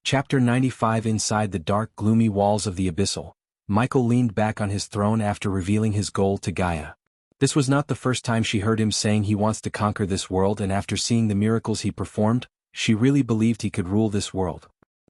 Chapter 95. Inside the dark, gloomy walls of the Abyssal, Michael leaned back on his throne after revealing his goal to Gaia. This was not the first time she heard him saying he wants to conquer this world, and after seeing the miracles he performed, she really believed he could rule this world.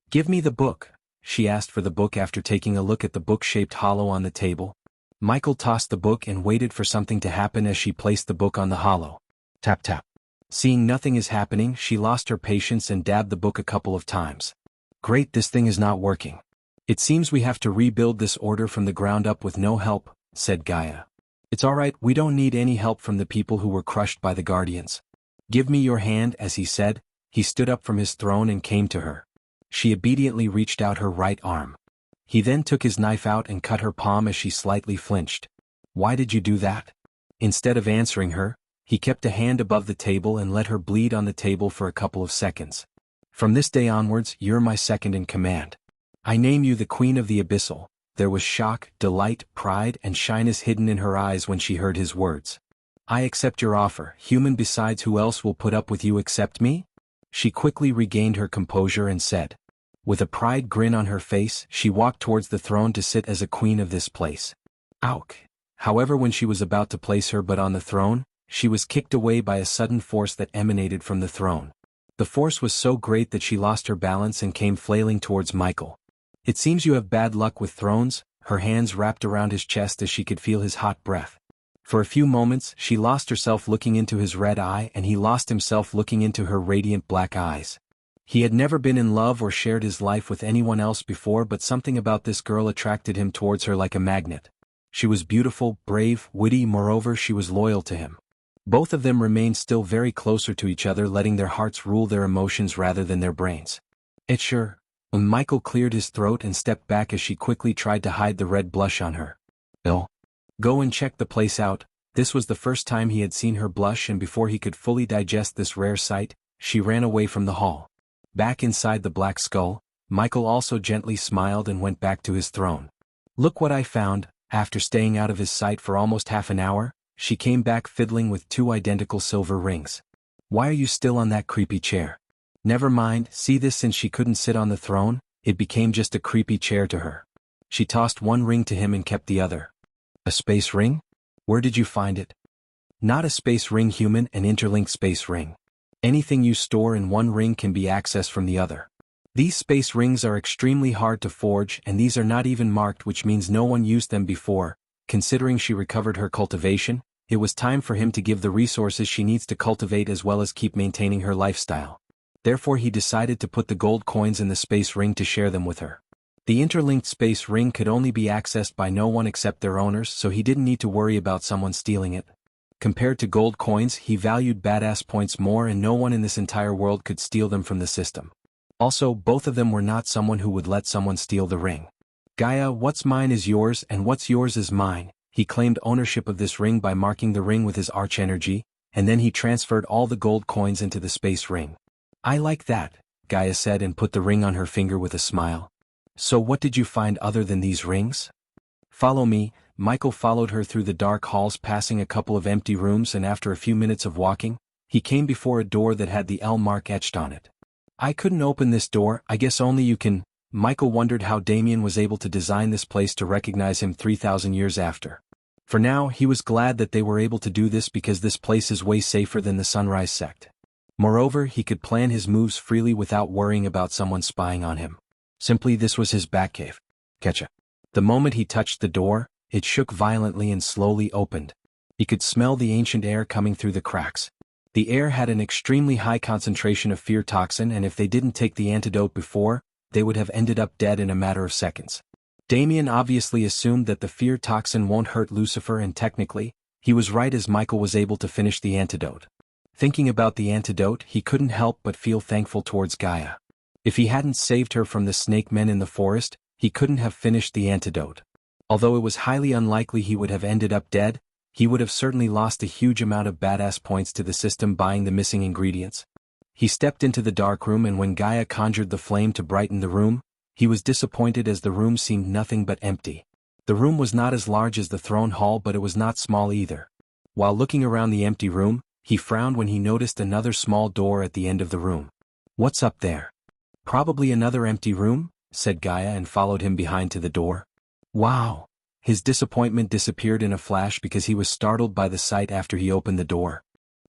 "Give me the book," she asked for the book after taking a look at the book-shaped hollow on the table. Michael tossed the book and waited for something to happen as she placed the book on the hollow. Tap tap. Seeing nothing is happening, she lost her patience and dabbed the book a couple of times. "Great, this thing is not working. It seems we have to rebuild this order from the ground up with no help," said Gaia. "It's alright, we don't need any help from the people who were crushed by the Guardians. Give me your hand." As he said, he stood up from his throne and came to her. She obediently reached out her right arm. He then took his knife out and cut her palm as she slightly flinched. "Why did you do that?" Instead of answering her, he kept a hand above the table and let her bleed on the table for a couple of seconds. "From this day onwards, you're my second in command. I name you the Queen of the Abyssal." There was shock, delight, pride, and shyness hidden in her eyes when she heard his words. "I accept your offer, human. Besides, who else will put up with you except me?" She quickly regained her composure and said. With a pride grin on her face, she walked towards the throne to sit as a queen of this place. Auk! However, when she was about to place her butt on the throne, she was kicked away by a sudden force that emanated from the throne. The force was so great that she lost her balance and came flailing towards Michael. "It seems you have bad luck with thrones." Her hands wrapped around his chest as she could feel his hot breath. For a few moments, she lost herself looking into his red eye, and he lost himself looking into her radiant black eyes. He had never been in love or shared his life with anyone else before, but something about this girl attracted him towards her like a magnet. She was beautiful, brave, witty, moreover she was loyal to him. Both of them remained still very closer to each other, letting their hearts rule their emotions rather than their brains. "It's sure." Michael cleared his throat and stepped back as she quickly tried to hide the red blush on her. "No. Go and check the place out." This was the first time he had seen her blush, and before he could fully digest this rare sight, she ran away from the hall. Back inside the Black Skull, Michael also gently smiled and went back to his throne. "Look what I found." After staying out of his sight for almost half an hour, she came back fiddling with two identical silver rings. "Why are you still on that creepy chair?" "Never mind, see this." Since she couldn't sit on the throne, it became just a creepy chair to her. She tossed one ring to him and kept the other. "A space ring? Where did you find it?" "Not a space ring, human, an interlinked space ring. Anything you store in one ring can be accessed from the other. These space rings are extremely hard to forge, and these are not even marked, which means no one used them before." Considering she recovered her cultivation, it was time for him to give the resources she needs to cultivate as well as keep maintaining her lifestyle. Therefore he decided to put the gold coins in the space ring to share them with her. The interlinked space ring could only be accessed by no one except their owners, so he didn't need to worry about someone stealing it. Compared to gold coins, he valued badass points more, and no one in this entire world could steal them from the system. Also, both of them were not someone who would let someone steal the ring. "Gaia, what's mine is yours, and what's yours is mine." He claimed ownership of this ring by marking the ring with his arch-energy, and then he transferred all the gold coins into the space ring. "I like that," Gaia said and put the ring on her finger with a smile. "So what did you find other than these rings?" "Follow me." Michael followed her through the dark halls, passing a couple of empty rooms, and after a few minutes of walking, he came before a door that had the L mark etched on it. "I couldn't open this door. I guess only you can." Michael wondered how Damien was able to design this place to recognize him 3,000 years after. For now, he was glad that they were able to do this because this place is way safer than the Sunrise Sect. Moreover, he could plan his moves freely without worrying about someone spying on him. Simply, this was his Batcave. Ketchup. The moment he touched the door, it shook violently and slowly opened. He could smell the ancient air coming through the cracks. The air had an extremely high concentration of fear toxin, and if they didn't take the antidote before, they would have ended up dead in a matter of seconds. Damien obviously assumed that the fear toxin won't hurt Lucifer, and technically, he was right as Michael was able to finish the antidote. Thinking about the antidote, he couldn't help but feel thankful towards Gaia. If he hadn't saved her from the snake men in the forest, he couldn't have finished the antidote. Although it was highly unlikely he would have ended up dead, he would have certainly lost a huge amount of badass points to the system buying the missing ingredients. He stepped into the dark room, and when Gaia conjured the flame to brighten the room, he was disappointed as the room seemed nothing but empty. The room was not as large as the throne hall, but it was not small either. While looking around the empty room, he frowned when he noticed another small door at the end of the room. "What's up there?" Probably another empty room, said Gaia and followed him behind to the door. Wow! His disappointment disappeared in a flash because he was startled by the sight after he opened the door.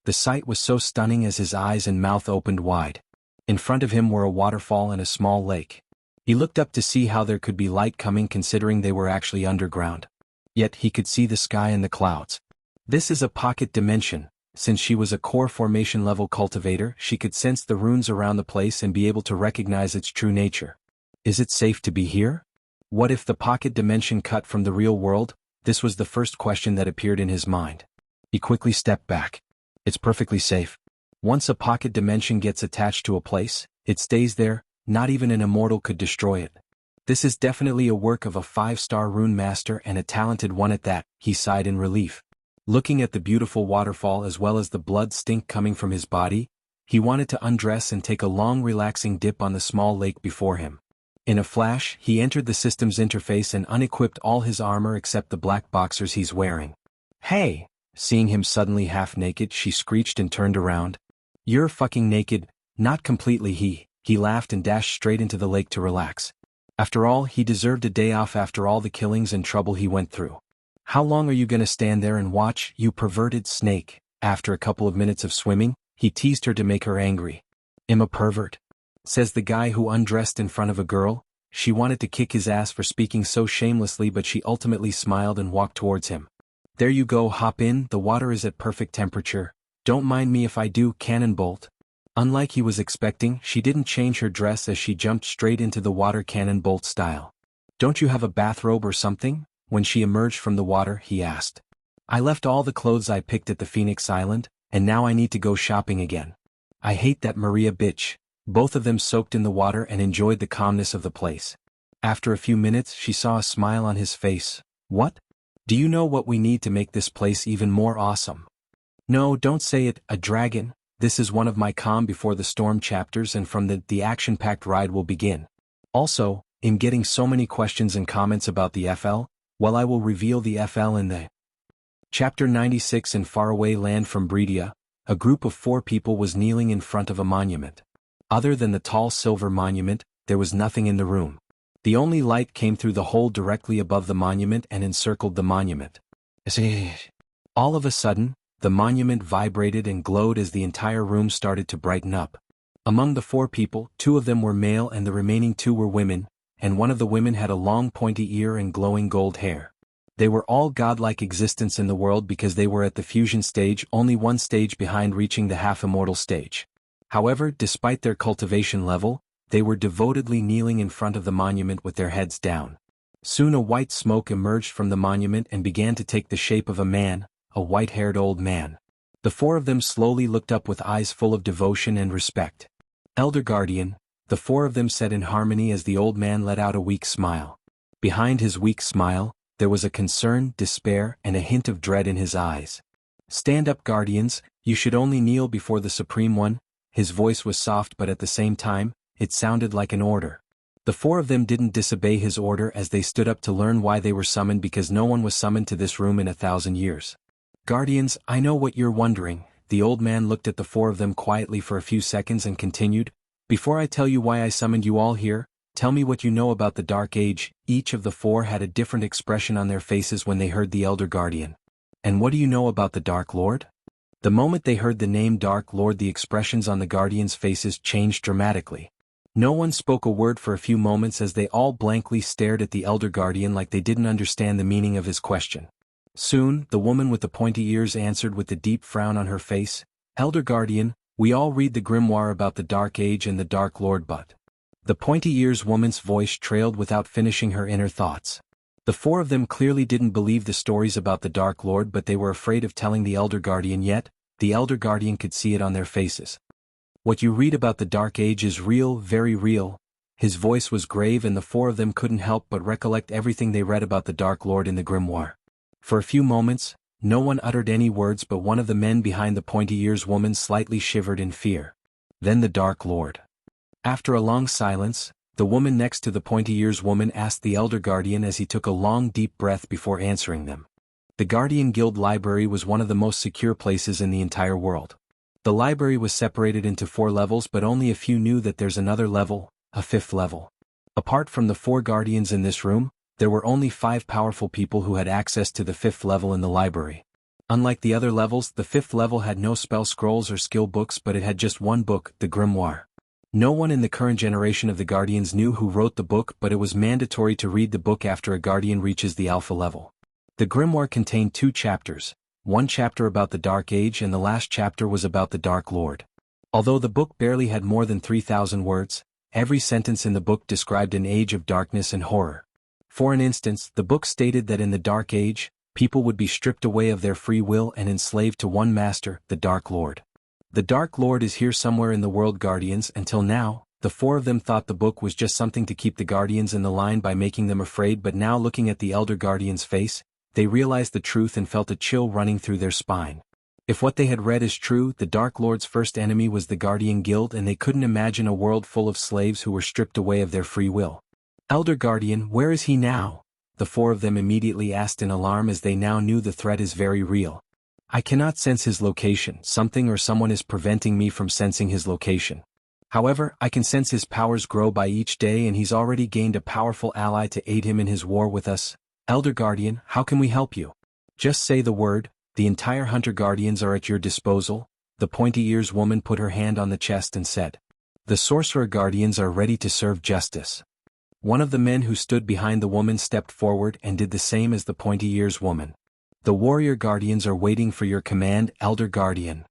The sight was so stunning as his eyes and mouth opened wide. In front of him were a waterfall and a small lake. He looked up to see how there could be light coming considering they were actually underground. Yet he could see the sky and the clouds. This is a pocket dimension. Since she was a core formation level cultivator, she could sense the runes around the place and be able to recognize its true nature. Is it safe to be here? What if the pocket dimension cut from the real world? This was the first question that appeared in his mind. He quickly stepped back. It's perfectly safe. Once a pocket dimension gets attached to a place, it stays there, not even an immortal could destroy it. This is definitely a work of a 5-star rune master and a talented one at that, he sighed in relief. Looking at the beautiful waterfall as well as the blood stink coming from his body, he wanted to undress and take a long relaxing dip on the small lake before him. In a flash, he entered the system's interface and unequipped all his armor except the black boxers he's wearing. Hey! Seeing him suddenly half naked, she screeched and turned around. You're fucking naked. Not completely. He laughed and dashed straight into the lake to relax. After all, he deserved a day off after all the killings and trouble he went through. How long are you gonna stand there and watch, you perverted snake? After a couple of minutes of swimming, he teased her to make her angry. I'm a pervert, says the guy who undressed in front of a girl. She wanted to kick his ass for speaking so shamelessly, but she ultimately smiled and walked towards him. There you go, hop in, the water is at perfect temperature. Don't mind me if I do, cannonbolt. Unlike he was expecting, she didn't change her dress as she jumped straight into the water cannonbolt style. Don't you have a bathrobe or something? When she emerged from the water, he asked. I left all the clothes I picked at the Phoenix Island, and now I need to go shopping again. I hate that Maria bitch. Both of them soaked in the water and enjoyed the calmness of the place. After a few minutes, she saw a smile on his face. What? Do you know what we need to make this place even more awesome? No, don't say it, a dragon. This is one of my calm before the storm chapters, and from the action-packed ride will begin. Also, I'm getting so many questions and comments about the FL. Well, I will reveal the FL in the Chapter 96. In faraway land from Bredia, a group of 4 people was kneeling in front of a monument. Other than the tall silver monument, there was nothing in the room. The only light came through the hole directly above the monument and encircled the monument. All of a sudden, the monument vibrated and glowed as the entire room started to brighten up. Among the 4 people, 2 of them were male and the remaining 2 were women, and one of the women had a long pointy ear and glowing gold hair. They were all godlike existence in the world because they were at the fusion stage, only one stage behind reaching the half-immortal stage. However, despite their cultivation level, they were devotedly kneeling in front of the monument with their heads down. Soon a white smoke emerged from the monument and began to take the shape of a man, a white-haired old man. The 4 of them slowly looked up with eyes full of devotion and respect. Elder Guardian, the 4 of them said in harmony as the old man let out a weak smile. Behind his weak smile, there was a concern, despair, and a hint of dread in his eyes. Stand up, Guardians, you should only kneel before the Supreme One. His voice was soft, but at the same time, it sounded like an order. The 4 of them didn't disobey his order as they stood up to learn why they were summoned, because no one was summoned to this room in 1,000 years. Guardians, I know what you're wondering. The old man looked at the 4 of them quietly for a few seconds and continued. Before I tell you why I summoned you all here, tell me what you know about the Dark Age. Each of the 4 had a different expression on their faces when they heard the Elder Guardian. And what do you know about the Dark Lord? The moment they heard the name Dark Lord, the expressions on the Guardians' faces changed dramatically. No one spoke a word for a few moments as they all blankly stared at the Elder Guardian like they didn't understand the meaning of his question. Soon, the woman with the pointy ears answered with a deep frown on her face, Elder Guardian, we all read the grimoire about the Dark Age and the Dark Lord, but... The pointy ears woman's voice trailed without finishing her inner thoughts. The 4 of them clearly didn't believe the stories about the Dark Lord, but they were afraid of telling the Elder Guardian, yet the Elder Guardian could see it on their faces. What you read about the Dark Age is real, very real. His voice was grave and the 4 of them couldn't help but recollect everything they read about the Dark Lord in the grimoire. For a few moments, no one uttered any words, but one of the men behind the pointy ears woman slightly shivered in fear. Then the Dark Lord. After a long silence, the woman next to the pointy ears woman asked the Elder Guardian as he took a long deep breath before answering them. The Guardian Guild Library was one of the most secure places in the entire world. The library was separated into 4 levels, but only a few knew that there's another level, a 5th level. Apart from the 4 guardians in this room, there were only 5 powerful people who had access to the 5th level in the library. Unlike the other levels, the 5th level had no spell scrolls or skill books, but it had just one book, the Grimoire. No one in the current generation of the Guardians knew who wrote the book, but it was mandatory to read the book after a Guardian reaches the Alpha level. The Grimoire contained 2 chapters, one chapter about the Dark Age and the last chapter was about the Dark Lord. Although the book barely had more than 3,000 words, every sentence in the book described an age of darkness and horror. For an instance, the book stated that in the Dark Age, people would be stripped away of their free will and enslaved to one master, the Dark Lord. The Dark Lord is here somewhere in the world. Guardians. Until now, the 4 of them thought the book was just something to keep the Guardians in the line by making them afraid, but now looking at the Elder Guardian's face, they realized the truth and felt a chill running through their spine. If what they had read is true, the Dark Lord's first enemy was the Guardian Guild, and they couldn't imagine a world full of slaves who were stripped away of their free will. Elder Guardian, where is he now? The 4 of them immediately asked in alarm, as they now knew the threat is very real. I cannot sense his location. Something or someone is preventing me from sensing his location. However, I can sense his powers grow by each day, and he's already gained a powerful ally to aid him in his war with us. Elder Guardian, how can we help you? Just say the word. The entire Hunter Guardians are at your disposal. The pointy ears woman put her hand on the chest and said. The Sorcerer Guardians are ready to serve justice. One of the men who stood behind the woman stepped forward and did the same as the pointy ears woman. The Warrior Guardians are waiting for your command, Elder Guardian.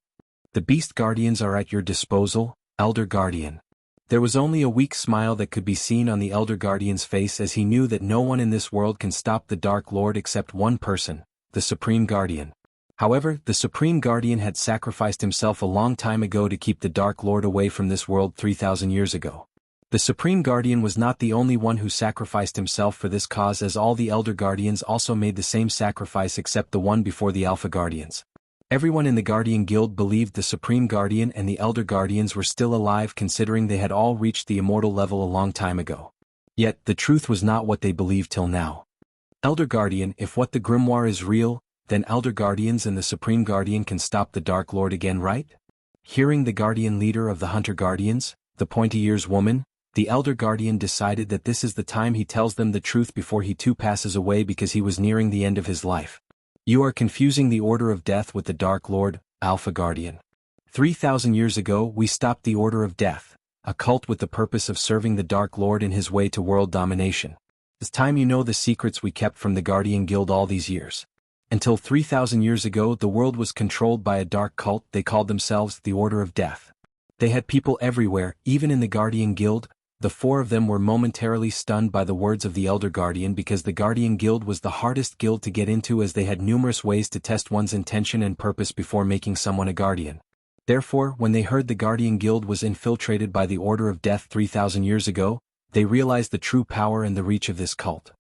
The Beast Guardians are at your disposal, Elder Guardian. There was only a weak smile that could be seen on the Elder Guardian's face, as he knew that no one in this world can stop the Dark Lord except one person, the Supreme Guardian. However, the Supreme Guardian had sacrificed himself a long time ago to keep the Dark Lord away from this world 3,000 years ago. The Supreme Guardian was not the only one who sacrificed himself for this cause, as all the Elder Guardians also made the same sacrifice except the one before the Alpha Guardians. Everyone in the Guardian Guild believed the Supreme Guardian and the Elder Guardians were still alive, considering they had all reached the Immortal level a long time ago. Yet, the truth was not what they believed till now. Elder Guardian, if what the Grimoire is real, then Elder Guardians and the Supreme Guardian can stop the Dark Lord again, right? Hearing the Guardian leader of the Hunter Guardians, the pointy ears woman, the Elder Guardian decided that this is the time he tells them the truth before he too passes away, because he was nearing the end of his life. You are confusing the Order of Death with the Dark Lord, Alpha Guardian. 3,000 years ago we stopped the Order of Death, a cult with the purpose of serving the Dark Lord in his way to world domination. It's time you know the secrets we kept from the Guardian Guild all these years. Until 3,000 years ago the world was controlled by a dark cult. They called themselves the Order of Death. They had people everywhere, even in the Guardian Guild. The 4 of them were momentarily stunned by the words of the Elder Guardian, because the Guardian Guild was the hardest guild to get into, as they had numerous ways to test one's intention and purpose before making someone a Guardian. Therefore, when they heard the Guardian Guild was infiltrated by the Order of Death 3,000 years ago, they realized the true power and the reach of this cult.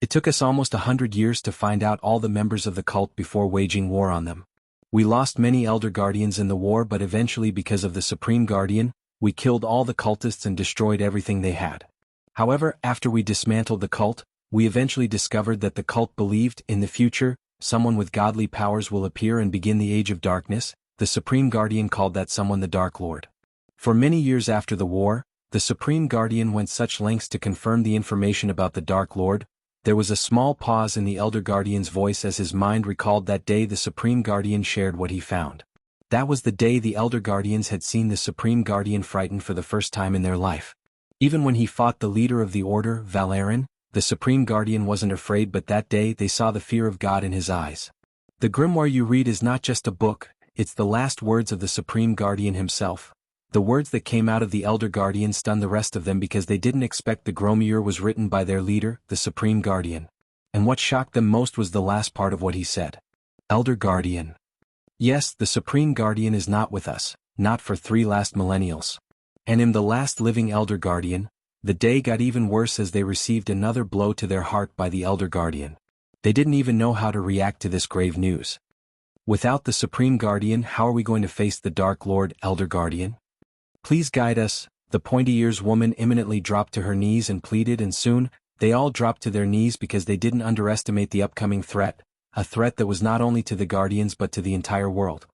It took us almost 100 years to find out all the members of the cult before waging war on them. We lost many Elder Guardians in the war, but eventually, because of the Supreme Guardian, we killed all the cultists and destroyed everything they had. However, after we dismantled the cult, we eventually discovered that the cult believed, in the future, someone with godly powers will appear and begin the Age of Darkness. The Supreme Guardian called that someone the Dark Lord. For many years after the war, the Supreme Guardian went such lengths to confirm the information about the Dark Lord. There was a small pause in the Elder Guardian's voice as his mind recalled that day the Supreme Guardian shared what he found. That was the day the Elder Guardians had seen the Supreme Guardian frightened for the first time in their life. Even when he fought the leader of the Order, Valerian, the Supreme Guardian wasn't afraid, but that day they saw the fear of God in his eyes. The grimoire you read is not just a book, it's the last words of the Supreme Guardian himself. The words that came out of the Elder Guardian stunned the rest of them, because they didn't expect the grimoire was written by their leader, the Supreme Guardian. And what shocked them most was the last part of what he said. Elder Guardian. Yes, the Supreme Guardian is not with us, not for 3 last millennials. And in the last living Elder Guardian, the day got even worse as they received another blow to their heart by the Elder Guardian. They didn't even know how to react to this grave news. Without the Supreme Guardian, how are we going to face the Dark Lord, Elder Guardian? Please guide us. The pointy ears woman imminently dropped to her knees and pleaded, and soon, they all dropped to their knees because they didn't underestimate the upcoming threat, a threat that was not only to the Guardians but to the entire world.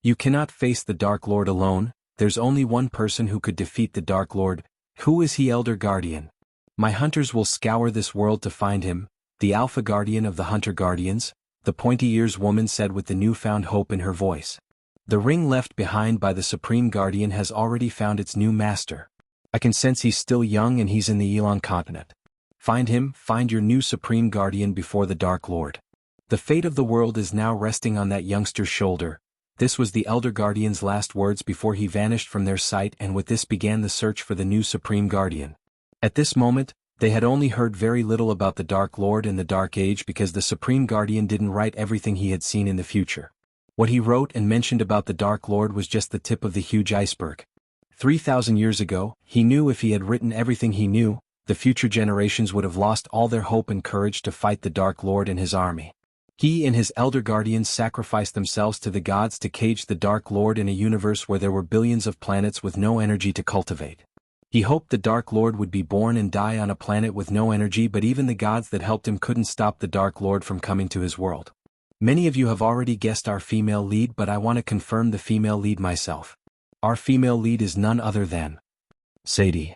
You cannot face the Dark Lord alone. There's only one person who could defeat the Dark Lord. Who is he, Elder Guardian? My hunters will scour this world to find him, the Alpha Guardian of the Hunter Guardians, the pointy-ears woman said with the newfound hope in her voice. The ring left behind by the Supreme Guardian has already found its new master. I can sense he's still young and he's in the Elon continent. Find him, find your new Supreme Guardian before the Dark Lord. The fate of the world is now resting on that youngster's shoulder. This was the Elder Guardian's last words before he vanished from their sight, and with this began the search for the new Supreme Guardian. At this moment, they had only heard very little about the Dark Lord and the Dark Age because the Supreme Guardian didn't write everything he had seen in the future. What he wrote and mentioned about the Dark Lord was just the tip of the huge iceberg. 3,000 years ago, he knew if he had written everything he knew, the future generations would have lost all their hope and courage to fight the Dark Lord and his army. He and his Elder Guardians sacrificed themselves to the gods to cage the Dark Lord in a universe where there were billions of planets with no energy to cultivate. He hoped the Dark Lord would be born and die on a planet with no energy, but even the gods that helped him couldn't stop the Dark Lord from coming to his world. Many of you have already guessed our female lead, but I want to confirm the female lead myself. Our female lead is none other than Sadie.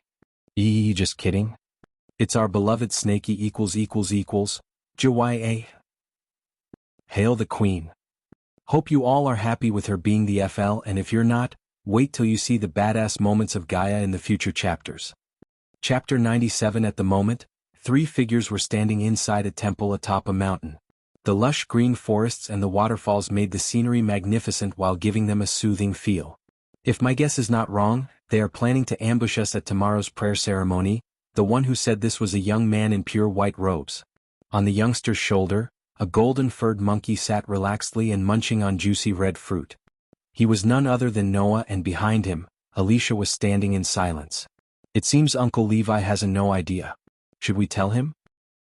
Just kidding. It's our beloved Snakey Jya. Hail the Queen. Hope you all are happy with her being the FL, and if you're not, wait till you see the badass moments of Gaia in the future chapters. Chapter 97. At the moment, 3 figures were standing inside a temple atop a mountain. The lush green forests and the waterfalls made the scenery magnificent while giving them a soothing feel. If my guess is not wrong, they are planning to ambush us at tomorrow's prayer ceremony. The one who said this was a young man in pure white robes. On the youngster's shoulder, a golden-furred monkey sat relaxedly and munching on juicy red fruit. He was none other than Noah, and behind him, Alicia was standing in silence. It seems Uncle Levi has no idea. Should we tell him?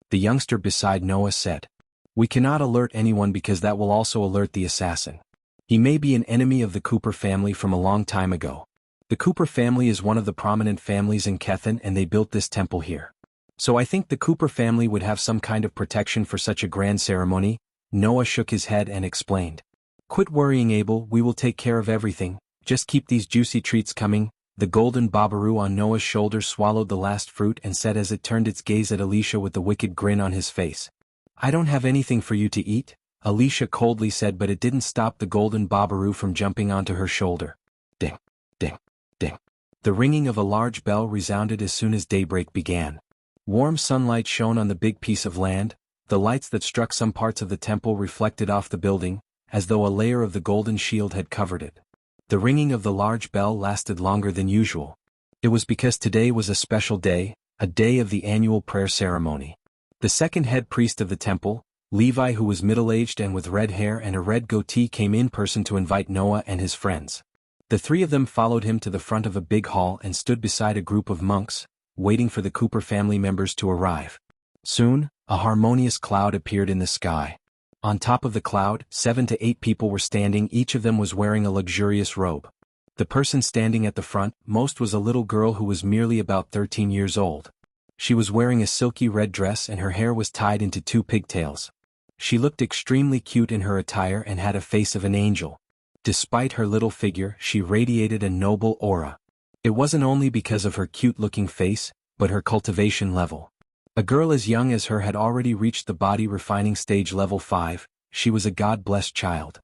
The youngster beside Noah said. We cannot alert anyone because that will also alert the assassin. He may be an enemy of the Cooper family from a long time ago. The Cooper family is one of the prominent families in Kethen, and they built this temple here. So I think the Cooper family would have some kind of protection for such a grand ceremony. Noah shook his head and explained. Quit worrying, Abel, we will take care of everything, just keep these juicy treats coming. The golden Babaru on Noah's shoulder swallowed the last fruit and said as it turned its gaze at Alicia with a wicked grin on his face. I don't have anything for you to eat, Alicia coldly said, but it didn't stop the golden Babaru from jumping onto her shoulder. Ding, ding, ding. The ringing of a large bell resounded as soon as daybreak began. Warm sunlight shone on the big piece of land. The lights that struck some parts of the temple reflected off the building, as though a layer of the golden shield had covered it. The ringing of the large bell lasted longer than usual. It was because today was a special day, a day of the annual prayer ceremony. The second head priest of the temple, Levi, who was middle-aged and with red hair and a red goatee, came in person to invite Noah and his friends. The 3 of them followed him to the front of a big hall and stood beside a group of monks, waiting for the Cooper family members to arrive. Soon, a harmonious cloud appeared in the sky. On top of the cloud, 7 to 8 people were standing. Each of them was wearing a luxurious robe. The person standing at the front most was a little girl who was merely about 13 years old. She was wearing a silky red dress and her hair was tied into 2 pigtails. She looked extremely cute in her attire and had a face of an angel. Despite her little figure, she radiated a noble aura. It wasn't only because of her cute-looking face, but her cultivation level. A girl as young as her had already reached the body refining stage level 5. She was a God-blessed child.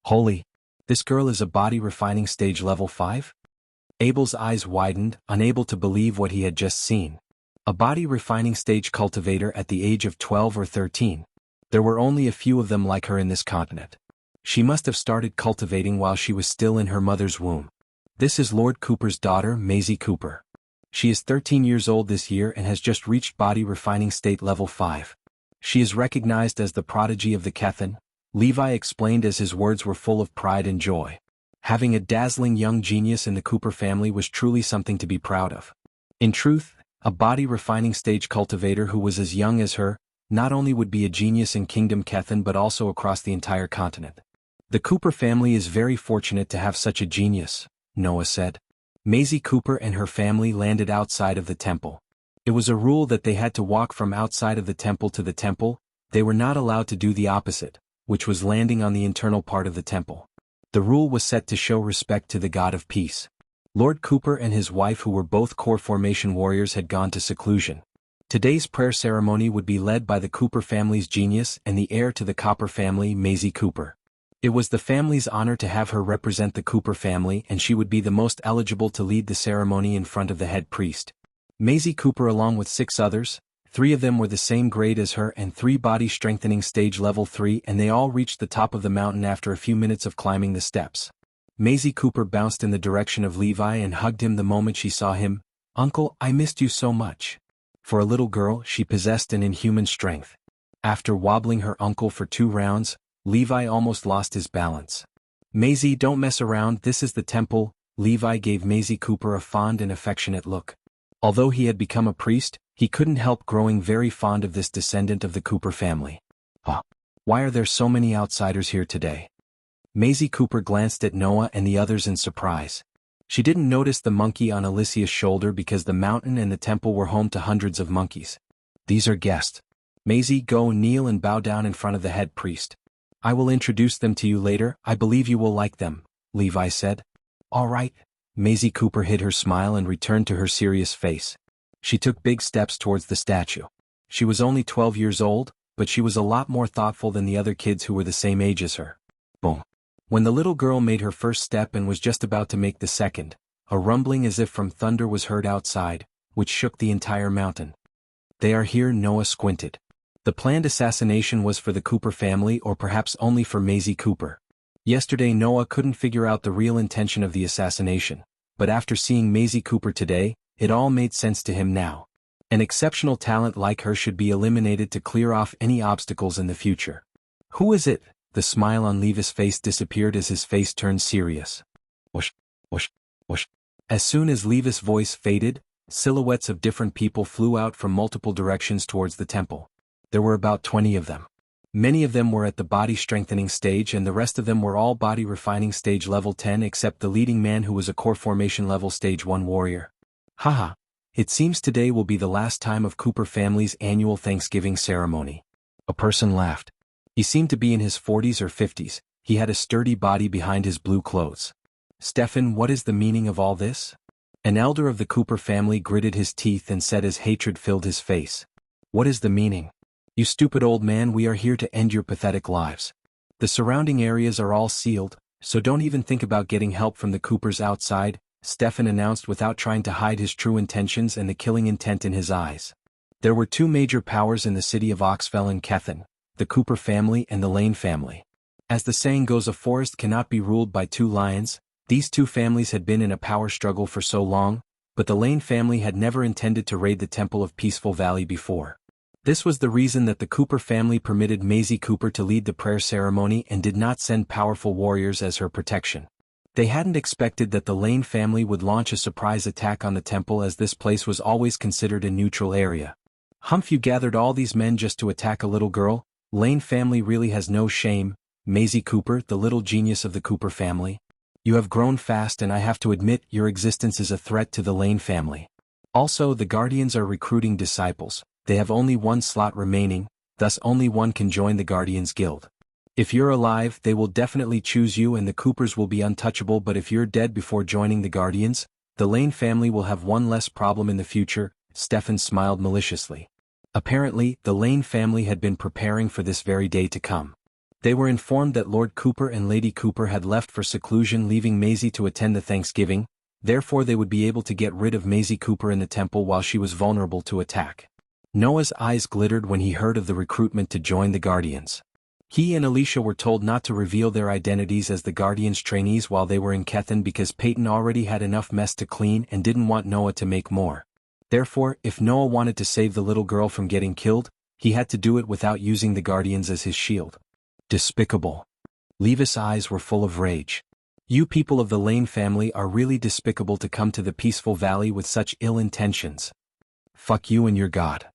Holy! This girl is a body refining stage level 5? Abel's eyes widened, unable to believe what he had just seen. A body refining stage cultivator at the age of 12 or 13. There were only a few of them like her in this continent. She must have started cultivating while she was still in her mother's womb. This is Lord Cooper's daughter, Maisie Cooper. She is 13 years old this year and has just reached body refining state level 5. She is recognized as the prodigy of the Kethen, Levi explained as his words were full of pride and joy. Having a dazzling young genius in the Cooper family was truly something to be proud of. In truth, a body refining stage cultivator who was as young as her, not only would be a genius in Kingdom Kethen but also across the entire continent. The Cooper family is very fortunate to have such a genius, Noah said. Maisie Cooper and her family landed outside of the temple. It was a rule that they had to walk from outside of the temple to the temple. They were not allowed to do the opposite, which was landing on the internal part of the temple. The rule was set to show respect to the God of peace. Lord Cooper and his wife, who were both core formation warriors, had gone to seclusion. Today's prayer ceremony would be led by the Cooper family's genius and the heir to the Copper family, Maisie Cooper. It was the family's honor to have her represent the Cooper family, and she would be the most eligible to lead the ceremony in front of the head priest. Maisie Cooper, along with 6 others, 3 of them were the same grade as her and 3 body strengthening stage level 3, and they all reached the top of the mountain after a few minutes of climbing the steps. Maisie Cooper bounced in the direction of Levi and hugged him the moment she saw him. "Uncle, I missed you so much." For a little girl, she possessed an inhuman strength. After wobbling her uncle for 2 rounds, Levi almost lost his balance. "Maisie, don't mess around, this is the temple." Levi gave Maisie Cooper a fond and affectionate look. Although he had become a priest, he couldn't help growing very fond of this descendant of the Cooper family. Why are there so many outsiders here today?" Maisie Cooper glanced at Noah and the others in surprise. She didn't notice the monkey on Alicia's shoulder because the mountain and the temple were home to hundreds of monkeys. "These are guests. Maisie, go kneel and bow down in front of the head priest. I will introduce them to you later, I believe you will like them," Levi said. "All right." Maisie Cooper hid her smile and returned to her serious face. She took big steps towards the statue. She was only 12 years old, but she was a lot more thoughtful than the other kids who were the same age as her. Boom. When the little girl made her first step and was just about to make the second, a rumbling as if from thunder was heard outside, which shook the entire mountain. "They are here," Noah squinted. The planned assassination was for the Cooper family, or perhaps only for Maisie Cooper. Yesterday Noah couldn't figure out the real intention of the assassination, but after seeing Maisie Cooper today, it all made sense to him now. An exceptional talent like her should be eliminated to clear off any obstacles in the future. "Who is it?" The smile on Levi's face disappeared as his face turned serious. Whoosh, whoosh, whoosh. As soon as Levi's voice faded, silhouettes of different people flew out from multiple directions towards the temple. There were about 20 of them. Many of them were at the body strengthening stage, and the rest of them were all body refining stage level 10, except the leading man, who was a core formation level stage 1 warrior. "Haha. It seems today will be the last time of Cooper family's annual Thanksgiving ceremony." A person laughed. He seemed to be in his 40s or 50s, he had a sturdy body behind his blue clothes. "Stefan, what is the meaning of all this?" An elder of the Cooper family gritted his teeth and said as hatred filled his face. "What is the meaning? You stupid old man, we are here to end your pathetic lives. The surrounding areas are all sealed, so don't even think about getting help from the Coopers outside," Stefan announced without trying to hide his true intentions and the killing intent in his eyes. There were 2 major powers in the city of Oxfell and Kethen, the Cooper family and the Lane family. As the saying goes, a forest cannot be ruled by 2 lions. These 2 families had been in a power struggle for so long, but the Lane family had never intended to raid the Temple of Peaceful Valley before. This was the reason that the Cooper family permitted Maisie Cooper to lead the prayer ceremony and did not send powerful warriors as her protection. They hadn't expected that the Lane family would launch a surprise attack on the temple, as this place was always considered a neutral area. "Humph, you gathered all these men just to attack a little girl? Lane family really has no shame." Maisie Cooper, the little genius of the Cooper family. "You have grown fast, and I have to admit your existence is a threat to the Lane family. Also, the Guardians are recruiting disciples. They have only 1 slot remaining, thus only 1 can join the Guardians Guild. If you're alive, they will definitely choose you and the Coopers will be untouchable, but if you're dead before joining the Guardians, the Lane family will have 1 less problem in the future." Stefan smiled maliciously. Apparently, the Lane family had been preparing for this very day to come. They were informed that Lord Cooper and Lady Cooper had left for seclusion, leaving Maisie to attend the Thanksgiving, therefore they would be able to get rid of Maisie Cooper in the temple while she was vulnerable to attack. Noah's eyes glittered when he heard of the recruitment to join the Guardians. He and Alicia were told not to reveal their identities as the Guardians trainees while they were in Kethen because Peyton already had enough mess to clean and didn't want Noah to make more. Therefore, if Noah wanted to save the little girl from getting killed, he had to do it without using the Guardians as his shield. Despicable. Levi's eyes were full of rage. "You people of the Lane family are really despicable to come to the Peaceful Valley with such ill intentions. Fuck you and your god.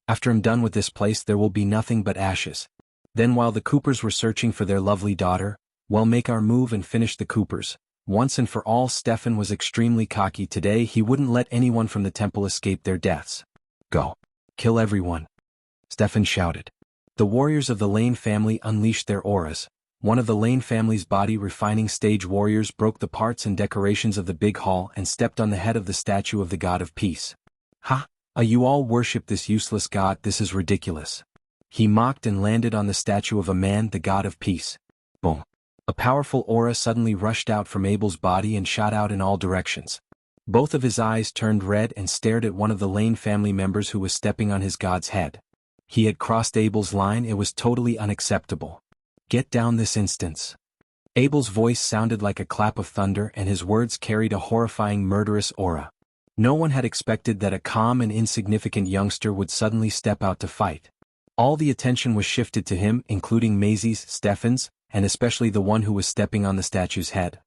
After I'm done with this place, there will be nothing but ashes." Then, while the Coopers were searching for their lovely daughter, "Well, make our move and finish the Coopers once and for all." Stefan was extremely cocky today. He wouldn't let anyone from the temple escape their deaths. "Go. Kill everyone," Stefan shouted. The warriors of the Lane family unleashed their auras. one of the Lane family's body refining stage warriors broke the parts and decorations of the big hall and stepped on the head of the statue of the god of peace. "Ha! You all worship this useless god, this is ridiculous." He mocked and landed on the statue of a man, the god of peace. Boom. A powerful aura suddenly rushed out from Abel's body and shot out in all directions. Both of his eyes turned red and stared at one of the Lane family members who was stepping on his god's head. He had crossed Abel's line, it was totally unacceptable. "Get down this instant." Abel's voice sounded like a clap of thunder and his words carried a horrifying murderous aura. No one had expected that a calm and insignificant youngster would suddenly step out to fight. All the attention was shifted to him, including Maisie's, Stefan's, and especially the one who was stepping on the statue's head.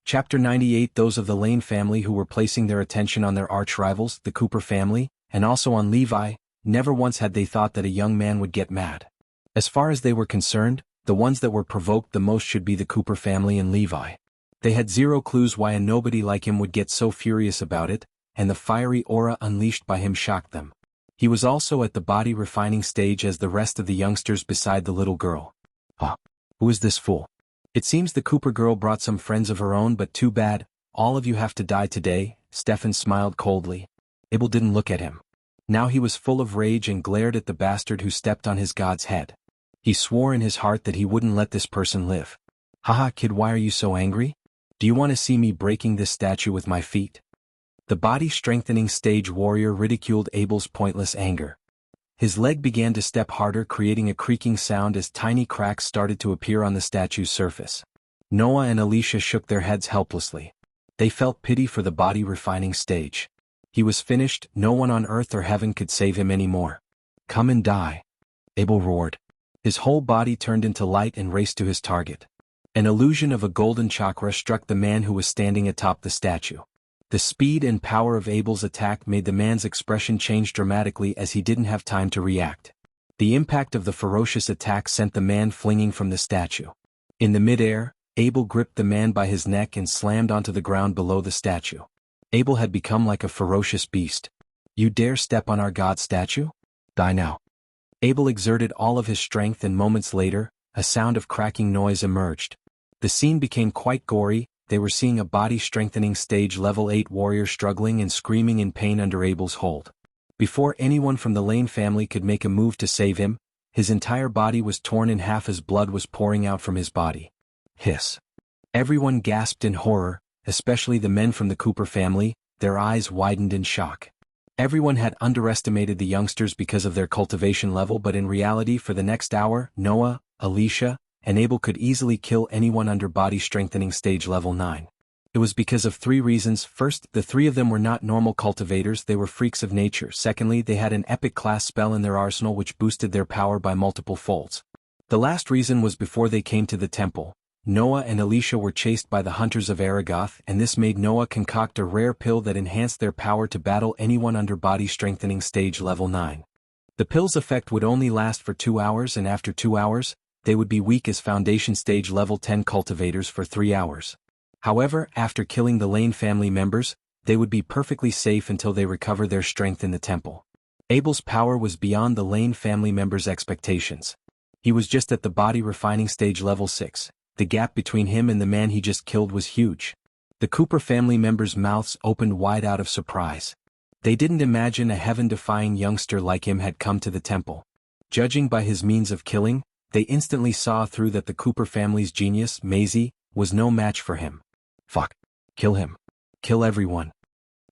Chapter 98. Those of the Lane family who were placing their attention on their arch-rivals, the Cooper family, and also on Levi, never once had they thought that a young man would get mad. As far as they were concerned, the ones that were provoked the most should be the Cooper family and Levi. They had zero clues why a nobody like him would get so furious about it, and the fiery aura unleashed by him shocked them. He was also at the body refining stage as the rest of the youngsters beside the little girl. Who is this fool? It seems the Cooper girl brought some friends of her own, but too bad, all of you have to die today. Stefan smiled coldly. Abel didn't look at him. Now he was full of rage and glared at the bastard who stepped on his god's head. He swore in his heart that he wouldn't let this person live. "Haha, kid, why are you so angry? Do you want to see me breaking this statue with my feet?" The body-strengthening stage warrior ridiculed Abel's pointless anger. His leg began to step harder, creating a creaking sound as tiny cracks started to appear on the statue's surface. Noah and Alicia shook their heads helplessly. They felt pity for the body-refining stage. He was finished, no one on earth or heaven could save him anymore. "Come and die," Abel roared. His whole body turned into light and raced to his target. An illusion of a golden chakra struck the man who was standing atop the statue. The speed and power of Abel's attack made the man's expression change dramatically as he didn't have time to react. The impact of the ferocious attack sent the man flinging from the statue. In the mid-air, Abel gripped the man by his neck and slammed onto the ground below the statue. Abel had become like a ferocious beast. "You dare step on our god statue? Die now." Abel exerted all of his strength and moments later, a sound of cracking noise emerged. The scene became quite gory. They were seeing a body-strengthening stage level 8 warrior struggling and screaming in pain under Abel's hold. Before anyone from the Lane family could make a move to save him, his entire body was torn in half as blood was pouring out from his body. Hiss. Everyone gasped in horror, especially the men from the Cooper family, their eyes widened in shock. Everyone had underestimated the youngsters because of their cultivation level, but in reality for the next hour, Noah, Alicia, and Abel could easily kill anyone under body-strengthening stage level 9. It was because of 3 reasons. First, the 3 of them were not normal cultivators, they were freaks of nature. Secondly, they had an epic class spell in their arsenal which boosted their power by multiple folds. The last reason was before they came to the temple, Noah and Alicia were chased by the hunters of Aragoth, and this made Noah concoct a rare pill that enhanced their power to battle anyone under body-strengthening stage level 9. The pill's effect would only last for 2 hours, and after 2 hours, they would be weak as foundation stage level 10 cultivators for 3 hours. However, after killing the Lane family members, they would be perfectly safe until they recover their strength in the temple. Abel's power was beyond the Lane family members' expectations. He was just at the body refining stage level 6. The gap between him and the man he just killed was huge. The Cooper family members' mouths opened wide out of surprise. They didn't imagine a heaven-defying youngster like him had come to the temple. Judging by his means of killing, they instantly saw through that the Cooper family's genius, Maisie, was no match for him. Fuck. Kill him. Kill everyone.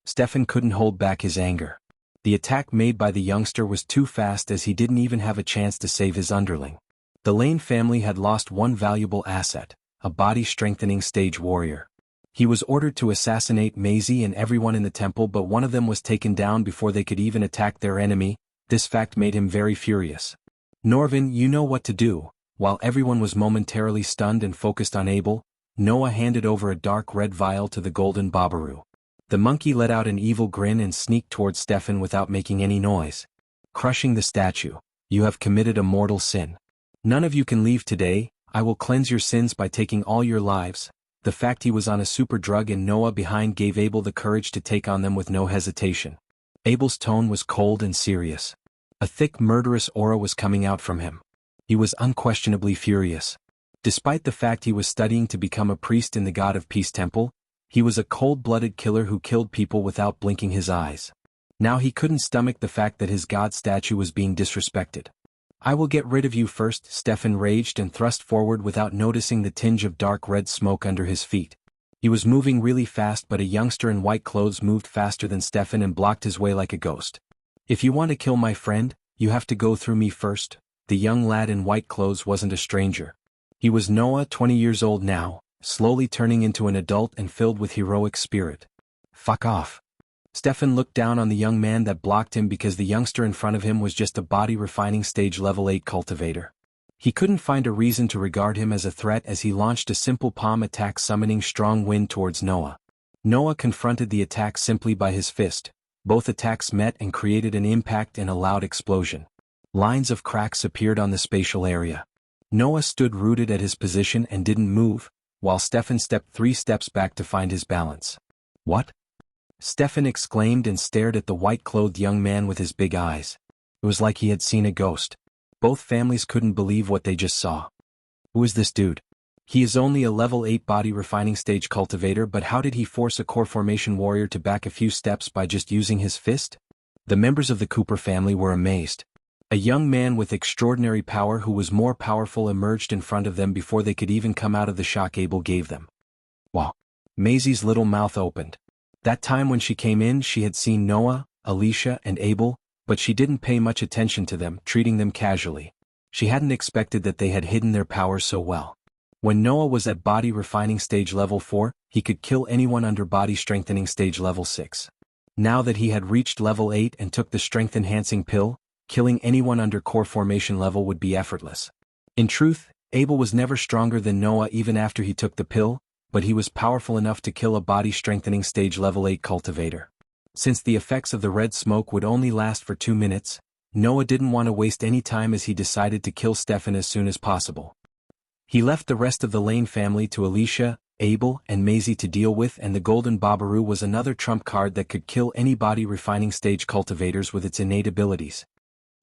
Stefan couldn't hold back his anger. The attack made by the youngster was too fast as he didn't even have a chance to save his underling. The Lane family had lost one valuable asset, a body-strengthening stage warrior. He was ordered to assassinate Maisie and everyone in the temple, but one of them was taken down before they could even attack their enemy. This fact made him very furious. "Norvin, you know what to do." While everyone was momentarily stunned and focused on Abel, Noah handed over a dark red vial to the golden Babaru. The monkey let out an evil grin and sneaked towards Stefan without making any noise. Crushing the statue. "You have committed a mortal sin. None of you can leave today. I will cleanse your sins by taking all your lives." The fact he was on a super drug and Noah behind gave Abel the courage to take on them with no hesitation. Abel's tone was cold and serious. A thick murderous aura was coming out from him. He was unquestionably furious. Despite the fact he was studying to become a priest in the God of Peace Temple, he was a cold-blooded killer who killed people without blinking his eyes. Now he couldn't stomach the fact that his god statue was being disrespected. "I will get rid of you first," Stefan raged and thrust forward without noticing the tinge of dark red smoke under his feet. He was moving really fast, but a youngster in white clothes moved faster than Stefan and blocked his way like a ghost. "If you want to kill my friend, you have to go through me first." The young lad in white clothes wasn't a stranger. He was Noah, 20 years old now, slowly turning into an adult and filled with heroic spirit. "Fuck off." Stefan looked down on the young man that blocked him because the youngster in front of him was just a body refining stage level 8 cultivator. He couldn't find a reason to regard him as a threat as he launched a simple palm attack summoning strong wind towards Noah. Noah confronted the attack simply by his fist. Both attacks met and created an impact and a loud explosion. Lines of cracks appeared on the spatial area. Noah stood rooted at his position and didn't move, while Stefan stepped 3 steps back to find his balance. "What?" Stefan exclaimed and stared at the white-clothed young man with his big eyes. It was like he had seen a ghost. Both families couldn't believe what they just saw. "Who is this dude? He is only a level 8 body refining stage cultivator, but how did he force a core formation warrior to back a few steps by just using his fist?" The members of the Cooper family were amazed. A young man with extraordinary power who was more powerful emerged in front of them before they could even come out of the shock Abel gave them. Wow. Maisie's little mouth opened. That time when she came in, she had seen Noah, Alicia, and Abel, but she didn't pay much attention to them, treating them casually. She hadn't expected that they had hidden their powers so well. When Noah was at body refining stage level 4, he could kill anyone under body strengthening stage level 6. Now that he had reached level 8 and took the strength enhancing pill, killing anyone under core formation level would be effortless. In truth, Abel was never stronger than Noah even after he took the pill, but he was powerful enough to kill a body strengthening stage level 8 cultivator. Since the effects of the red smoke would only last for 2 minutes, Noah didn't want to waste any time as he decided to kill Stefan as soon as possible. He left the rest of the Lane family to Alicia, Abel, and Maisie to deal with, and the Golden Babaru was another trump card that could kill any body refining stage cultivators with its innate abilities.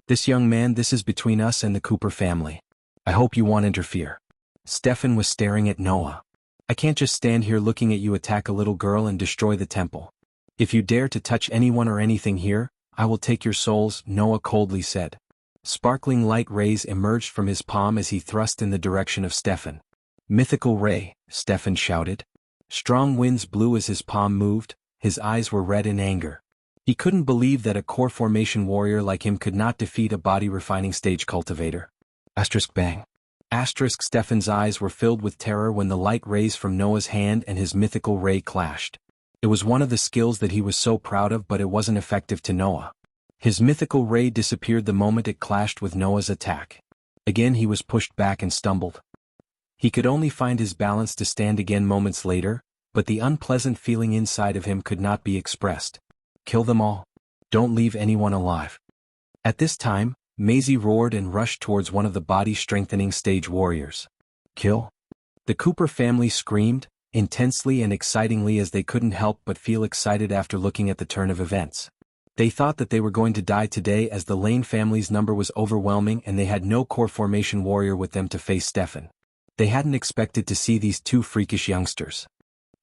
"This young man, this is between us and the Cooper family. I hope you won't interfere." Stefan was staring at Noah. "I can't just stand here looking at you attack a little girl and destroy the temple. If you dare to touch anyone or anything here, I will take your souls," Noah coldly said. Sparkling light rays emerged from his palm as he thrust in the direction of Stefan. "Mythical ray," Stefan shouted. Strong winds blew as his palm moved, his eyes were red in anger. He couldn't believe that a core formation warrior like him could not defeat a body refining stage cultivator. Asterisk bang. Asterisk Stefan's eyes were filled with terror when the light rays from Noah's hand and his mythical ray clashed. It was one of the skills that he was so proud of, but it wasn't effective to Noah. His mythical ray disappeared the moment it clashed with Noah's attack. Again he was pushed back and stumbled. He could only find his balance to stand again moments later, but the unpleasant feeling inside of him could not be expressed. "Kill them all. Don't leave anyone alive." At this time, Maisie roared and rushed towards one of the body-strengthening stage warriors. "Kill?" The Cooper family screamed, intensely and excitingly, as they couldn't help but feel excited after looking at the turn of events. They thought that they were going to die today as the Lane family's number was overwhelming and they had no core formation warrior with them to face Stefan. They hadn't expected to see these 2 freakish youngsters.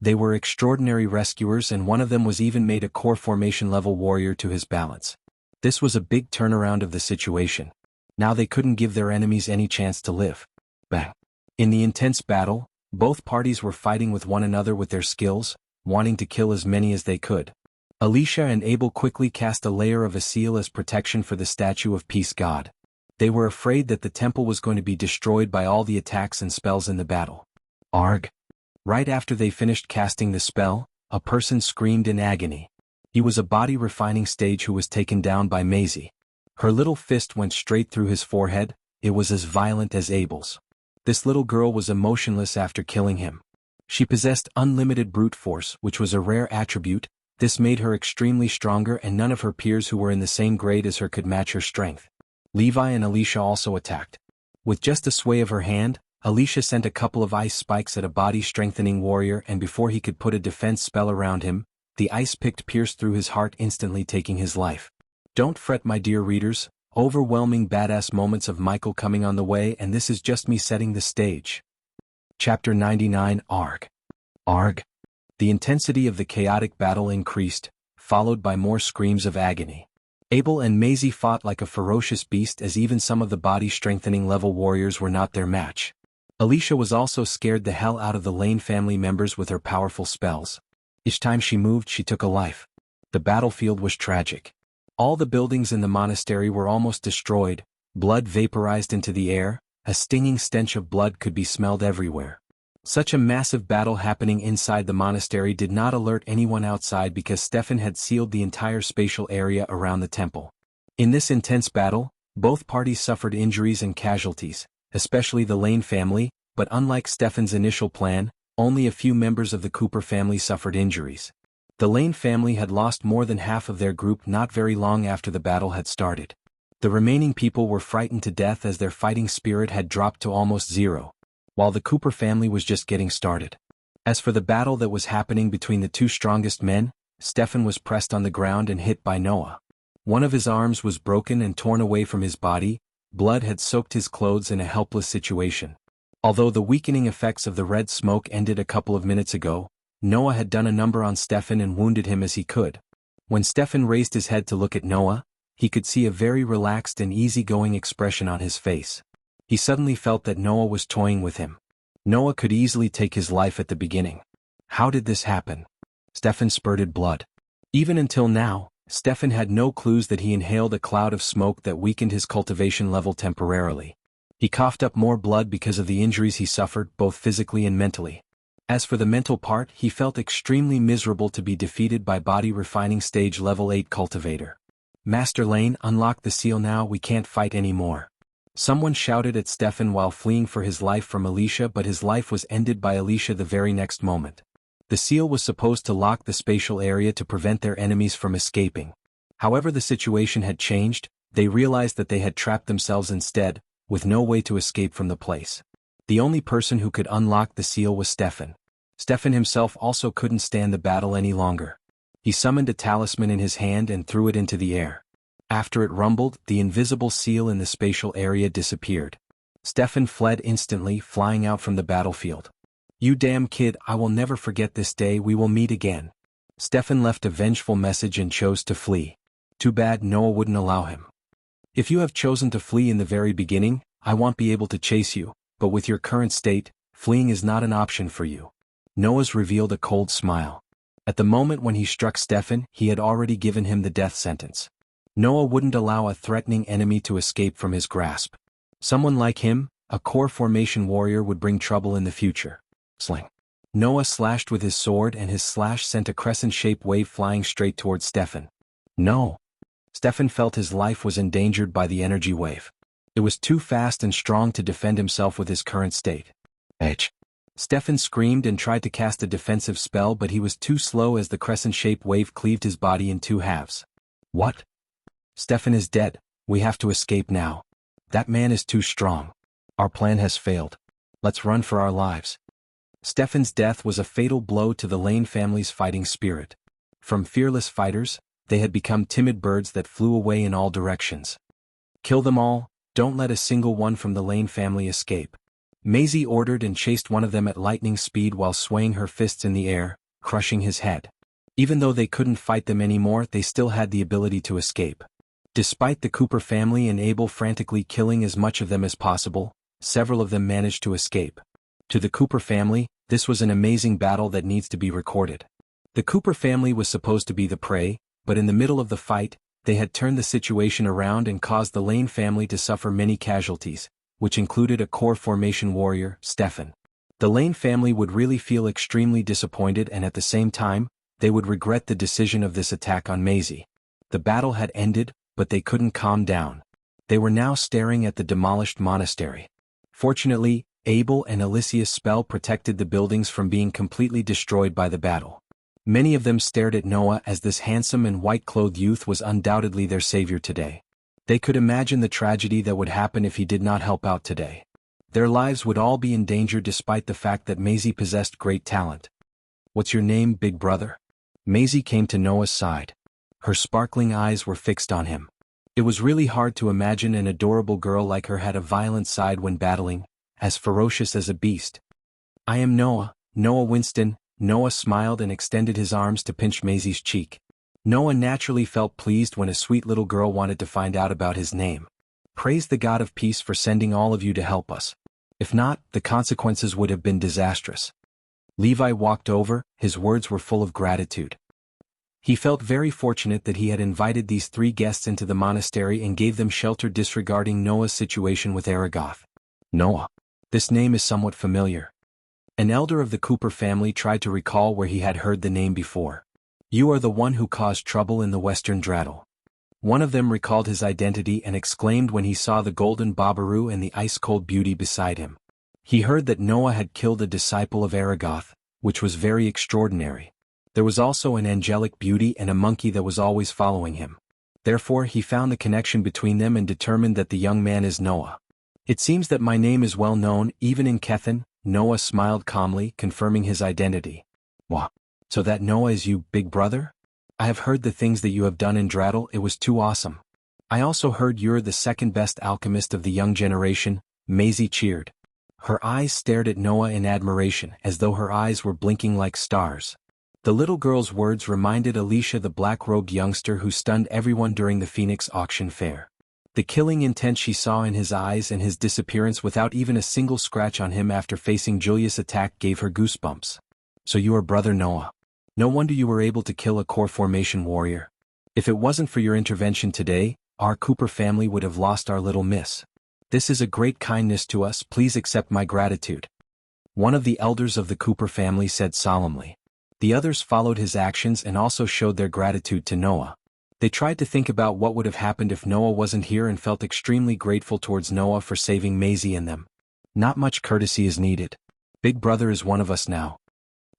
They were extraordinary rescuers, and one of them was even made a core formation level warrior to his balance. This was a big turnaround of the situation. Now they couldn't give their enemies any chance to live. Bang. In the intense battle, both parties were fighting with one another with their skills, wanting to kill as many as they could. Alicia and Abel quickly cast a layer of a seal as protection for the statue of Peace God. They were afraid that the temple was going to be destroyed by all the attacks and spells in the battle. Arg. Right after they finished casting the spell, a person screamed in agony. He was a body refining stage who was taken down by Maisie. Her little fist went straight through his forehead. It was as violent as Abel's. This little girl was emotionless after killing him. She possessed unlimited brute force, which was a rare attribute. This made her extremely stronger, and none of her peers who were in the same grade as her could match her strength. Levi and Alicia also attacked. With just a sway of her hand, Alicia sent a couple of ice spikes at a body-strengthening warrior, and before he could put a defense spell around him, the ice pick pierced through his heart, instantly taking his life. Don't fret, my dear readers, overwhelming badass moments of Michael coming on the way, and this is just me setting the stage. Chapter 99 Arg. Arg. The intensity of the chaotic battle increased, followed by more screams of agony. Abel and Maisie fought like a ferocious beast as even some of the body-strengthening level warriors were not their match. Alicia was also scared the hell out of the Lane family members with her powerful spells. Each time she moved she took a life. The battlefield was tragic. All the buildings in the monastery were almost destroyed, blood vaporized into the air, a stinging stench of blood could be smelled everywhere. Such a massive battle happening inside the monastery did not alert anyone outside because Stefan had sealed the entire spatial area around the temple. In this intense battle, both parties suffered injuries and casualties, especially the Lane family, but unlike Stefan's initial plan, only a few members of the Cooper family suffered injuries. The Lane family had lost more than half of their group not very long after the battle had started. The remaining people were frightened to death as their fighting spirit had dropped to almost zero, while the Cooper family was just getting started. As for the battle that was happening between the two strongest men, Stefan was pressed on the ground and hit by Noah. One of his arms was broken and torn away from his body, blood had soaked his clothes in a helpless situation. Although the weakening effects of the red smoke ended a couple of minutes ago, Noah had done a number on Stefan and wounded him as he could. When Stefan raised his head to look at Noah, he could see a very relaxed and easygoing expression on his face. He suddenly felt that Noah was toying with him. Noah could easily take his life at the beginning. How did this happen? Stefan spurted blood. Even until now, Stefan had no clues that he inhaled a cloud of smoke that weakened his cultivation level temporarily. He coughed up more blood because of the injuries he suffered, both physically and mentally. As for the mental part, he felt extremely miserable to be defeated by body refining stage level 8 cultivator. Master Lane, unlock the seal now, we can't fight anymore. Someone shouted at Stefan while fleeing for his life from Alicia, but his life was ended by Alicia the very next moment. The seal was supposed to lock the spatial area to prevent their enemies from escaping. However, the situation had changed, they realized that they had trapped themselves instead, with no way to escape from the place. The only person who could unlock the seal was Stefan. Stefan himself also couldn't stand the battle any longer. He summoned a talisman in his hand and threw it into the air. After it rumbled, the invisible seal in the spatial area disappeared. Stefan fled instantly, flying out from the battlefield. You damn kid, I will never forget this day, we will meet again. Stefan left a vengeful message and chose to flee. Too bad Noah wouldn't allow him. If you have chosen to flee in the very beginning, I won't be able to chase you, but with your current state, fleeing is not an option for you. Noah's revealed a cold smile. At the moment when he struck Stefan, he had already given him the death sentence. Noah wouldn't allow a threatening enemy to escape from his grasp. Someone like him, a core formation warrior, would bring trouble in the future. Sling. Noah slashed with his sword and his slash sent a crescent-shaped wave flying straight towards Stefan. No. Stefan felt his life was endangered by the energy wave. It was too fast and strong to defend himself with his current state. H. Stefan screamed and tried to cast a defensive spell, but he was too slow as the crescent-shaped wave cleaved his body in two halves. What? Stefan is dead, we have to escape now. That man is too strong. Our plan has failed. Let's run for our lives. Stefan's death was a fatal blow to the Lane family's fighting spirit. From fearless fighters, they had become timid birds that flew away in all directions. Kill them all, don't let a single one from the Lane family escape. Maisie ordered and chased one of them at lightning speed while swaying her fists in the air, crushing his head. Even though they couldn't fight them anymore, they still had the ability to escape. Despite the Cooper family and Abel frantically killing as much of them as possible, several of them managed to escape. To the Cooper family, this was an amazing battle that needs to be recorded. The Cooper family was supposed to be the prey, but in the middle of the fight, they had turned the situation around and caused the Lane family to suffer many casualties, which included a core formation warrior, Stefan. The Lane family would really feel extremely disappointed, and at the same time, they would regret the decision of this attack on Maisie. The battle had ended, but they couldn't calm down. They were now staring at the demolished monastery. Fortunately, Abel and Alicia's spell protected the buildings from being completely destroyed by the battle. Many of them stared at Noah as this handsome and white-clothed youth was undoubtedly their savior today. They could imagine the tragedy that would happen if he did not help out today. Their lives would all be in danger despite the fact that Maisie possessed great talent. What's your name, big brother? Maisie came to Noah's side. Her sparkling eyes were fixed on him. It was really hard to imagine an adorable girl like her had a violent side when battling, as ferocious as a beast. I am Noah, Noah Winston. Noah smiled and extended his arms to pinch Maisie's cheek. Noah naturally felt pleased when a sweet little girl wanted to find out about his name. Praise the God of peace for sending all of you to help us. If not, the consequences would have been disastrous. Levi walked over, his words were full of gratitude. He felt very fortunate that he had invited these 3 guests into the monastery and gave them shelter disregarding Noah's situation with Aragoth. Noah. This name is somewhat familiar. An elder of the Cooper family tried to recall where he had heard the name before. You are the one who caused trouble in the Western Dreadle. One of them recalled his identity and exclaimed when he saw the golden Babaru and the ice-cold beauty beside him. He heard that Noah had killed a disciple of Aragoth, which was very extraordinary. There was also an angelic beauty and a monkey that was always following him. Therefore he found the connection between them and determined that the young man is Noah. It seems that my name is well known, even in Kethen. Noah smiled calmly, confirming his identity. Wah. So that Noah is you, big brother? I have heard the things that you have done in Dreadle, it was too awesome. I also heard you're the second best alchemist of the young generation. Maisie cheered. Her eyes stared at Noah in admiration, as though her eyes were blinking like stars. The little girl's words reminded Alicia the black-robed youngster who stunned everyone during the Phoenix auction fair. The killing intent she saw in his eyes and his disappearance without even a single scratch on him after facing Julia's attack gave her goosebumps. So you are brother Noah. No wonder you were able to kill a core formation warrior. If it wasn't for your intervention today, our Cooper family would have lost our little miss. This is a great kindness to us, please accept my gratitude. One of the elders of the Cooper family said solemnly. The others followed his actions and also showed their gratitude to Noah. They tried to think about what would have happened if Noah wasn't here and felt extremely grateful towards Noah for saving Maisie and them. Not much courtesy is needed. Big brother is one of us now.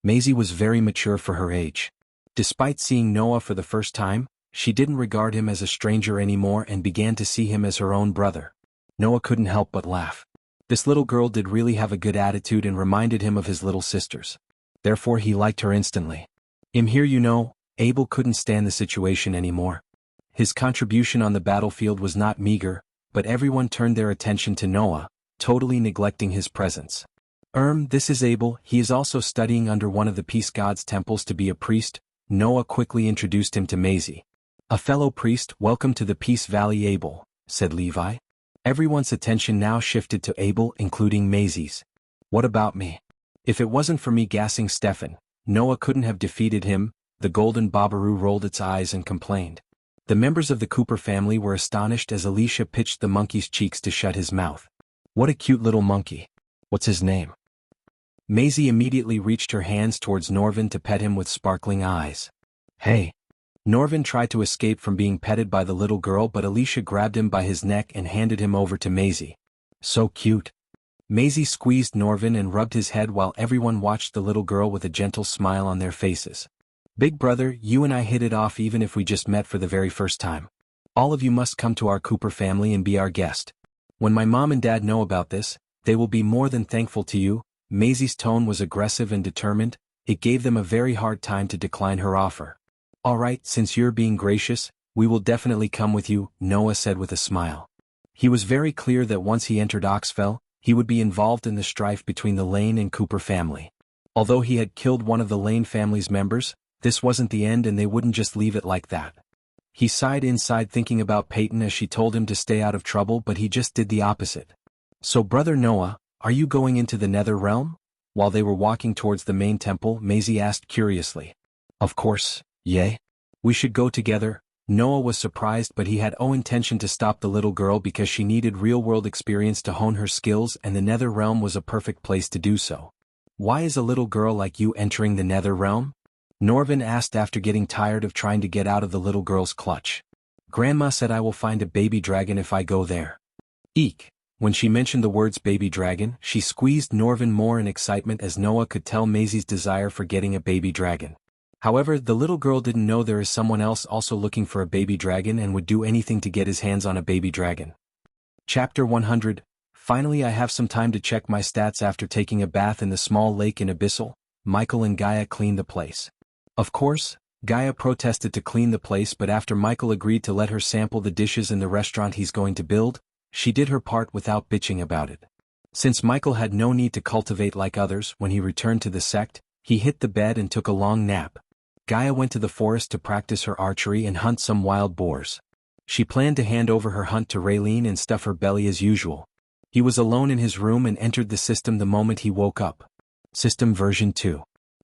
Maisie was very mature for her age. Despite seeing Noah for the first time, she didn't regard him as a stranger anymore and began to see him as her own brother. Noah couldn't help but laugh. This little girl did really have a good attitude and reminded him of his little sisters. Therefore he liked her instantly. Here you know, Abel couldn't stand the situation anymore. His contribution on the battlefield was not meager, but everyone turned their attention to Noah, totally neglecting his presence. This is Abel, he is also studying under one of the peace god's temples to be a priest. Noah quickly introduced him to Maisie. A fellow priest, welcome to the Peace Valley Abel, said Levi. Everyone's attention now shifted to Abel, including Maisie's. What about me? If it wasn't for me gassing Stefan, Noah couldn't have defeated him. The golden Babaru rolled its eyes and complained. The members of the Cooper family were astonished as Alicia pitched the monkey's cheeks to shut his mouth. What a cute little monkey. What's his name? Maisie immediately reached her hands towards Norvin to pet him with sparkling eyes. Hey. Norvin tried to escape from being petted by the little girl, but Alicia grabbed him by his neck and handed him over to Maisie. So cute. Maisie squeezed Norvin and rubbed his head while everyone watched the little girl with a gentle smile on their faces. Big brother, you and I hit it off even if we just met for the very first time. All of you must come to our Cooper family and be our guest. When my mom and dad know about this, they will be more than thankful to you. Maisie's tone was aggressive and determined. It gave them a very hard time to decline her offer. All right, since you're being gracious, we will definitely come with you, Noah said with a smile. He was very clear that once he entered Oxfell, he would be involved in the strife between the Lane and Cooper family. Although he had killed one of the Lane family's members, this wasn't the end and they wouldn't just leave it like that. He sighed inside thinking about Peyton as she told him to stay out of trouble, but he just did the opposite. So brother Noah, are you going into the Nether Realm? While they were walking towards the main temple, Maisie asked curiously. Of course, yay. We should go together. Noah was surprised, but he had no intention to stop the little girl because she needed real-world experience to hone her skills, and the Nether Realm was a perfect place to do so. Why is a little girl like you entering the Nether Realm? Norvin asked after getting tired of trying to get out of the little girl's clutch. Grandma said I will find a baby dragon if I go there. Eek. When she mentioned the words baby dragon, she squeezed Norvin more in excitement as Noah could tell Maisie's desire for getting a baby dragon. However, the little girl didn't know there is someone else also looking for a baby dragon and would do anything to get his hands on a baby dragon. Chapter 100. Finally I have some time to check my stats after taking a bath in the small lake in Abyssal. Michael and Gaia cleaned the place. Of course, Gaia protested to clean the place, but after Michael agreed to let her sample the dishes in the restaurant he's going to build, she did her part without bitching about it. Since Michael had no need to cultivate like others when he returned to the sect, he hit the bed and took a long nap. Gaia went to the forest to practice her archery and hunt some wild boars. She planned to hand over her hunt to Raylene and stuff her belly as usual. He was alone in his room and entered the system the moment he woke up. System version 2.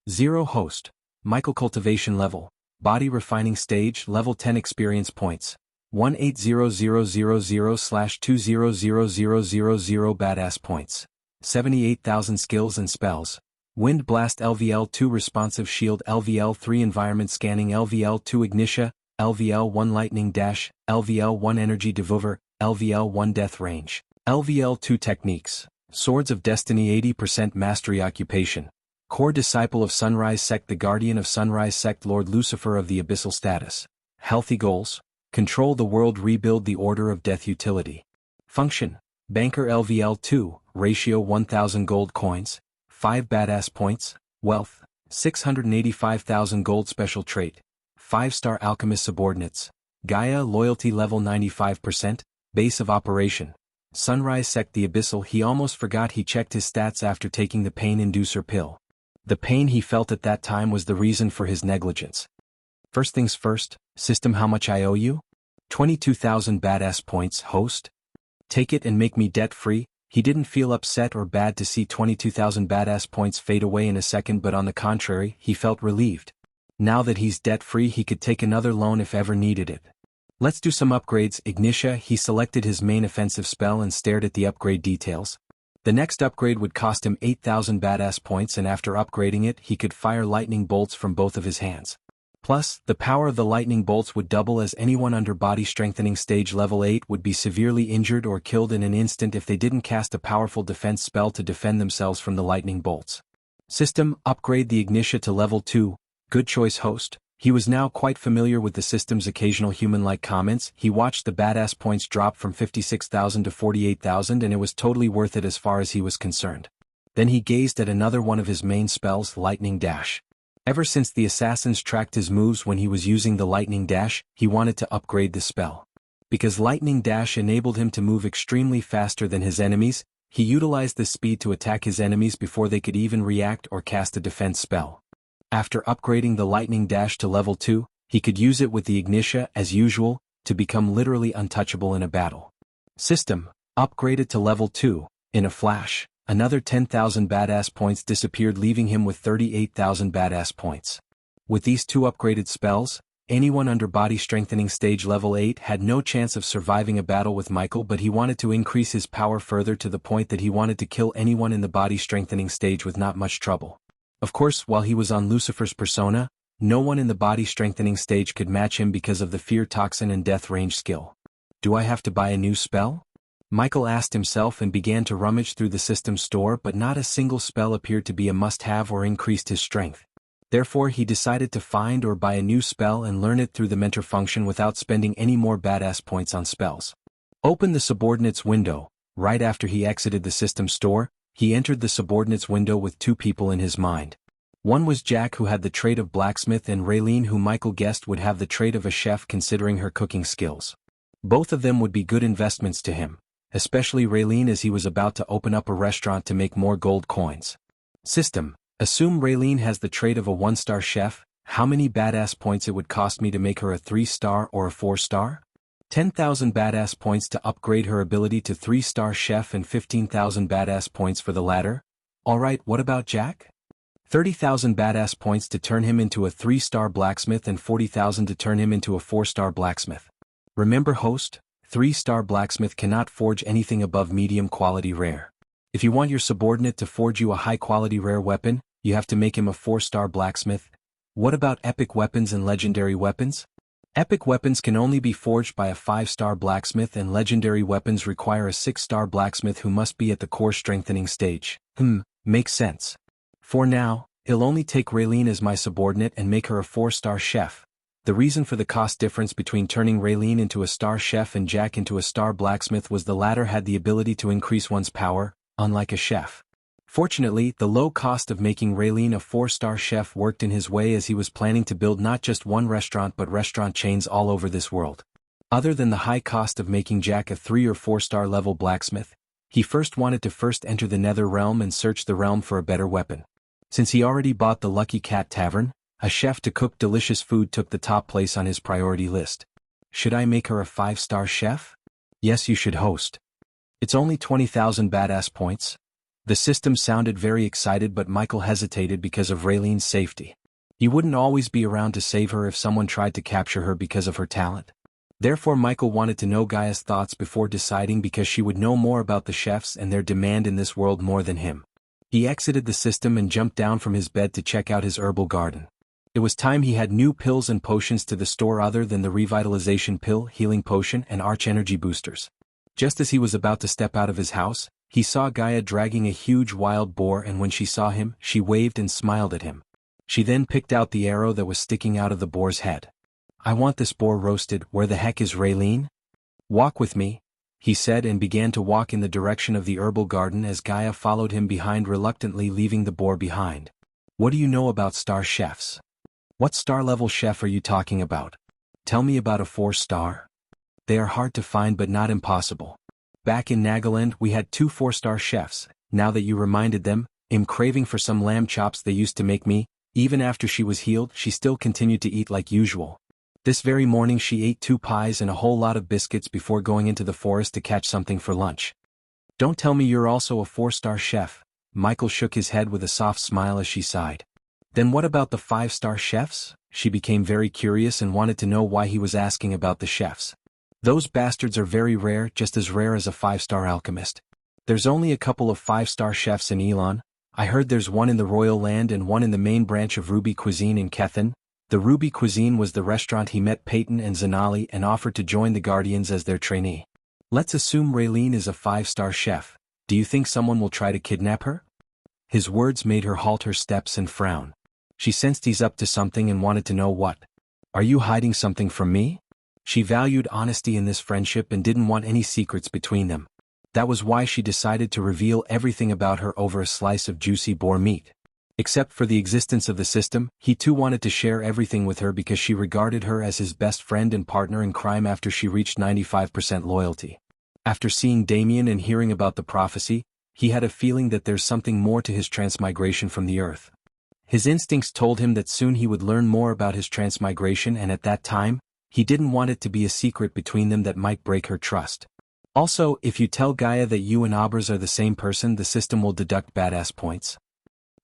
0 host. Michael cultivation level. Body refining stage level 10 experience points. 180000/200000 badass points. 78,000 skills and spells. Wind Blast LVL2 Responsive Shield LVL3 Environment Scanning LVL2 Ignitia, LVL1 Lightning Dash, LVL1 Energy Devour, LVL1 Death Range. LVL2 Techniques. Swords of Destiny 80% Mastery Occupation. Core Disciple of Sunrise Sect, the Guardian of Sunrise Sect, Lord Lucifer of the Abyssal Status. Healthy Goals. Control the world, rebuild the Order of Death. Utility. Function. Banker LVL2, ratio 1000 gold coins, 5 badass points. Wealth, 685,000 gold. Special trait. 5-star alchemist subordinates. Gaia loyalty level 95%, base of operation. Sunrise Sect, the Abyssal. He almost forgot he checked his stats after taking the pain inducer pill. The pain he felt at that time was the reason for his negligence. First things first, system, how much I owe you? 22,000 badass points, host. Take it and make me debt-free. He didn't feel upset or bad to see 22,000 badass points fade away in a second, but on the contrary, he felt relieved. Now that he's debt-free, he could take another loan if ever needed it. Let's do some upgrades. Ignitia. He selected his main offensive spell and stared at the upgrade details. The next upgrade would cost him 8,000 badass points, and after upgrading it, he could fire lightning bolts from both of his hands. Plus, the power of the lightning bolts would double, as anyone under body strengthening stage level 8 would be severely injured or killed in an instant if they didn't cast a powerful defense spell to defend themselves from the lightning bolts. System. Upgrade the Ignitia to level 2. Good choice, host. He was now quite familiar with the system's occasional human-like comments. He watched the badass points drop from 56,000 to 48,000, and it was totally worth it as far as he was concerned. Then he gazed at another one of his main spells, Lightning Dash. Ever since the assassins tracked his moves when he was using the Lightning Dash, he wanted to upgrade the spell. Because Lightning Dash enabled him to move extremely faster than his enemies, he utilized this speed to attack his enemies before they could even react or cast a defense spell. After upgrading the Lightning Dash to level 2, he could use it with the Ignitia as usual, to become literally untouchable in a battle. System. Upgraded to level 2, in a flash, another 10,000 badass points disappeared, leaving him with 38,000 badass points. With these two upgraded spells, anyone under body strengthening stage level 8 had no chance of surviving a battle with Michael, but he wanted to increase his power further to the point that he wanted to kill anyone in the body strengthening stage with not much trouble. Of course, while he was on Lucifer's persona, no one in the body strengthening stage could match him because of the fear toxin and death range skill. Do I have to buy a new spell? Michael asked himself and began to rummage through the system store, but not a single spell appeared to be a must-have or increased his strength. Therefore, he decided to find or buy a new spell and learn it through the mentor function without spending any more badass points on spells. Open the subordinates window. Right after he exited the system store, he entered the subordinates window with two people in his mind. One was Jack, who had the trait of blacksmith, and Raylene, who Michael guessed would have the trait of a chef considering her cooking skills. Both of them would be good investments to him, especially Raylene, as he was about to open up a restaurant to make more gold coins. System. Assume Raylene has the trait of a 1-star chef. How many badass points it would cost me to make her a 3-star or a 4-star? 10,000 badass points to upgrade her ability to 3-star chef and 15,000 badass points for the latter. Alright, what about Jack? 30,000 badass points to turn him into a 3-star blacksmith and 40,000 to turn him into a 4-star blacksmith. Remember, host, 3-star blacksmith cannot forge anything above medium quality rare. If you want your subordinate to forge you a high quality rare weapon, you have to make him a 4-star blacksmith. What about epic weapons and legendary weapons? Epic weapons can only be forged by a 5-star blacksmith, and legendary weapons require a 6-star blacksmith who must be at the core strengthening stage. Makes sense. For now, I'll only take Raylene as my subordinate and make her a 4-star chef. The reason for the cost difference between turning Raylene into a star chef and Jack into a star blacksmith was the latter had the ability to increase one's power, unlike a chef. Fortunately, the low cost of making Raylene a 4-star chef worked in his way, as he was planning to build not just one restaurant but restaurant chains all over this world. Other than the high cost of making Jack a 3 or 4-star level blacksmith, He first wanted to enter the Nether Realm and search the realm for a better weapon. Since he already bought the Lucky Cat Tavern, a chef to cook delicious food took the top place on his priority list. Should I make her a 5-star chef? Yes, you should host. It's only 20,000 badass points. The system sounded very excited, but Michael hesitated because of Raylene's safety. He wouldn't always be around to save her if someone tried to capture her because of her talent. Therefore Michael wanted to know Gaia's thoughts before deciding, because she would know more about the chefs and their demand in this world more than him. He exited the system and jumped down from his bed to check out his herbal garden. It was time he had new pills and potions to the store other than the revitalization pill, healing potion, and arch energy boosters. Just as he was about to step out of his house, he saw Gaia dragging a huge wild boar, and when she saw him, she waved and smiled at him. She then picked out the arrow that was sticking out of the boar's head. I want this boar roasted. Where the heck is Raylene? Walk with me, he said, and began to walk in the direction of the herbal garden as Gaia followed him behind, reluctantly leaving the boar behind. What do you know about star chefs? What star level chef are you talking about? Tell me about a 4-star. They are hard to find but not impossible. Back in Nagaland we had 2 4-star chefs. Now that you reminded them, I'm craving for some lamb chops they used to make me. Even after she was healed, she still continued to eat like usual. This very morning she ate 2 pies and a whole lot of biscuits before going into the forest to catch something for lunch. Don't tell me you're also a 4-star chef. Michael shook his head with a soft smile as she sighed. Then what about the 5-star chefs? She became very curious and wanted to know why he was asking about the chefs. Those bastards are very rare, just as rare as a 5-star alchemist. There's only a couple of 5-star chefs in Elon. I heard there's one in the Royal Land and one in the main branch of Ruby Cuisine in Kethen. The Ruby Cuisine was the restaurant he met Peyton and Zanali and offered to join the Guardians as their trainee. Let's assume Raylene is a 5-star chef. Do you think someone will try to kidnap her? His words made her halt her steps and frown. She sensed he's up to something and wanted to know what. Are you hiding something from me? She valued honesty in this friendship and didn't want any secrets between them. That was why she decided to reveal everything about her over a slice of juicy boar meat. Except for the existence of the system, he too wanted to share everything with her because she regarded her as his best friend and partner in crime after she reached 95% loyalty. After seeing Damien and hearing about the prophecy, he had a feeling that there's something more to his transmigration from the earth. His instincts told him that soon he would learn more about his transmigration, and at that time, he didn't want it to be a secret between them that might break her trust. Also, if you tell Gaia that you and Abras are the same person, the system will deduct badass points.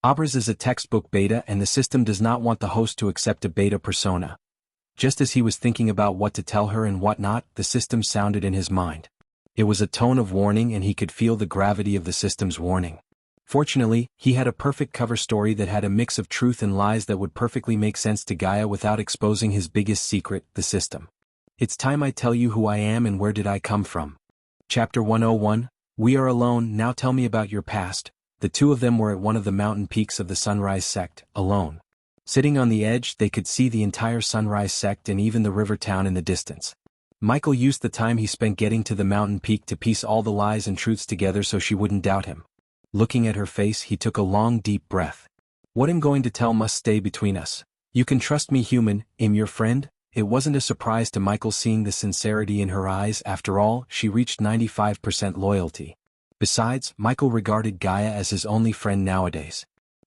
Abras is a textbook beta and the system does not want the host to accept a beta persona. Just as he was thinking about what to tell her and what not, the system sounded in his mind. It was a tone of warning and he could feel the gravity of the system's warning. Fortunately, he had a perfect cover story that had a mix of truth and lies that would perfectly make sense to Gaia without exposing his biggest secret, the system. It's time I tell you who I am and where did I come from. Chapter 101, We Are Alone. Now tell me about your past. The two of them were at one of the mountain peaks of the Sunrise Sect, alone. Sitting on the edge, they could see the entire Sunrise Sect and even the river town in the distance. Michael used the time he spent getting to the mountain peak to piece all the lies and truths together so she wouldn't doubt him. Looking at her face, he took a long, deep breath. What I'm going to tell must stay between us. You can trust me, human. I'm your friend. It wasn't a surprise to Michael seeing the sincerity in her eyes. After all, she reached 95% loyalty. Besides, Michael regarded Gaia as his only friend nowadays.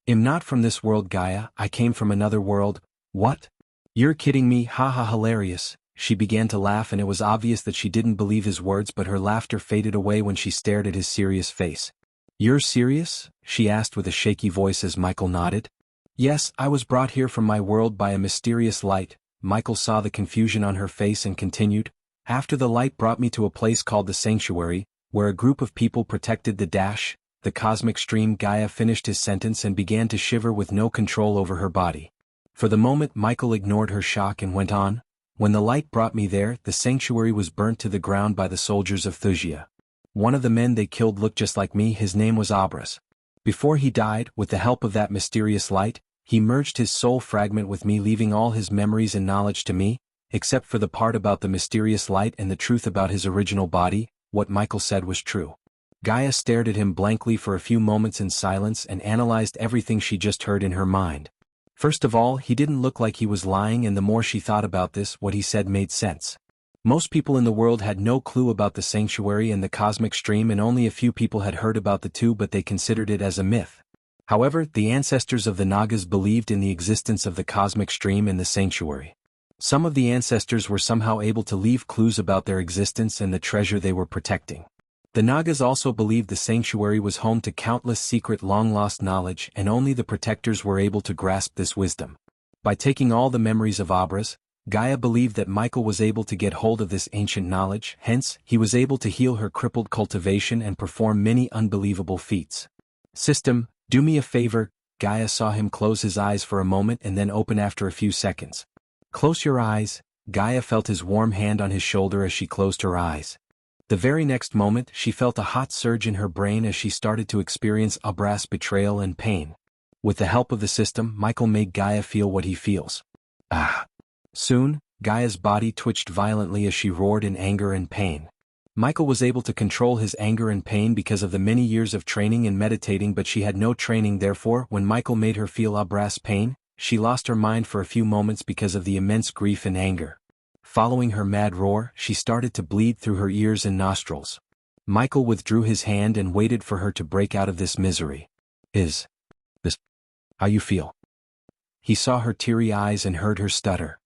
I'm not from this world, Gaia. I came from another world. What? You're kidding me? Haha, hilarious. She began to laugh and it was obvious that she didn't believe his words, but her laughter faded away when she stared at his serious face. You're serious? She asked with a shaky voice as Michael nodded. Yes, I was brought here from my world by a mysterious light. Michael saw the confusion on her face and continued. After the light brought me to a place called the Sanctuary, where a group of people protected the cosmic stream. Gaia finished his sentence and began to shiver with no control over her body. For the moment Michael ignored her shock and went on. When the light brought me there, the sanctuary was burnt to the ground by the soldiers of Thusia. One of the men they killed looked just like me. His name was Abras. Before he died, with the help of that mysterious light, he merged his soul fragment with me, leaving all his memories and knowledge to me, except for the part about the mysterious light and the truth about his original body. What Michael said was true. Gaia stared at him blankly for a few moments in silence and analyzed everything she just heard in her mind. First of all, he didn't look like he was lying, and the more she thought about this, what he said made sense. Most people in the world had no clue about the sanctuary and the cosmic stream, and only a few people had heard about the two, but they considered it as a myth. However, the ancestors of the Nagas believed in the existence of the cosmic stream and the sanctuary. Some of the ancestors were somehow able to leave clues about their existence and the treasure they were protecting. The Nagas also believed the sanctuary was home to countless secret long-lost knowledge, and only the protectors were able to grasp this wisdom. By taking all the memories of Abras, Gaia believed that Michael was able to get hold of this ancient knowledge, hence, he was able to heal her crippled cultivation and perform many unbelievable feats. System, do me a favor. Gaia saw him close his eyes for a moment and then open after a few seconds. Close your eyes. Gaia felt his warm hand on his shoulder as she closed her eyes. The very next moment, she felt a hot surge in her brain as she started to experience Abras' betrayal and pain. With the help of the system, Michael made Gaia feel what he feels. Ah! Soon, Gaia's body twitched violently as she roared in anger and pain. Michael was able to control his anger and pain because of the many years of training and meditating, but she had no training. Therefore, when Michael made her feel Abras' pain, she lost her mind for a few moments because of the immense grief and anger. Following her mad roar, she started to bleed through her ears and nostrils. Michael withdrew his hand and waited for her to break out of this misery. Is this how you feel? He saw her teary eyes and heard her stutter.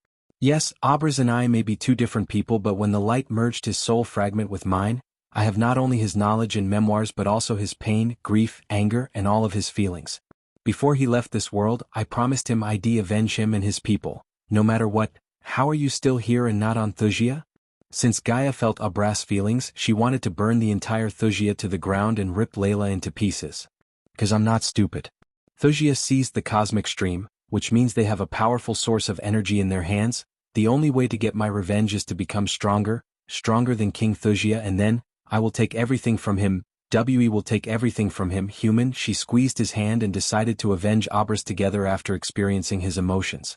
Yes, Abras and I may be two different people, but when the light merged his soul fragment with mine, I have not only his knowledge and memoirs but also his pain, grief, anger, and all of his feelings. Before he left this world, I promised him I'd avenge him and his people, no matter what. How are you still here and not on Thusia? Since Gaia felt Abras' feelings, she wanted to burn the entire Thusia to the ground and rip Layla into pieces. 'Cause I'm not stupid. Thusia seized the cosmic stream, which means they have a powerful source of energy in their hands. The only way to get my revenge is to become stronger than King Thusia, and then, I will take everything from him. We will take everything from him. Human, she squeezed his hand and decided to avenge Abras together after experiencing his emotions.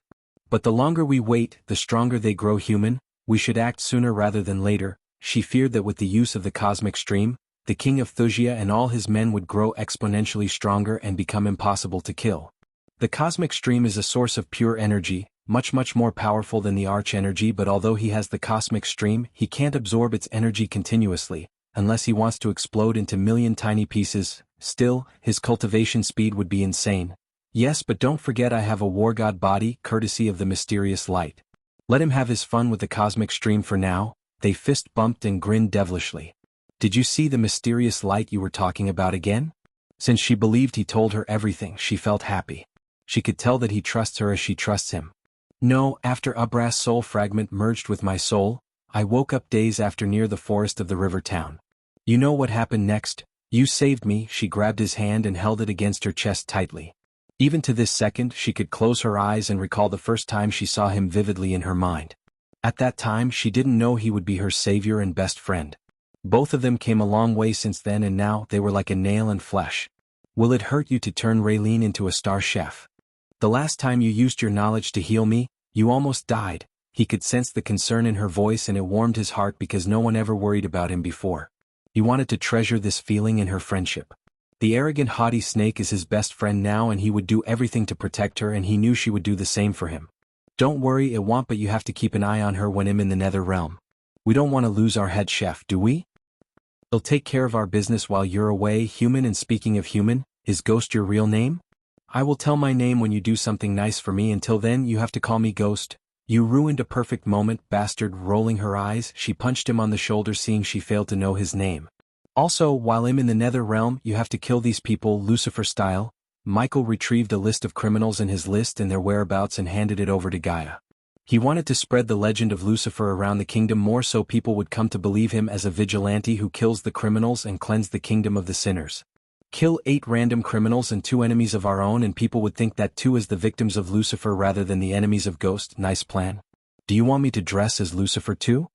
But the longer we wait, the stronger they grow. Human, we should act sooner rather than later. She feared that with the use of the cosmic stream, the king of Thusia and all his men would grow exponentially stronger and become impossible to kill. The cosmic stream is a source of pure energy, much more powerful than the arch energy, but although he has the cosmic stream, he can't absorb its energy continuously, unless he wants to explode into million tiny pieces. Still, his cultivation speed would be insane. Yes, but don't forget I have a war god body, courtesy of the mysterious light. Let him have his fun with the cosmic stream for now. They fist bumped and grinned devilishly. Did you see the mysterious light you were talking about again? Since she believed he told her everything, she felt happy. She could tell that he trusts her as she trusts him. No, after Abras' soul fragment merged with my soul, I woke up days after near the forest of the river town. You know what happened next? You saved me. She grabbed his hand and held it against her chest tightly. Even to this second, she could close her eyes and recall the first time she saw him vividly in her mind. At that time, she didn't know he would be her savior and best friend. Both of them came a long way since then, and now they were like a nail and flesh. Will it hurt you to turn Raylene into a star chef? The last time you used your knowledge to heal me, you almost died. He could sense the concern in her voice, and it warmed his heart because no one ever worried about him before. He wanted to treasure this feeling in her friendship. The arrogant haughty snake is his best friend now, and he would do everything to protect her, and he knew she would do the same for him. Don't worry, it won't, but you have to keep an eye on her when I'm in the nether realm. We don't want to lose our head chef, do we? He'll take care of our business while you're away. Human, and speaking of human, is Ghost your real name? I will tell my name when you do something nice for me. Until then, you have to call me Ghost. You ruined a perfect moment, bastard. Rolling her eyes, she punched him on the shoulder, seeing she failed to know his name. Also, while I'm in the nether realm, you have to kill these people, Lucifer style. Michael retrieved a list of criminals in his list and their whereabouts and handed it over to Gaia. He wanted to spread the legend of Lucifer around the kingdom more so people would come to believe him as a vigilante who kills the criminals and cleanse the kingdom of the sinners. Kill 8 random criminals and 2 enemies of our own, and people would think that 2 is the victims of Lucifer rather than the enemies of Ghost. Nice plan. Do you want me to dress as Lucifer too?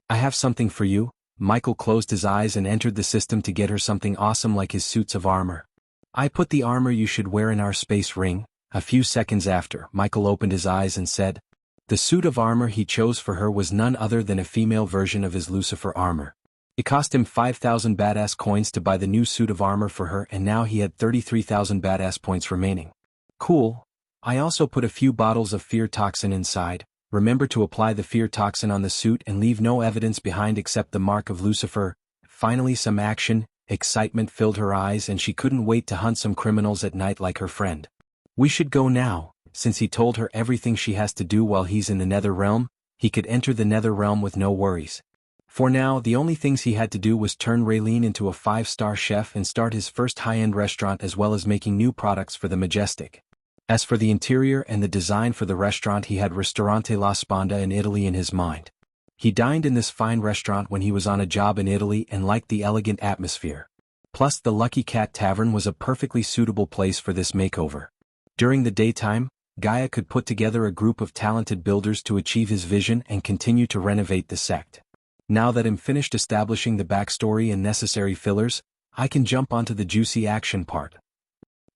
I have something for you. Michael closed his eyes and entered the system to get her something awesome like his suits of armor. I put the armor you should wear in our space ring. A few seconds after, Michael opened his eyes and said, the suit of armor he chose for her was none other than a female version of his Lucifer armor. It cost him 5,000 badass coins to buy the new suit of armor for her, and now he had 33,000 badass points remaining. Cool. I also put a few bottles of fear toxin inside. remember to apply the fear toxin on the suit and leave no evidence behind except the mark of Lucifer. Finally some action, excitement filled her eyes and she couldn't wait to hunt some criminals at night like her friend. We should go now, since he told her everything she has to do while he's in the Nether Realm, he could enter the Nether Realm with no worries. For now, the only things he had to do was turn Raylene into a 5-star chef and start his first high-end restaurant as well as making new products for the Majestic. As for the interior and the design for the restaurant, he had Ristorante La Sponda in Italy in his mind. He dined in this fine restaurant when he was on a job in Italy and liked the elegant atmosphere. Plus the Lucky Cat Tavern was a perfectly suitable place for this makeover. During the daytime, Gaia could put together a group of talented builders to achieve his vision and continue to renovate the sect. Now that I'm finished establishing the backstory and necessary fillers, I can jump onto the juicy action part.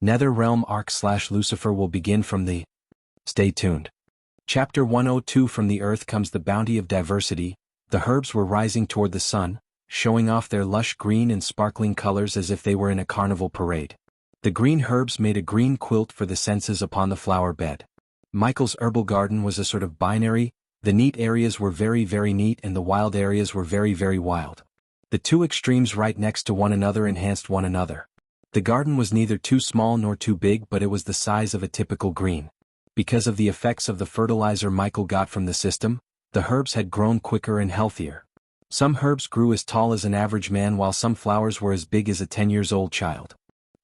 Nether Realm Arc/Lucifer will begin from the... Stay tuned. Chapter 102. From the earth comes the bounty of diversity. The herbs were rising toward the sun, showing off their lush green and sparkling colors as if they were in a carnival parade. The green herbs made a green quilt for the senses upon the flower bed. Michael's herbal garden was a sort of binary. The neat areas were very, very neat and the wild areas were very, very wild. The two extremes right next to one another enhanced one another. The garden was neither too small nor too big, but it was the size of a typical green. Because of the effects of the fertilizer Michael got from the system, the herbs had grown quicker and healthier. Some herbs grew as tall as an average man while some flowers were as big as a 10-year-old child.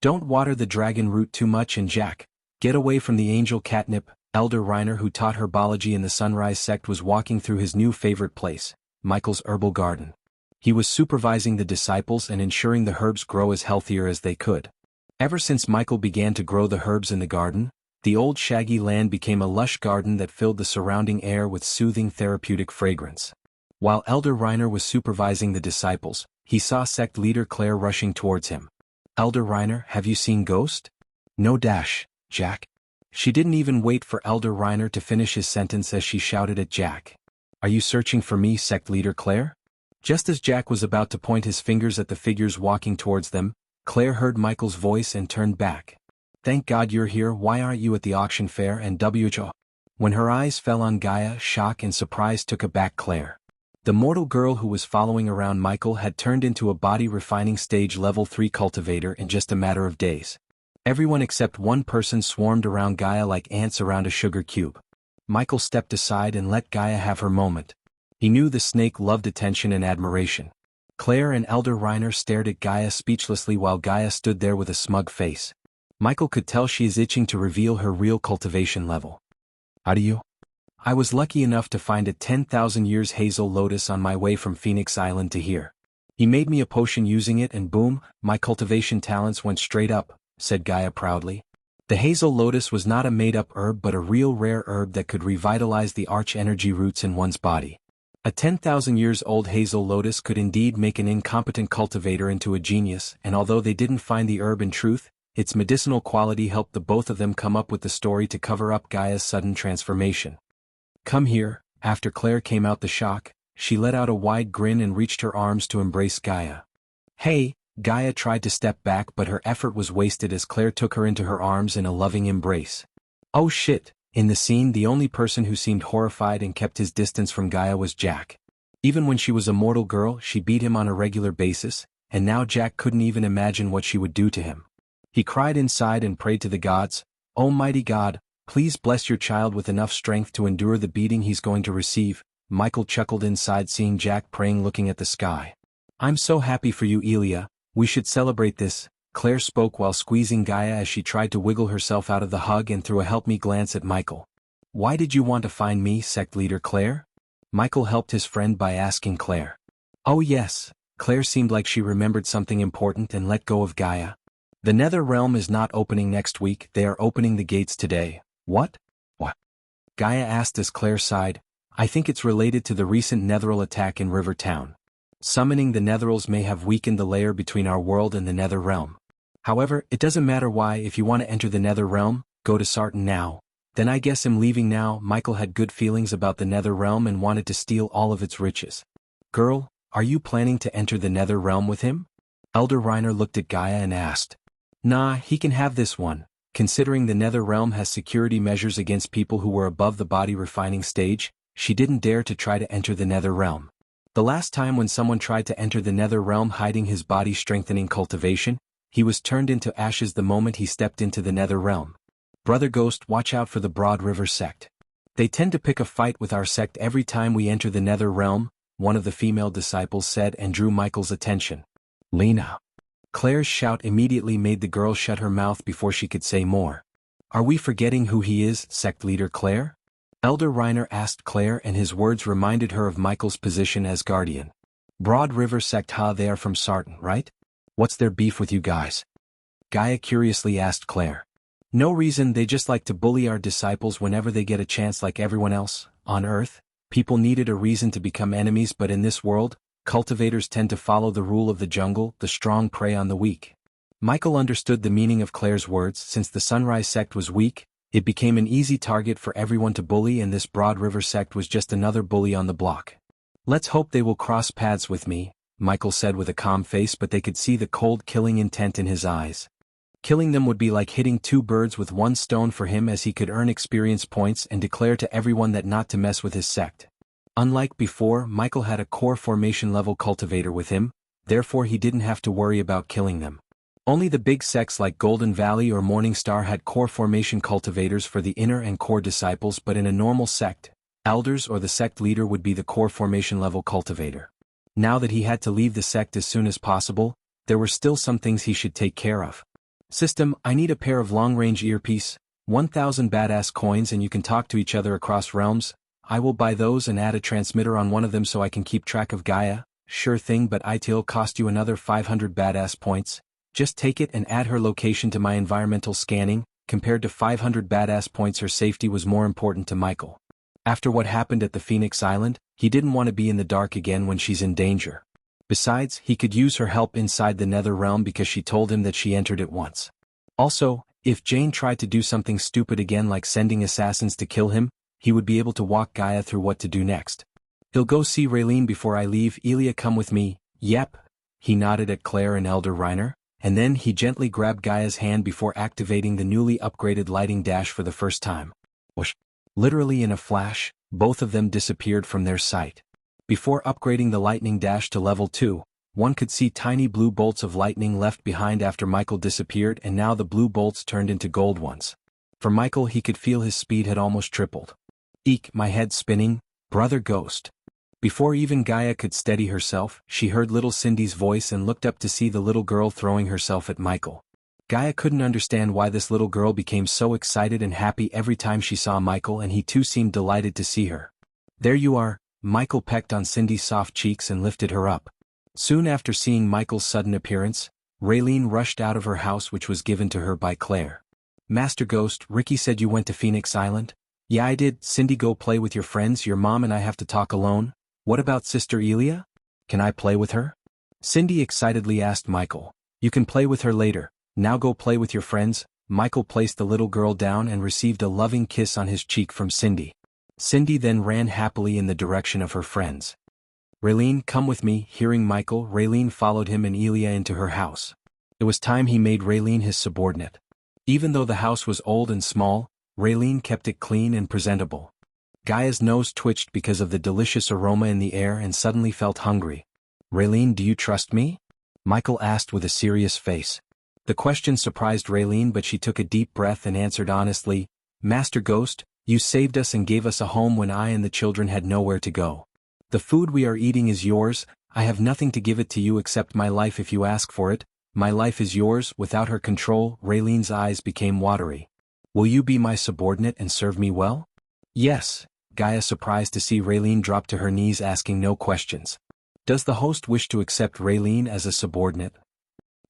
Don't water the dragon root too much and Jack, get away from the angel catnip. Elder Reiner, who taught herbology in the Sunrise sect, was walking through his new favorite place, Michael's herbal garden. He was supervising the disciples and ensuring the herbs grow as healthier as they could. Ever since Michael began to grow the herbs in the garden, the old shaggy land became a lush garden that filled the surrounding air with soothing therapeutic fragrance. While Elder Reiner was supervising the disciples, he saw sect leader Claire rushing towards him. Elder Reiner, have you seen Ghost? No, Jack. She didn't even wait for Elder Reiner to finish his sentence as she shouted at Jack. Are you searching for me, sect leader Claire? Just as Jack was about to point his fingers at the figures walking towards them, Claire heard Michael's voice and turned back. Thank God you're here. Why aren't you at the auction fair and WHO? When her eyes fell on Gaia, shock and surprise took aback Claire. The mortal girl who was following around Michael had turned into a body refining stage level 3 cultivator in just a matter of days. Everyone except one person swarmed around Gaia like ants around a sugar cube. Michael stepped aside and let Gaia have her moment. He knew the snake loved attention and admiration. Claire and Elder Reiner stared at Gaia speechlessly while Gaia stood there with a smug face. Michael could tell she is itching to reveal her real cultivation level. How do you? I was lucky enough to find a 10,000 years hazel lotus on my way from Phoenix Island to here. He made me a potion using it and boom, my cultivation talents went straight up, said Gaia proudly. The hazel lotus was not a made-up herb but a real rare herb that could revitalize the arch-energy roots in one's body. A 10,000 years old hazel lotus could indeed make an incompetent cultivator into a genius, and although they didn't find the herb in truth, its medicinal quality helped the both of them come up with the story to cover up Gaia's sudden transformation. Come here. After Claire came out the shock, she let out a wide grin and reached her arms to embrace Gaia. Hey, Gaia tried to step back but her effort was wasted as Claire took her into her arms in a loving embrace. Oh shit, in the scene the only person who seemed horrified and kept his distance from Gaia was Jack. Even when she was a mortal girl she beat him on a regular basis, and now Jack couldn't even imagine what she would do to him. He cried inside and prayed to the gods, Almighty God, please bless your child with enough strength to endure the beating he's going to receive. Michael chuckled inside seeing Jack praying looking at the sky. I'm so happy for you, Elia. We should celebrate this, Claire spoke while squeezing Gaia as she tried to wiggle herself out of the hug and threw a help-me glance at Michael. Why did you want to find me, sect leader Claire? Michael helped his friend by asking Claire. Oh yes, Claire seemed like she remembered something important and let go of Gaia. The Nether Realm is not opening next week, they are opening the gates today. What? What? Gaia asked as Claire sighed. I think it's related to the recent Netheral attack in River Town. Summoning the Netherals may have weakened the layer between our world and the Nether Realm. However, it doesn't matter why. If you want to enter the Nether Realm, go to Sarton now. Then I guess I'm leaving now. Michael had good feelings about the Nether Realm and wanted to steal all of its riches. Girl, are you planning to enter the Nether Realm with him? Elder Reiner looked at Gaia and asked. Nah, he can have this one. Considering the Nether Realm has security measures against people who were above the body refining stage, she didn't dare to try to enter the nether realm. The last time when someone tried to enter the nether realm hiding his body strengthening cultivation, he was turned into ashes the moment he stepped into the nether realm. Brother Ghost, watch out for the Broad River sect. They tend to pick a fight with our sect every time we enter the nether realm, one of the female disciples said and drew Michael's attention. Lena. Claire's shout immediately made the girl shut her mouth before she could say more. Are we forgetting who he is, sect leader Claire? Elder Reiner asked Claire, and his words reminded her of Michael's position as guardian. Broad River sect, they are from Sarton, right? What's their beef with you guys? Gaia curiously asked Claire. No reason, they just like to bully our disciples whenever they get a chance like everyone else. On Earth, people needed a reason to become enemies, but in this world, cultivators tend to follow the rule of the jungle, the strong prey on the weak. Michael understood the meaning of Claire's words. Since the Sunrise sect was weak, it became an easy target for everyone to bully, and this Broad River sect was just another bully on the block. Let's hope they will cross paths with me, Michael said with a calm face, but they could see the cold killing intent in his eyes. Killing them would be like hitting two birds with one stone for him, as he could earn experience points and declare to everyone that not to mess with his sect. Unlike before, Michael had a core formation level cultivator with him, therefore he didn't have to worry about killing them. Only the big sects like Golden Valley or Morning Star had core formation cultivators for the inner and core disciples, but in a normal sect, elders or the sect leader would be the core formation level cultivator. Now that he had to leave the sect as soon as possible, there were still some things he should take care of. System, I need a pair of long-range earpiece, 1,000 badass coins, and you can talk to each other across realms. I will buy those and add a transmitter on one of them so I can keep track of Gaia. Sure thing, but it'll cost you another 500 badass points. Just take it and add her location to my environmental scanning. Compared to 500 badass points, her safety was more important to Michael. After what happened at the Phoenix Island, he didn't want to be in the dark again when she's in danger. Besides, he could use her help inside the nether realm because she told him that she entered it once. Also, if Jane tried to do something stupid again like sending assassins to kill him, he would be able to walk Gaia through what to do next. He'll go see Raylene before I leave. Elia, come with me. Yep. He nodded at Claire and Elder Reiner, and then he gently grabbed Gaia's hand before activating the newly upgraded lighting dash for the first time. Whoosh. Literally in a flash, both of them disappeared from their sight. Before upgrading the lightning dash to level 2, one could see tiny blue bolts of lightning left behind after Michael disappeared, and now the blue bolts turned into gold ones. For Michael, he could feel his speed had almost tripled. Eek, my head spinning, Brother Ghost. Before even Gaia could steady herself, she heard little Cindy's voice and looked up to see the little girl throwing herself at Michael. Gaia couldn't understand why this little girl became so excited and happy every time she saw Michael, and he too seemed delighted to see her. There you are. Michael pecked on Cindy's soft cheeks and lifted her up. Soon after seeing Michael's sudden appearance, Raylene rushed out of her house, which was given to her by Claire. Master Ghost, Ricky said you went to Phoenix Island? Yeah, I did. Cindy, go play with your friends. Your mom and I have to talk alone. What about Sister Elia? Can I play with her? Cindy excitedly asked Michael. You can play with her later. Now go play with your friends. Michael placed the little girl down and received a loving kiss on his cheek from Cindy. Cindy then ran happily in the direction of her friends. Raylene, come with me. Hearing Michael, Raylene followed him and Elia into her house. It was time he made Raylene his subordinate. Even though the house was old and small, Raylene kept it clean and presentable. Gaia's nose twitched because of the delicious aroma in the air and suddenly felt hungry. Raylene, do you trust me? Michael asked with a serious face. The question surprised Raylene, but she took a deep breath and answered honestly, Master Ghost, you saved us and gave us a home when I and the children had nowhere to go. The food we are eating is yours. I have nothing to give it to you except my life if you ask for it. My life is yours. Without her control, Raylene's eyes became watery. Will you be my subordinate and serve me well? Yes. Gaia, surprised to see Raylene drop to her knees, asking no questions. Does the host wish to accept Raylene as a subordinate?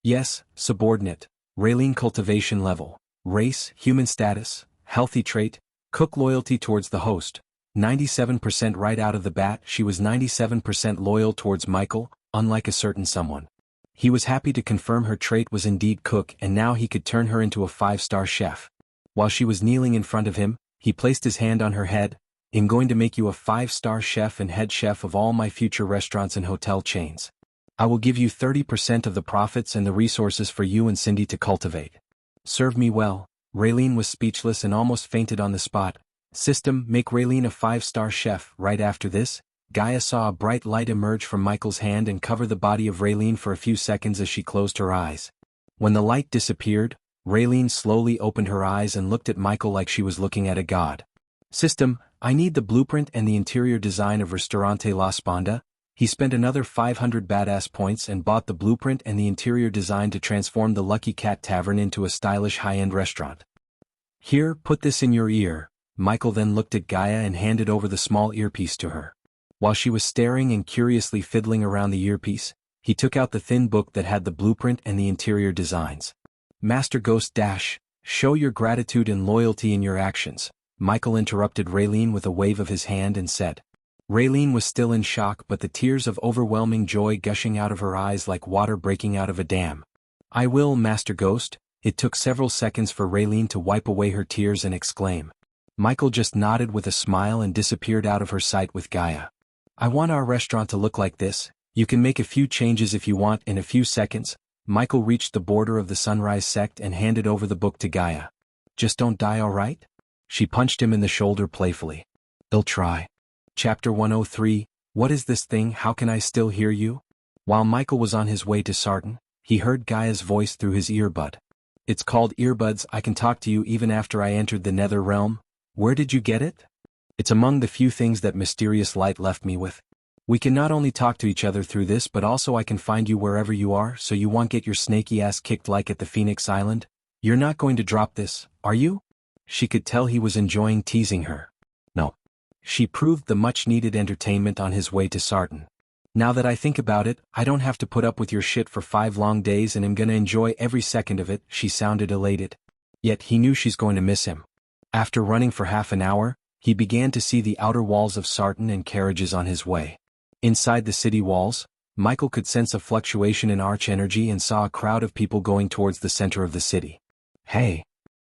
Yes, subordinate. Raylene, cultivation level, race, human status, healthy trait, cook, loyalty towards the host. 97%. Right out of the bat, she was 97% loyal towards Michael, unlike a certain someone. He was happy to confirm her trait was indeed cook, and now he could turn her into a 5-star chef. While she was kneeling in front of him, he placed his hand on her head. I'm going to make you a 5-star chef and head chef of all my future restaurants and hotel chains. I will give you 30% of the profits and the resources for you and Cindy to cultivate. Serve me well. Raylene was speechless and almost fainted on the spot. System, make Raylene a 5-star chef. Right after this, Gaia saw a bright light emerge from Michael's hand and cover the body of Raylene for a few seconds as she closed her eyes. When the light disappeared, Raylene slowly opened her eyes and looked at Michael like she was looking at a god. System, I need the blueprint and the interior design of Ristorante La Sponda. He spent another 500 badass points and bought the blueprint and the interior design to transform the Lucky Cat Tavern into a stylish high-end restaurant. Here, put this in your ear. Michael then looked at Gaia and handed over the small earpiece to her. While she was staring and curiously fiddling around the earpiece, he took out the thin book that had the blueprint and the interior designs. Master Ghost Dash, show your gratitude and loyalty in your actions. Michael interrupted Raylene with a wave of his hand and said. Raylene was still in shock, but the tears of overwhelming joy gushing out of her eyes like water breaking out of a dam. I will, Master Ghost. It took several seconds for Raylene to wipe away her tears and exclaim. Michael just nodded with a smile and disappeared out of her sight with Gaia. I want our restaurant to look like this. You can make a few changes if you want. In a few seconds, Michael reached the border of the Sunrise Sect and handed over the book to Gaia. Just don't die, alright? She punched him in the shoulder playfully. They'll try. Chapter 103, What is this thing? How can I still hear you? While Michael was on his way to Sarton, he heard Gaia's voice through his earbud. It's called earbuds. I can talk to you even after I entered the Nether Realm. Where did you get it? It's among the few things that mysterious light left me with. We can not only talk to each other through this, but also I can find you wherever you are, so you won't get your snaky ass kicked like at the Phoenix Island. You're not going to drop this, are you? She could tell he was enjoying teasing her. No. She proved the much-needed entertainment on his way to Sarton. Now that I think about it, I don't have to put up with your shit for 5 long days and am gonna enjoy every second of it. She sounded elated. Yet he knew she's going to miss him. After running for half an hour, he began to see the outer walls of Sarton and carriages on his way. Inside the city walls, Michael could sense a fluctuation in arch energy and saw a crowd of people going towards the center of the city. Hey!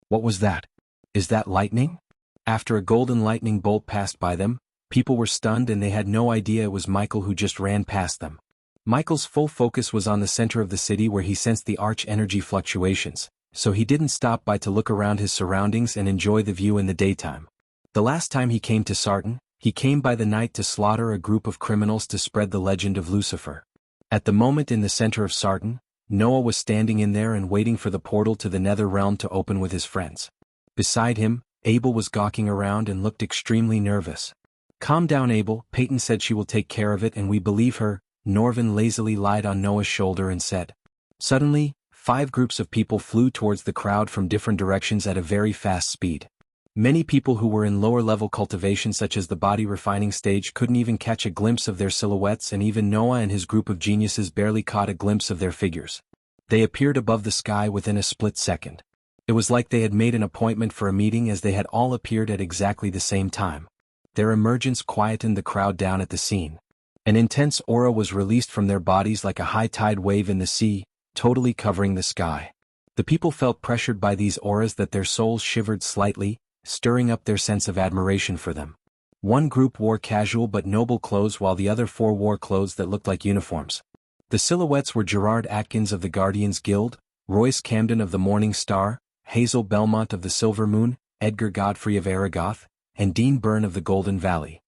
What was that? Is that lightning? After a golden lightning bolt passed by them, people were stunned and they had no idea it was Michael who just ran past them. Michael's full focus was on the center of the city where he sensed the arch energy fluctuations, so he didn't stop by to look around his surroundings and enjoy the view in the daytime. The last time he came to Sarton, he came by the night to slaughter a group of criminals to spread the legend of Lucifer. At the moment in the center of Sarton, Noah was standing in there and waiting for the portal to the Nether Realm to open with his friends. Beside him, Abel was gawking around and looked extremely nervous. Calm down, Abel, Peyton said she will take care of it and we believe her. Norvin lazily lied on Noah's shoulder and said. Suddenly, 5 groups of people flew towards the crowd from different directions at a very fast speed. Many people who were in lower-level cultivation such as the body refining stage couldn't even catch a glimpse of their silhouettes, and even Noah and his group of geniuses barely caught a glimpse of their figures. They appeared above the sky within a split second. It was like they had made an appointment for a meeting as they had all appeared at exactly the same time. Their emergence quietened the crowd down at the scene. An intense aura was released from their bodies like a high-tide wave in the sea, totally covering the sky. The people felt pressured by these auras that their souls shivered slightly, stirring up their sense of admiration for them. One group wore casual but noble clothes while the other 4 wore clothes that looked like uniforms. The silhouettes were Gerard Atkins of the Guardians Guild, Royce Camden of the Morning Star, Hazel Belmont of the Silver Moon, Edgar Godfrey of Aragoth, and Dean Byrne of the Golden Valley.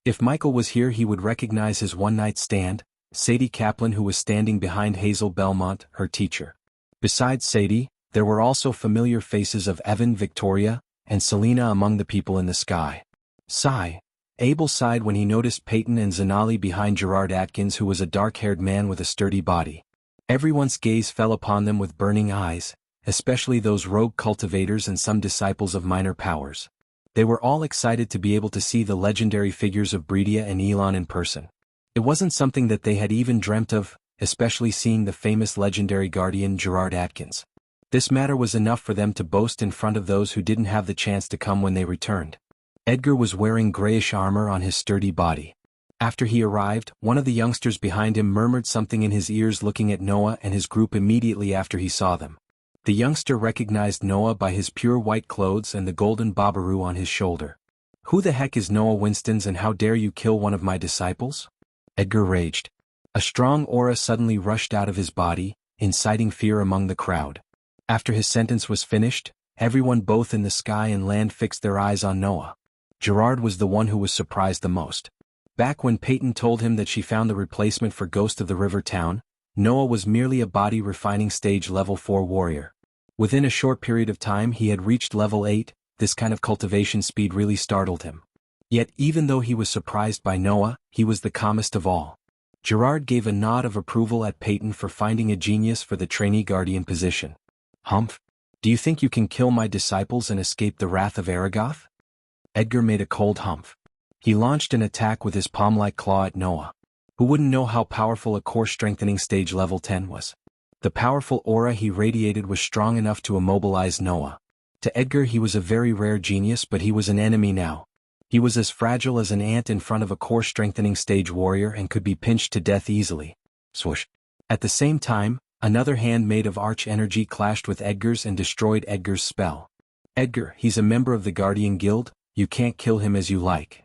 If Michael was here he would recognize his one-night stand, Sadie Kaplan, who was standing behind Hazel Belmont, her teacher. Besides Sadie, there were also familiar faces of Evan, Victoria, and Selena among the people in the sky. Sigh. Abel sighed when he noticed Peyton and Zanali behind Gerard Atkins, who was a dark-haired man with a sturdy body. Everyone's gaze fell upon them with burning eyes, especially those rogue cultivators and some disciples of minor powers. They were all excited to be able to see the legendary figures of Breedia and Elon in person. It wasn't something that they had even dreamt of, especially seeing the famous legendary guardian Gerard Atkins. This matter was enough for them to boast in front of those who didn't have the chance to come when they returned. Edgar was wearing grayish armor on his sturdy body. After he arrived, one of the youngsters behind him murmured something in his ears, looking at Noah and his group immediately after he saw them. The youngster recognized Noah by his pure white clothes and the golden babaroo on his shoulder. Who the heck is Noah Winstons, and how dare you kill one of my disciples? Edgar raged. A strong aura suddenly rushed out of his body, inciting fear among the crowd. After his sentence was finished, everyone both in the sky and land fixed their eyes on Noah. Gerard was the one who was surprised the most. Back when Peyton told him that she found the replacement for Ghost of the River Town, Noah was merely a body refining stage level 4 warrior. Within a short period of time he had reached level 8, this kind of cultivation speed really startled him. Yet even though he was surprised by Noah, he was the calmest of all. Gerard gave a nod of approval at Peyton for finding a genius for the trainee guardian position. Humph. Do you think you can kill my disciples and escape the wrath of Aragoth? Edgar made a cold humph. He launched an attack with his palm-like claw at Noah. Who wouldn't know how powerful a core strengthening stage level 10 was? The powerful aura he radiated was strong enough to immobilize Noah. To Edgar he was a very rare genius, but he was an enemy now. He was as fragile as an ant in front of a core strengthening stage warrior and could be pinched to death easily. Swoosh. At the same time, another hand made of arch energy clashed with Edgar's and destroyed Edgar's spell. Edgar, he's a member of the Guardian Guild, you can't kill him as you like.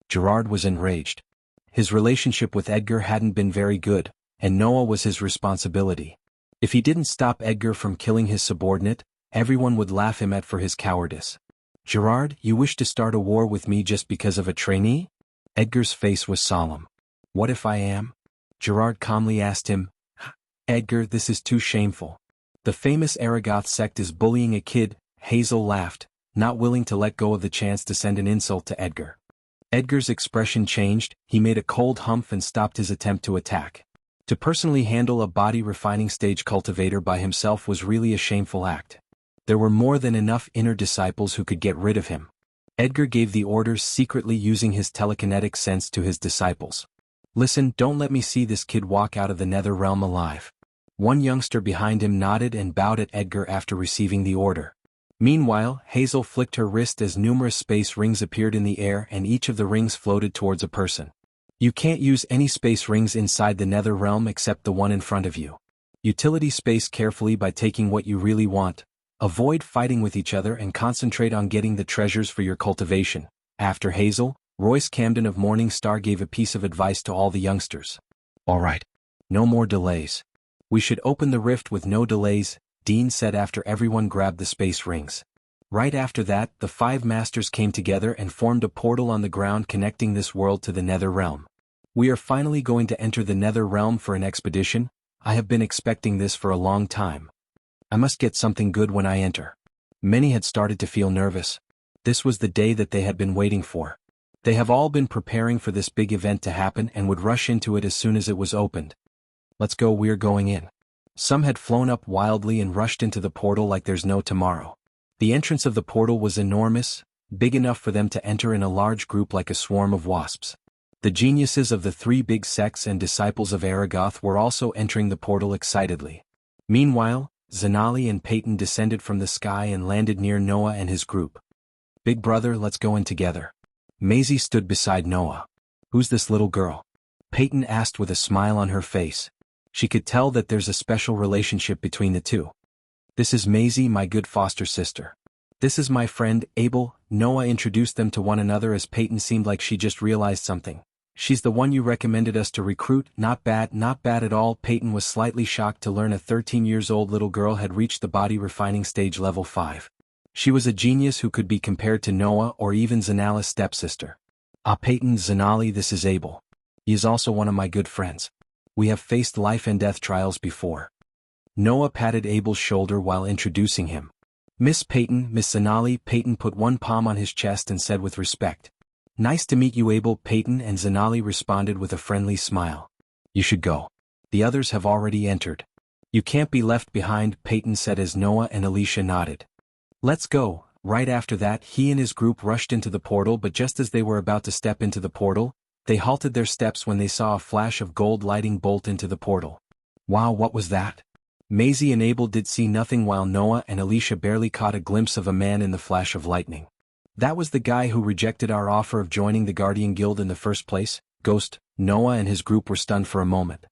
Gerard was enraged. His relationship with Edgar hadn't been very good, and Noah was his responsibility. If he didn't stop Edgar from killing his subordinate, everyone would laugh him at for his cowardice. Gerard, you wish to start a war with me just because of a trainee? Edgar's face was solemn. What if I am? Gerard calmly asked him. Edgar, this is too shameful. The famous Aragoth sect is bullying a kid. Hazel laughed, not willing to let go of the chance to send an insult to Edgar. Edgar's expression changed, he made a cold humph and stopped his attempt to attack. To personally handle a body refining stage cultivator by himself was really a shameful act. There were more than enough inner disciples who could get rid of him. Edgar gave the orders secretly using his telekinetic sense to his disciples. Listen, don't let me see this kid walk out of the nether realm alive. One youngster behind him nodded and bowed at Edgar after receiving the order. Meanwhile, Hazel flicked her wrist as numerous space rings appeared in the air and each of the rings floated towards a person. You can't use any space rings inside the nether realm except the one in front of you. Utility space carefully by taking what you really want. Avoid fighting with each other and concentrate on getting the treasures for your cultivation. After Hazel, Royce Camden of Morning Star gave a piece of advice to all the youngsters. Alright. No more delays. We should open the rift with no delays, Dean said after everyone grabbed the space rings. Right after that, the 5 masters came together and formed a portal on the ground connecting this world to the nether realm. We are finally going to enter the nether realm for an expedition. I have been expecting this for a long time. I must get something good when I enter. Many had started to feel nervous. This was the day that they had been waiting for. They have all been preparing for this big event to happen and would rush into it as soon as it was opened. Let's go, we're going in. Some had flown up wildly and rushed into the portal like there's no tomorrow. The entrance of the portal was enormous, big enough for them to enter in a large group like a swarm of wasps. The geniuses of the 3 big sects and disciples of Aragoth were also entering the portal excitedly. Meanwhile, Zanali and Peyton descended from the sky and landed near Noah and his group. Big brother, let's go in together. Maisie stood beside Noah. Who's this little girl? Peyton asked with a smile on her face. She could tell that there's a special relationship between the two. This is Maisie, my good foster sister. This is my friend, Abel. Noah introduced them to one another as Peyton seemed like she just realized something. She's the one you recommended us to recruit. Not bad at all. Peyton was slightly shocked to learn a 13-year-old little girl had reached the body refining stage level 5. She was a genius who could be compared to Noah or even Zanala's stepsister. Peyton, Zanali, this is Abel. He is also one of my good friends. We have faced life and death trials before. Noah patted Abel's shoulder while introducing him. Miss Peyton, Miss Zanali. Peyton put one palm on his chest and said with respect. Nice to meet you, Abel. Peyton and Zanali responded with a friendly smile. You should go. The others have already entered. You can't be left behind, Peyton said as Noah and Alicia nodded. Let's go. Right after that, he and his group rushed into the portal, but just as they were about to step into the portal, they halted their steps when they saw a flash of gold lighting bolt into the portal. Wow, what was that? Maisie and Abel did see nothing while Noah and Alicia barely caught a glimpse of a man in the flash of lightning. That was the guy who rejected our offer of joining the Guardian Guild in the first place, Ghost. Noah and his group were stunned for a moment.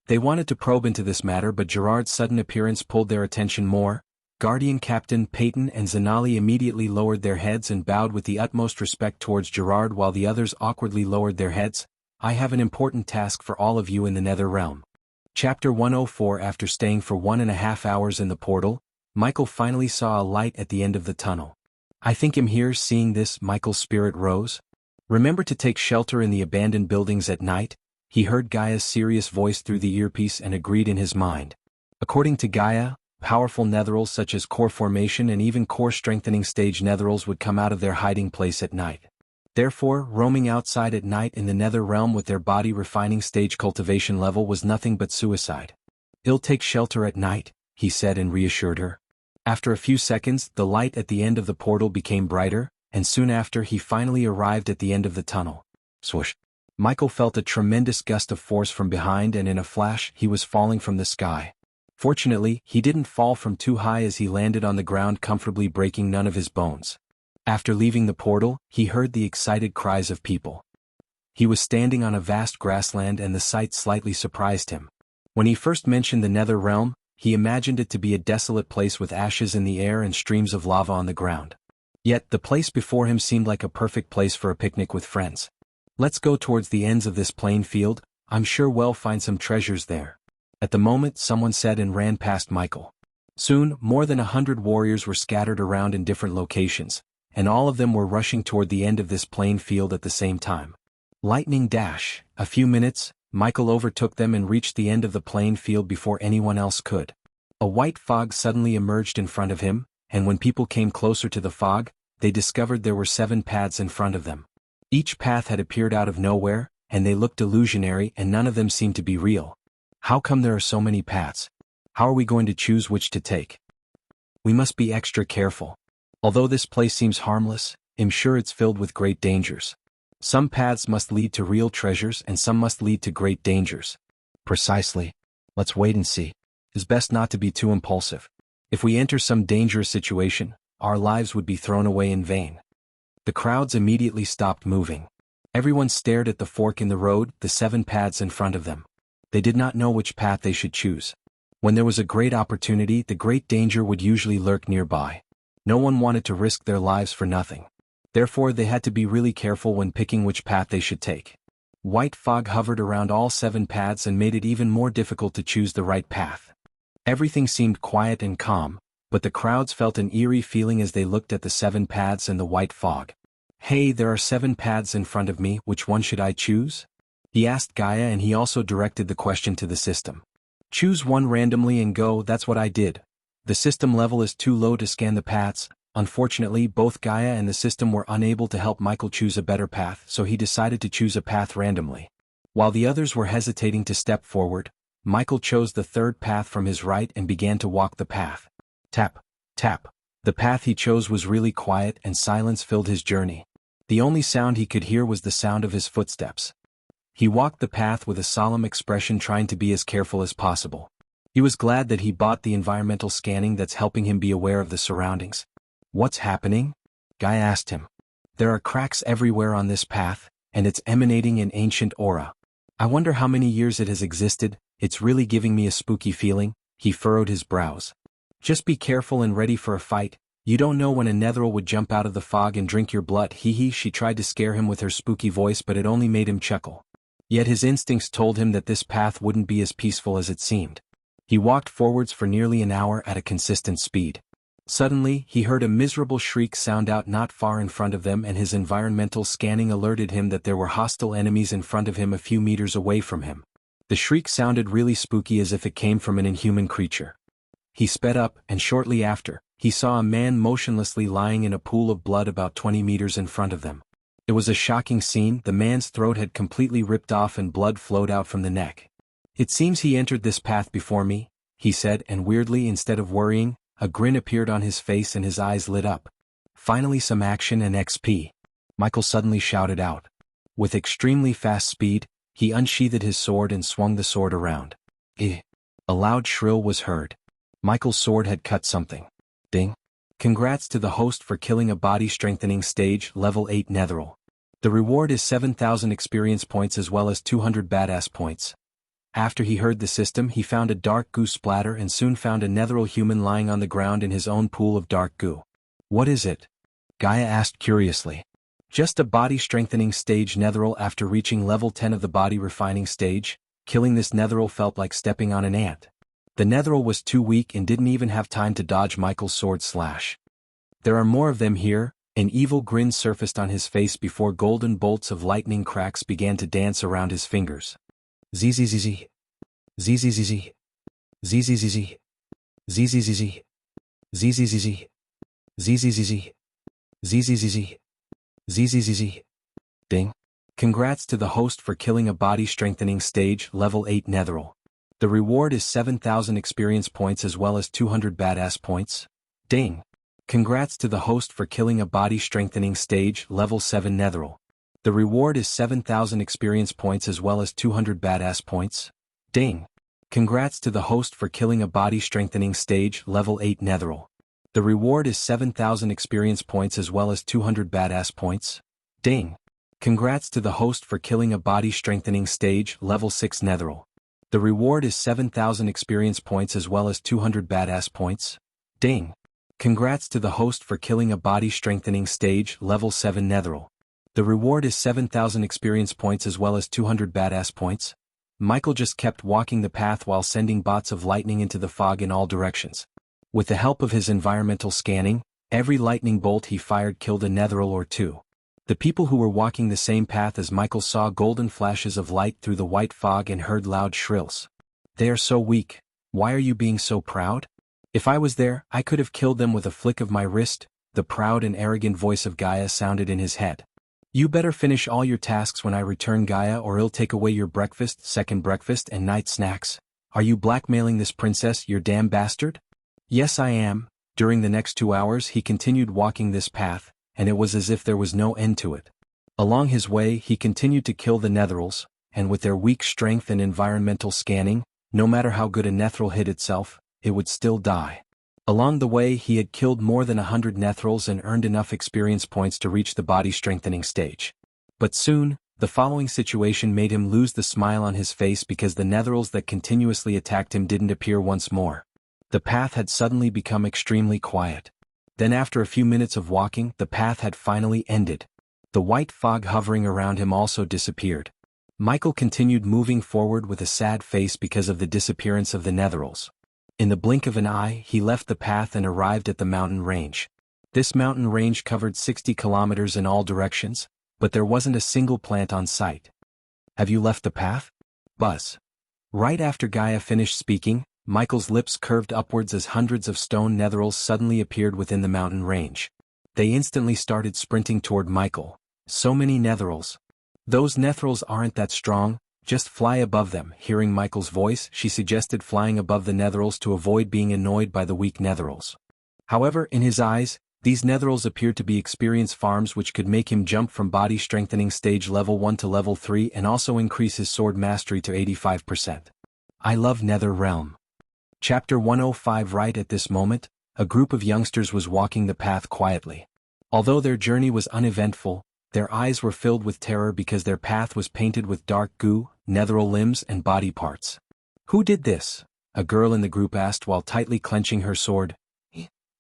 They wanted to probe into this matter, but Gerard's sudden appearance pulled their attention more. Guardian Captain Peyton and Zanali immediately lowered their heads and bowed with the utmost respect towards Gerard while the others awkwardly lowered their heads. I have an important task for all of you in the Nether Realm. Chapter 104. After staying for 1.5 hours in the portal, Michael finally saw a light at the end of the tunnel. I think him here. Seeing this, Michael's spirit rose. Remember to take shelter in the abandoned buildings at night? He heard Gaia's serious voice through the earpiece and agreed in his mind. According to Gaia, powerful netherals such as core formation and even core strengthening stage netherals would come out of their hiding place at night. Therefore, roaming outside at night in the nether realm with their body refining stage cultivation level was nothing but suicide. "I'll take shelter at night," he said and reassured her. After a few seconds, the light at the end of the portal became brighter, and soon after he finally arrived at the end of the tunnel. Swoosh! Michael felt a tremendous gust of force from behind, and in a flash he was falling from the sky. Fortunately, he didn't fall from too high as he landed on the ground comfortably, breaking none of his bones. After leaving the portal, he heard the excited cries of people. He was standing on a vast grassland and the sight slightly surprised him. When he first mentioned the nether realm, he imagined it to be a desolate place with ashes in the air and streams of lava on the ground. Yet the place before him seemed like a perfect place for a picnic with friends. "Let's go towards the ends of this plain field, I'm sure we'll find some treasures there." At the moment, someone said and ran past Michael. Soon, more than 100 warriors were scattered around in different locations, and all of them were rushing toward the end of this plain field at the same time. Lightning dash. A few minutes, Michael overtook them and reached the end of the plain field before anyone else could. A white fog suddenly emerged in front of him, and when people came closer to the fog, they discovered there were 7 paths in front of them. Each path had appeared out of nowhere, and they looked illusionary, and none of them seemed to be real. How come there are so many paths? How are we going to choose which to take? We must be extra careful. Although this place seems harmless, I'm sure it's filled with great dangers. Some paths must lead to real treasures and some must lead to great dangers. Precisely. Let's wait and see. It's best not to be too impulsive. If we enter some dangerous situation, our lives would be thrown away in vain. The crowds immediately stopped moving. Everyone stared at the fork in the road, the 7 paths in front of them. They did not know which path they should choose. When there was a great opportunity, the great danger would usually lurk nearby. No one wanted to risk their lives for nothing. Therefore, they had to be really careful when picking which path they should take. White fog hovered around all 7 paths and made it even more difficult to choose the right path. Everything seemed quiet and calm, but the crowds felt an eerie feeling as they looked at the 7 paths and the white fog. "Hey, there are 7 paths in front of me, which one should I choose?" he asked Gaia, and he also directed the question to the system. "Choose one randomly and go." That's what I did. The system level is too low to scan the paths. Unfortunately, both Gaia and the system were unable to help Michael choose a better path, so he decided to choose a path randomly. While the others were hesitating to step forward, Michael chose the 3rd path from his right and began to walk the path. Tap, tap. The path he chose was really quiet and silence filled his journey. The only sound he could hear was the sound of his footsteps. He walked the path with a solemn expression, trying to be as careful as possible. He was glad that he bought the environmental scanning that's helping him be aware of the surroundings. "What's happening?" Gaia asked him. "There are cracks everywhere on this path, and it's emanating an ancient aura. I wonder how many years it has existed. It's really giving me a spooky feeling." He furrowed his brows. "Just be careful and ready for a fight. You don't know when a netheril would jump out of the fog and drink your blood." She tried to scare him with her spooky voice, but it only made him chuckle. Yet his instincts told him that this path wouldn't be as peaceful as it seemed. He walked forwards for nearly an hour at a consistent speed. Suddenly, he heard a miserable shriek sound out not far in front of them, and his environmental scanning alerted him that there were hostile enemies in front of him a few meters away from him. The shriek sounded really spooky, as if it came from an inhuman creature. He sped up, and shortly after, he saw a man motionlessly lying in a pool of blood about 20 meters in front of them. It was a shocking scene. The man's throat had completely ripped off and blood flowed out from the neck. "It seems he entered this path before me," he said, and weirdly, instead of worrying, a grin appeared on his face and his eyes lit up. "Finally some action and XP," Michael suddenly shouted out. With extremely fast speed, he unsheathed his sword and swung the sword around. A loud shrill was heard. Michael's sword had cut something. Ding. Congrats to the host for killing a body strengthening stage level 8 netheril. The reward is 7,000 experience points as well as 200 badass points. After he heard the system, he found a dark goo splatter and soon found a netheril human lying on the ground in his own pool of dark goo. "What is it?" Gaia asked curiously. "Just a body strengthening stage netheril. After reaching level 10 of the body refining stage, killing this netheril felt like stepping on an ant. The netheril was too weak and didn't even have time to dodge Michael's sword slash. There are more of them here. An evil grin surfaced on his face before golden bolts of lightning cracks began to dance around his fingers. Zzz. Zzz. Zzz. Zzz. Zzz. Zzz. Zzz. Zzz. Ding. Congrats to the host for killing a body-strengthening stage level 8 Netheril. The reward is 7,000 experience points as well as 200 badass points. Ding. Congrats to the host for killing a body-strengthening stage level 7 Netheril. The reward is 7,000 experience points as well as 200 badass points. Ding. Congrats to the host for killing a body-strengthening stage level 8 Netheril. The reward is 7,000 experience points as well as 200 badass points. Ding. Congrats to the host for killing a body-strengthening stage level 6 Netheril. The reward is 7,000 experience points as well as 200 badass points. Ding. Congrats to the host for killing a body-strengthening stage level 7 Netheril. The reward is 7,000 experience points as well as 200 badass points. Michael just kept walking the path while sending bots of lightning into the fog in all directions. With the help of his environmental scanning, every lightning bolt he fired killed a Netheril or two. The people who were walking the same path as Michael saw golden flashes of light through the white fog and heard loud shrills. They are so weak. Why are you being so proud? If I was there, I could have killed them with a flick of my wrist. The proud and arrogant voice of Gaia sounded in his head. You better finish all your tasks when I return, Gaia, or I'll take away your breakfast, second breakfast and night snacks. Are you blackmailing this princess, you damn bastard? Yes, I am. During the next 2 hours he continued walking this path, and it was as if there was no end to it. Along his way he continued to kill the Netherils, and with their weak strength and environmental scanning, no matter how good a Netheril hit itself, it would still die. Along the way he had killed more than 100 Netherils and earned enough experience points to reach the body-strengthening stage. But soon, the following situation made him lose the smile on his face because the Netherils that continuously attacked him didn't appear once more. The path had suddenly become extremely quiet. Then after a few minutes of walking, the path had finally ended. The white fog hovering around him also disappeared. Michael continued moving forward with a sad face because of the disappearance of the Netherils. In the blink of an eye, he left the path and arrived at the mountain range. This mountain range covered 60 kilometers in all directions, but there wasn't a single plant on site. Have you left the path? Buzz. Right after Gaia finished speaking, Michael's lips curved upwards as hundreds of stone Netherils suddenly appeared within the mountain range. They instantly started sprinting toward Michael. So many Netherils. Those Netherils aren't that strong, just fly above them. Hearing Michael's voice, she suggested flying above the Netherils to avoid being annoyed by the weak Netherils. However, in his eyes, these Netherils appeared to be experience farms which could make him jump from body strengthening stage level 1 to level 3 and also increase his sword mastery to 85%. I love Nether Realm. Chapter 105. Right at this moment, a group of youngsters was walking the path quietly. Although their journey was uneventful, their eyes were filled with terror because their path was painted with dark goo, Netheril limbs and body parts. Who did this? A girl in the group asked while tightly clenching her sword.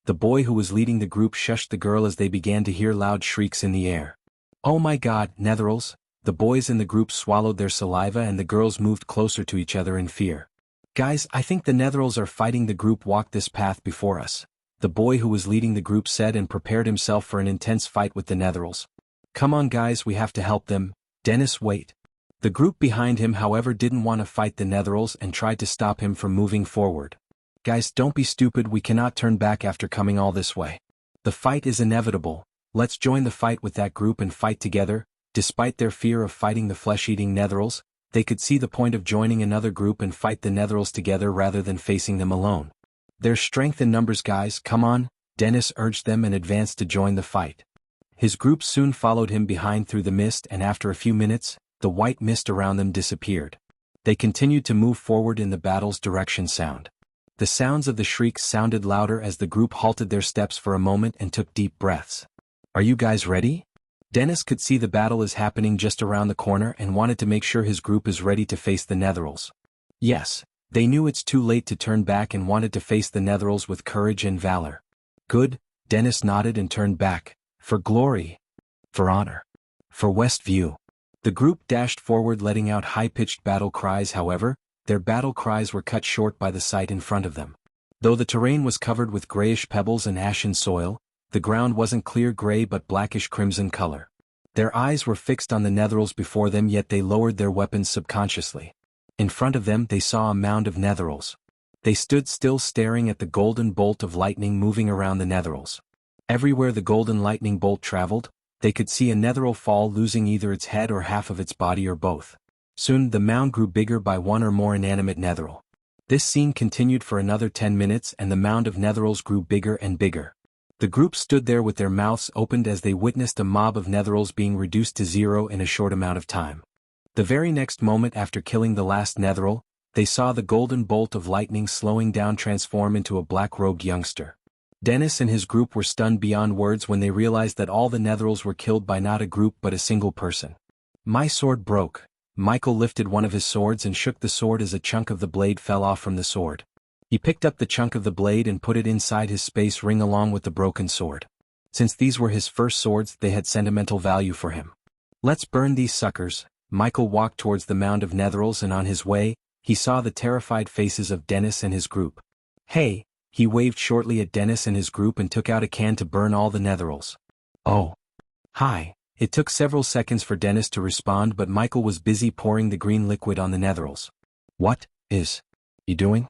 The boy who was leading the group shushed the girl as they began to hear loud shrieks in the air. Oh my God, Netherils! The boys in the group swallowed their saliva and the girls moved closer to each other in fear. Guys, I think the Netherils are fighting. The group walked this path before us. The boy who was leading the group said and prepared himself for an intense fight with the Netherils. Come on guys, we have to help them. Dennis, wait. The group behind him however didn't want to fight the Netherils and tried to stop him from moving forward. Guys, don't be stupid, we cannot turn back after coming all this way. The fight is inevitable. Let's join the fight with that group and fight together. Despite their fear of fighting the flesh-eating Netherils, they could see the point of joining another group and fight the Netherils together rather than facing them alone. There's strength in numbers guys, come on, Dennis urged them and advanced to join the fight. His group soon followed him behind through the mist and after a few minutes, the white mist around them disappeared. They continued to move forward in the battle's direction sound. The sounds of the shrieks sounded louder as the group halted their steps for a moment and took deep breaths. Are you guys ready? Dennis could see the battle is happening just around the corner and wanted to make sure his group is ready to face the Netherils. Yes, they knew it's too late to turn back and wanted to face the Netherils with courage and valor. Good, Dennis nodded and turned back. For glory. For honor. For Westview. The group dashed forward letting out high-pitched battle cries. However, their battle cries were cut short by the sight in front of them. Though the terrain was covered with grayish pebbles and ashen soil, the ground wasn't clear gray but blackish crimson color. Their eyes were fixed on the netherals before them, yet they lowered their weapons subconsciously. In front of them they saw a mound of netherals. They stood still staring at the golden bolt of lightning moving around the netherals. Everywhere the golden lightning bolt traveled, they could see a netheral fall, losing either its head or half of its body or both. Soon the mound grew bigger by one or more inanimate netheral. This scene continued for another 10 minutes and the mound of netherals grew bigger and bigger. The group stood there with their mouths opened as they witnessed a mob of netherals being reduced to zero in a short amount of time. The very next moment after killing the last netheral, they saw the golden bolt of lightning slowing down transform into a black-robed youngster. Dennis and his group were stunned beyond words when they realized that all the netherals were killed by not a group but a single person. My sword broke. Michael lifted one of his swords and shook the sword as a chunk of the blade fell off from the sword. He picked up the chunk of the blade and put it inside his space ring along with the broken sword. Since these were his first swords, they had sentimental value for him. Let's burn these suckers. Michael walked towards the mound of netherals, and on his way, he saw the terrified faces of Dennis and his group. Hey, he waved shortly at Dennis and his group and took out a can to burn all the netherals. Oh. Hi. It took several seconds for Dennis to respond, but Michael was busy pouring the green liquid on the netherals. What is you doing?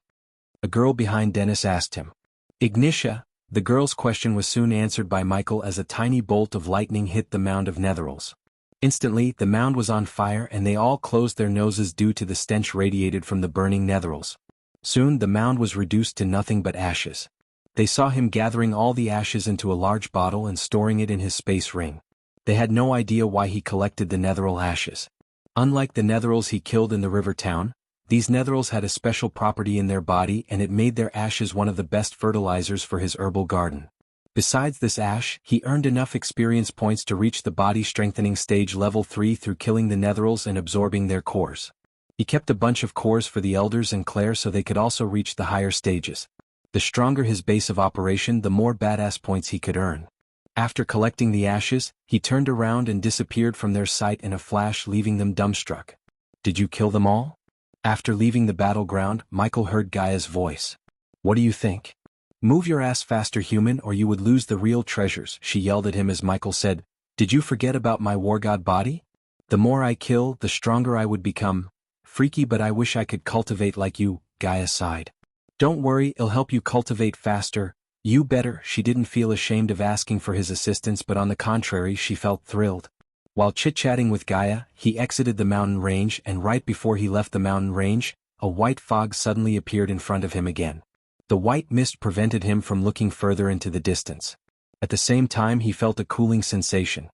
A girl behind Dennis asked him. Ignitia. The girl's question was soon answered by Michael as a tiny bolt of lightning hit the mound of netherals. Instantly, the mound was on fire and they all closed their noses due to the stench radiated from the burning netherals. Soon the mound was reduced to nothing but ashes. They saw him gathering all the ashes into a large bottle and storing it in his space ring. They had no idea why he collected the netheral ashes. Unlike the netherals he killed in the river town, these netherals had a special property in their body and it made their ashes one of the best fertilizers for his herbal garden. Besides this ash, he earned enough experience points to reach the body strengthening stage level 3 through killing the netherals and absorbing their cores. He kept a bunch of cores for the elders and Claire so they could also reach the higher stages. The stronger his base of operation, the more badass points he could earn. After collecting the ashes, he turned around and disappeared from their sight in a flash, leaving them dumbstruck. Did you kill them all? After leaving the battleground, Michael heard Gaia's voice. What do you think? Move your ass faster, human, or you would lose the real treasures, she yelled at him as Michael said, Did you forget about my war god body? The more I kill, the stronger I would become. Freaky, but I wish I could cultivate like you, Gaia sighed. Don't worry, it'll help you cultivate faster. You better. She didn't feel ashamed of asking for his assistance, but on the contrary she felt thrilled. While chit-chatting with Gaia, he exited the mountain range, and right before he left the mountain range, a white fog suddenly appeared in front of him again. The white mist prevented him from looking further into the distance. At the same time he felt a cooling sensation.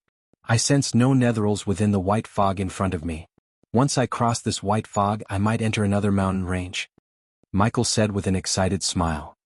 I sensed no netherals within the white fog in front of me. Once I cross this white fog I might enter another mountain range. Michael said with an excited smile.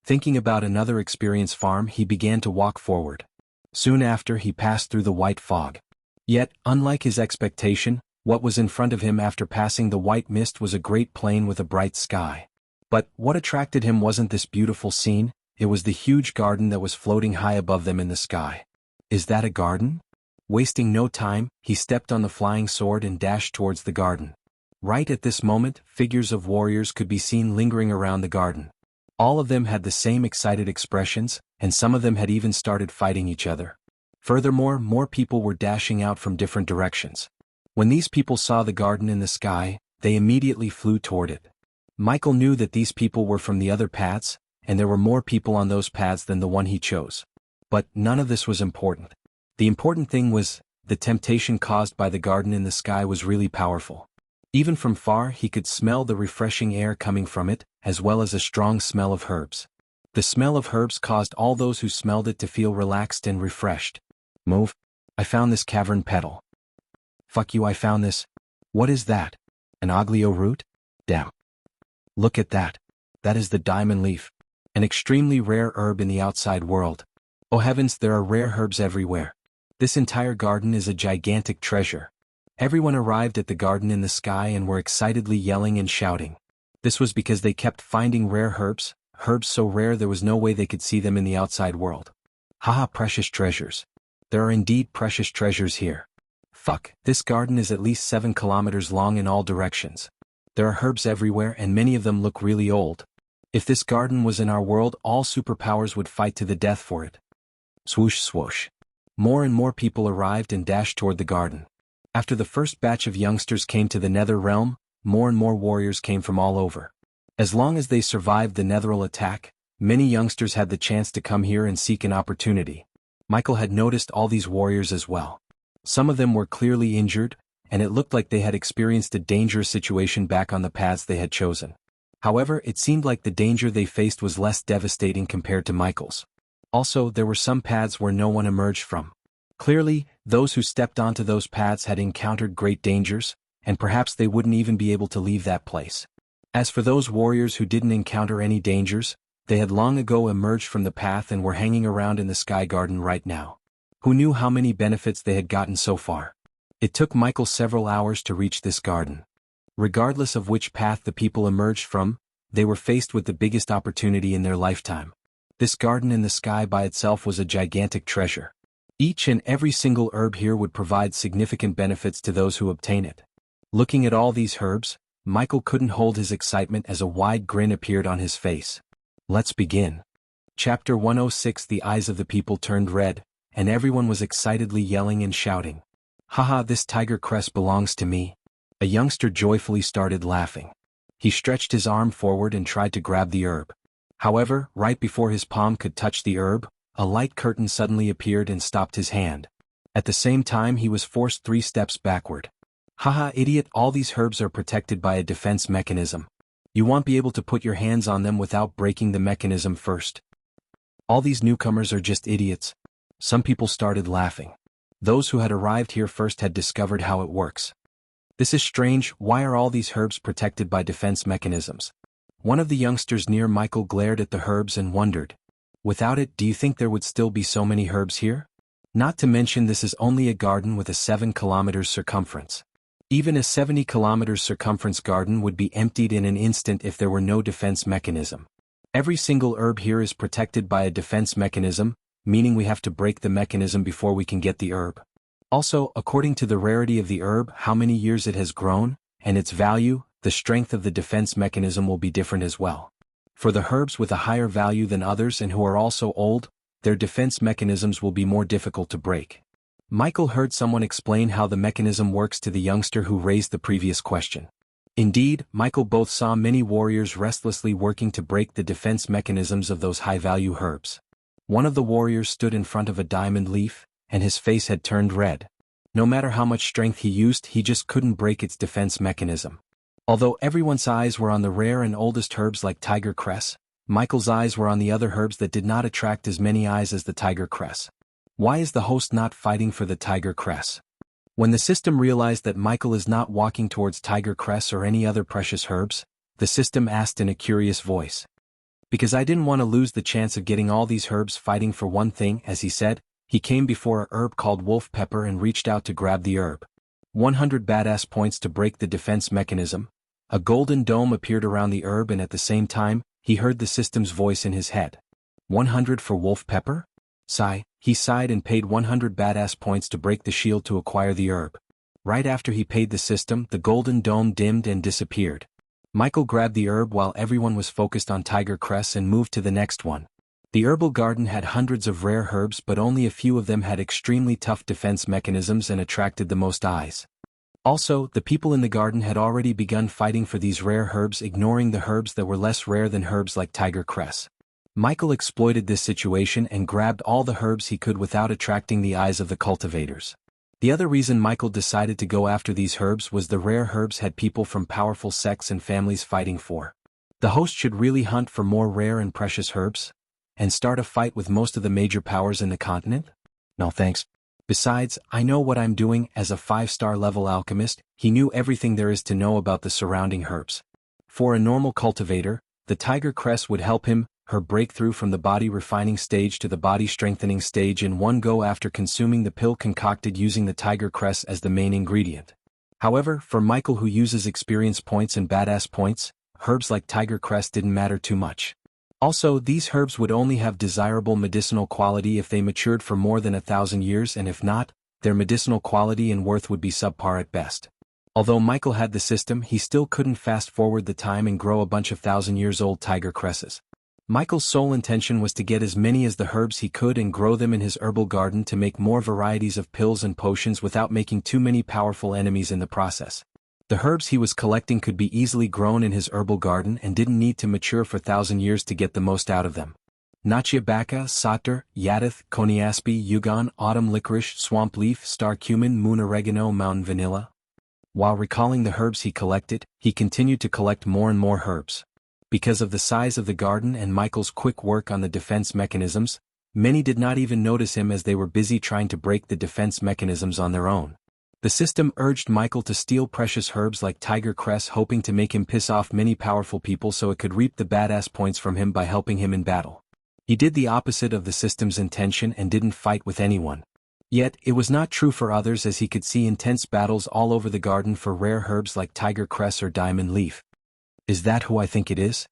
Thinking about another experience farm, he began to walk forward. Soon after he passed through the white fog. Yet, unlike his expectation, what was in front of him after passing the white mist was a great plain with a bright sky. But what attracted him wasn't this beautiful scene, it was the huge garden that was floating high above them in the sky. Is that a garden? Wasting no time, he stepped on the flying sword and dashed towards the garden. Right at this moment, figures of warriors could be seen lingering around the garden. All of them had the same excited expressions, and some of them had even started fighting each other. Furthermore, more people were dashing out from different directions. When these people saw the garden in the sky, they immediately flew toward it. Michael knew that these people were from the other paths, and there were more people on those paths than the one he chose. But none of this was important. The important thing was, the temptation caused by the garden in the sky was really powerful. Even from far he could smell the refreshing air coming from it, as well as a strong smell of herbs. The smell of herbs caused all those who smelled it to feel relaxed and refreshed. Move. I found this cavern petal. Fuck you, I found this. What is that? An oglio root? Damn. Look at that. That is the diamond leaf. An extremely rare herb in the outside world. Oh heavens, there are rare herbs everywhere. This entire garden is a gigantic treasure. Everyone arrived at the garden in the sky and were excitedly yelling and shouting. This was because they kept finding rare herbs so rare there was no way they could see them in the outside world. Haha, precious treasures. There are indeed precious treasures here. Fuck, this garden is at least 7 kilometers long in all directions. There are herbs everywhere and many of them look really old. If this garden was in our world, all superpowers would fight to the death for it. Swoosh swoosh. More and more people arrived and dashed toward the garden. After the first batch of youngsters came to the Nether Realm, more and more warriors came from all over. As long as they survived the Netheral attack, many youngsters had the chance to come here and seek an opportunity. Michael had noticed all these warriors as well. Some of them were clearly injured, and it looked like they had experienced a dangerous situation back on the paths they had chosen. However, it seemed like the danger they faced was less devastating compared to Michael's. Also, there were some paths where no one emerged from. Clearly, those who stepped onto those paths had encountered great dangers, and perhaps they wouldn't even be able to leave that place. As for those warriors who didn't encounter any dangers, they had long ago emerged from the path and were hanging around in the Sky Garden right now. Who knew how many benefits they had gotten so far? It took Michael several hours to reach this garden. Regardless of which path the people emerged from, they were faced with the biggest opportunity in their lifetime. This garden in the sky by itself was a gigantic treasure. Each and every single herb here would provide significant benefits to those who obtain it. Looking at all these herbs, Michael couldn't hold his excitement as a wide grin appeared on his face. Let's begin. Chapter 106. The eyes of the people turned red, and everyone was excitedly yelling and shouting. Haha, this tiger cress belongs to me. A youngster joyfully started laughing. He stretched his arm forward and tried to grab the herb. However, right before his palm could touch the herb, a light curtain suddenly appeared and stopped his hand. At the same time he was forced 3 steps backward. Haha, idiot, all these herbs are protected by a defense mechanism. You won't be able to put your hands on them without breaking the mechanism first. All these newcomers are just idiots. Some people started laughing. Those who had arrived here first had discovered how it works. This is strange, why are all these herbs protected by defense mechanisms? One of the youngsters near Michael glared at the herbs and wondered. Without it, do you think there would still be so many herbs here? Not to mention this is only a garden with a 7 kilometers circumference. Even a 70 kilometers circumference garden would be emptied in an instant if there were no defense mechanism. Every single herb here is protected by a defense mechanism, meaning we have to break the mechanism before we can get the herb. Also, according to the rarity of the herb, how many years it has grown, and its value, the strength of the defense mechanism will be different as well. For the herbs with a higher value than others and who are also old, their defense mechanisms will be more difficult to break. Michael heard someone explain how the mechanism works to the youngster who raised the previous question. Indeed, Michael both saw many warriors restlessly working to break the defense mechanisms of those high-value herbs. One of the warriors stood in front of a diamond leaf, and his face had turned red. No matter how much strength he used, he just couldn't break its defense mechanism. Although everyone's eyes were on the rare and oldest herbs like tiger cress, Michael's eyes were on the other herbs that did not attract as many eyes as the tiger cress. Why is the host not fighting for the tiger cress? When the system realized that Michael is not walking towards tiger cress or any other precious herbs, the system asked in a curious voice. Because I didn't want to lose the chance of getting all these herbs fighting for one thing, as he said, he came before a herb called wolf pepper and reached out to grab the herb. 100 badass points to break the defense mechanism. A golden dome appeared around the herb and at the same time, he heard the system's voice in his head. 100 for wolf pepper? Sigh, he sighed and paid 100 badass points to break the shield to acquire the herb. Right after he paid the system, the golden dome dimmed and disappeared. Michael grabbed the herb while everyone was focused on tiger cress and moved to the next one. The herbal garden had hundreds of rare herbs, but only a few of them had extremely tough defense mechanisms and attracted the most eyes. Also, the people in the garden had already begun fighting for these rare herbs, ignoring the herbs that were less rare than herbs like tiger cress. Michael exploited this situation and grabbed all the herbs he could without attracting the eyes of the cultivators. The other reason Michael decided to go after these herbs was the rare herbs had people from powerful sects and families fighting for. The host should really hunt for more rare and precious herbs? And start a fight with most of the major powers in the continent? No thanks. Besides, I know what I'm doing. As a 5-star level alchemist, he knew everything there is to know about the surrounding herbs. For a normal cultivator, the tiger cress would help him, her breakthrough from the body refining stage to the body strengthening stage in one go after consuming the pill concocted using the tiger cress as the main ingredient. However, for Michael, who uses experience points and badass points, herbs like tiger cress didn't matter too much. Also, these herbs would only have desirable medicinal quality if they matured for more than 1,000 years, and if not, their medicinal quality and worth would be subpar at best. Although Michael had the system, he still couldn't fast forward the time and grow a bunch of 1,000-years-old tiger cresses. Michael's sole intention was to get as many as the herbs he could and grow them in his herbal garden to make more varieties of pills and potions without making too many powerful enemies in the process. The herbs he was collecting could be easily grown in his herbal garden and didn't need to mature for 1,000 years to get the most out of them. Nachia Baka, Satar, Yadath, Koniaspi, Yugon, Autumn Licorice, Swamp Leaf, Star Cumin, Moon Oregano, Mountain Vanilla. While recalling the herbs he collected, he continued to collect more and more herbs. Because of the size of the garden and Michael's quick work on the defense mechanisms, many did not even notice him as they were busy trying to break the defense mechanisms on their own. The system urged Michael to steal precious herbs like tiger cress, hoping to make him piss off many powerful people so it could reap the badass points from him by helping him in battle. He did the opposite of the system's intention and didn't fight with anyone. Yet, it was not true for others, as he could see intense battles all over the garden for rare herbs like tiger cress or diamond leaf. Is that who I think it is?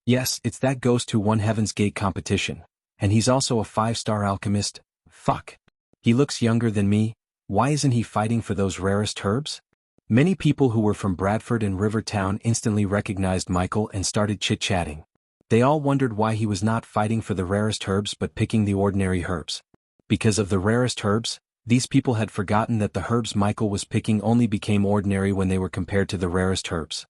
Yes, it's that ghost who won Heaven's Gate competition. And he's also a 5-star alchemist. Fuck. He looks younger than me. Why isn't he fighting for those rarest herbs? Many people who were from Bradford and Rivertown instantly recognized Michael and started chit-chatting. They all wondered why he was not fighting for the rarest herbs but picking the ordinary herbs. Because of the rarest herbs, these people had forgotten that the herbs Michael was picking only became ordinary when they were compared to the rarest herbs.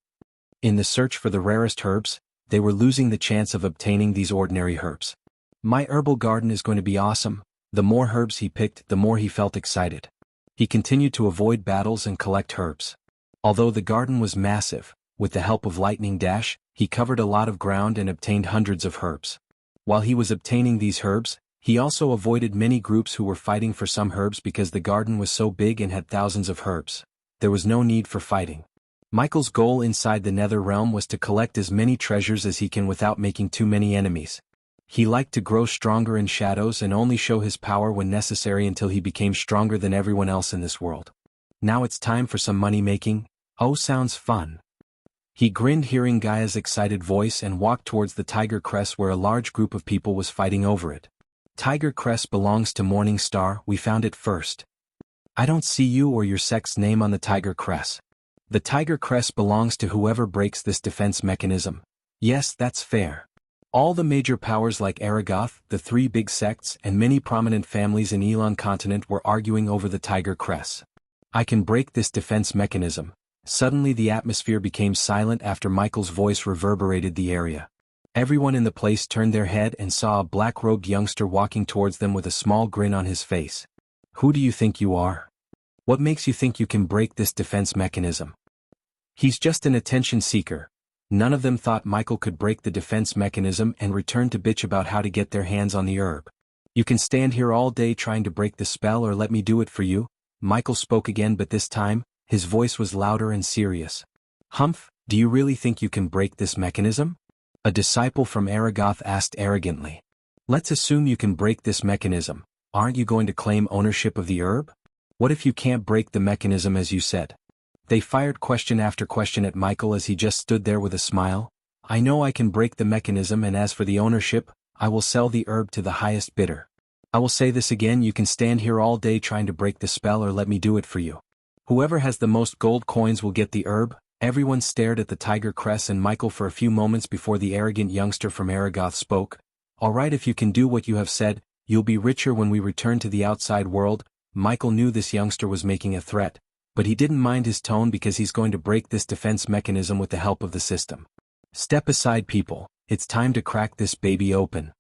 In the search for the rarest herbs, they were losing the chance of obtaining these ordinary herbs. My herbal garden is going to be awesome. The more herbs he picked, the more he felt excited. He continued to avoid battles and collect herbs. Although the garden was massive, with the help of Lightning Dash, he covered a lot of ground and obtained hundreds of herbs. While he was obtaining these herbs, he also avoided many groups who were fighting for some herbs because the garden was so big and had thousands of herbs. There was no need for fighting. Michael's goal inside the Nether Realm was to collect as many treasures as he can without making too many enemies. He liked to grow stronger in shadows and only show his power when necessary until he became stronger than everyone else in this world. Now it's time for some money making. Oh, sounds fun. He grinned hearing Gaia's excited voice and walked towards the tiger cress where a large group of people was fighting over it. Tiger cress belongs to Morning Star, we found it first. I don't see you or your sect's name on the tiger cress. The tiger cress belongs to whoever breaks this defense mechanism. Yes, that's fair. All the major powers like Aragoth, the 3 big sects, and many prominent families in Elon continent were arguing over the tiger cress. I can break this defense mechanism. Suddenly the atmosphere became silent after Michael's voice reverberated the area. Everyone in the place turned their head and saw a black-robed youngster walking towards them with a small grin on his face. Who do you think you are? What makes you think you can break this defense mechanism? He's just an attention seeker. None of them thought Michael could break the defense mechanism and return to bitch about how to get their hands on the herb. You can stand here all day trying to break the spell or let me do it for you. Michael spoke again, but this time, his voice was louder and serious. Humph, do you really think you can break this mechanism? A disciple from Aragoth asked arrogantly. Let's assume you can break this mechanism. Aren't you going to claim ownership of the herb? What if you can't break the mechanism as you said? They fired question after question at Michael as he just stood there with a smile. I know I can break the mechanism, and as for the ownership, I will sell the herb to the highest bidder. I will say this again, you can stand here all day trying to break the spell or let me do it for you. Whoever has the most gold coins will get the herb. Everyone stared at the tiger cress and Michael for a few moments before the arrogant youngster from Aragoth spoke. Alright, if you can do what you have said, you'll be richer when we return to the outside world. Michael knew this youngster was making a threat, but he didn't mind his tone because he's going to break this defense mechanism with the help of the system. Step aside, people, it's time to crack this baby open.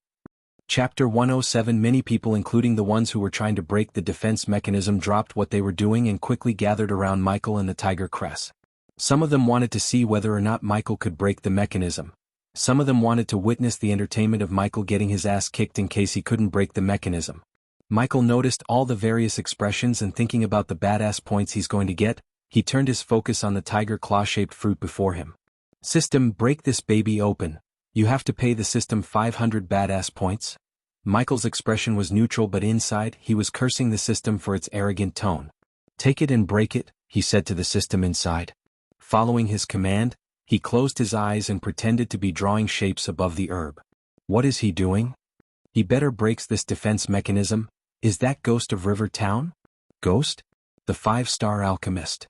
Chapter 107. Many people, including the ones who were trying to break the defense mechanism, dropped what they were doing and quickly gathered around Michael and the tiger cress. Some of them wanted to see whether or not Michael could break the mechanism. Some of them wanted to witness the entertainment of Michael getting his ass kicked in case he couldn't break the mechanism. Michael noticed all the various expressions and thinking about the badass points he's going to get, he turned his focus on the tiger claw-shaped fruit before him. System, break this baby open. You have to pay the system 500 badass points. Michael's expression was neutral, but inside, he was cursing the system for its arrogant tone. Take it and break it, he said to the system inside. Following his command, he closed his eyes and pretended to be drawing shapes above the herb. What is he doing? He better breaks this defense mechanism. Is that Ghost of River Town? Ghost? The 5-star alchemist.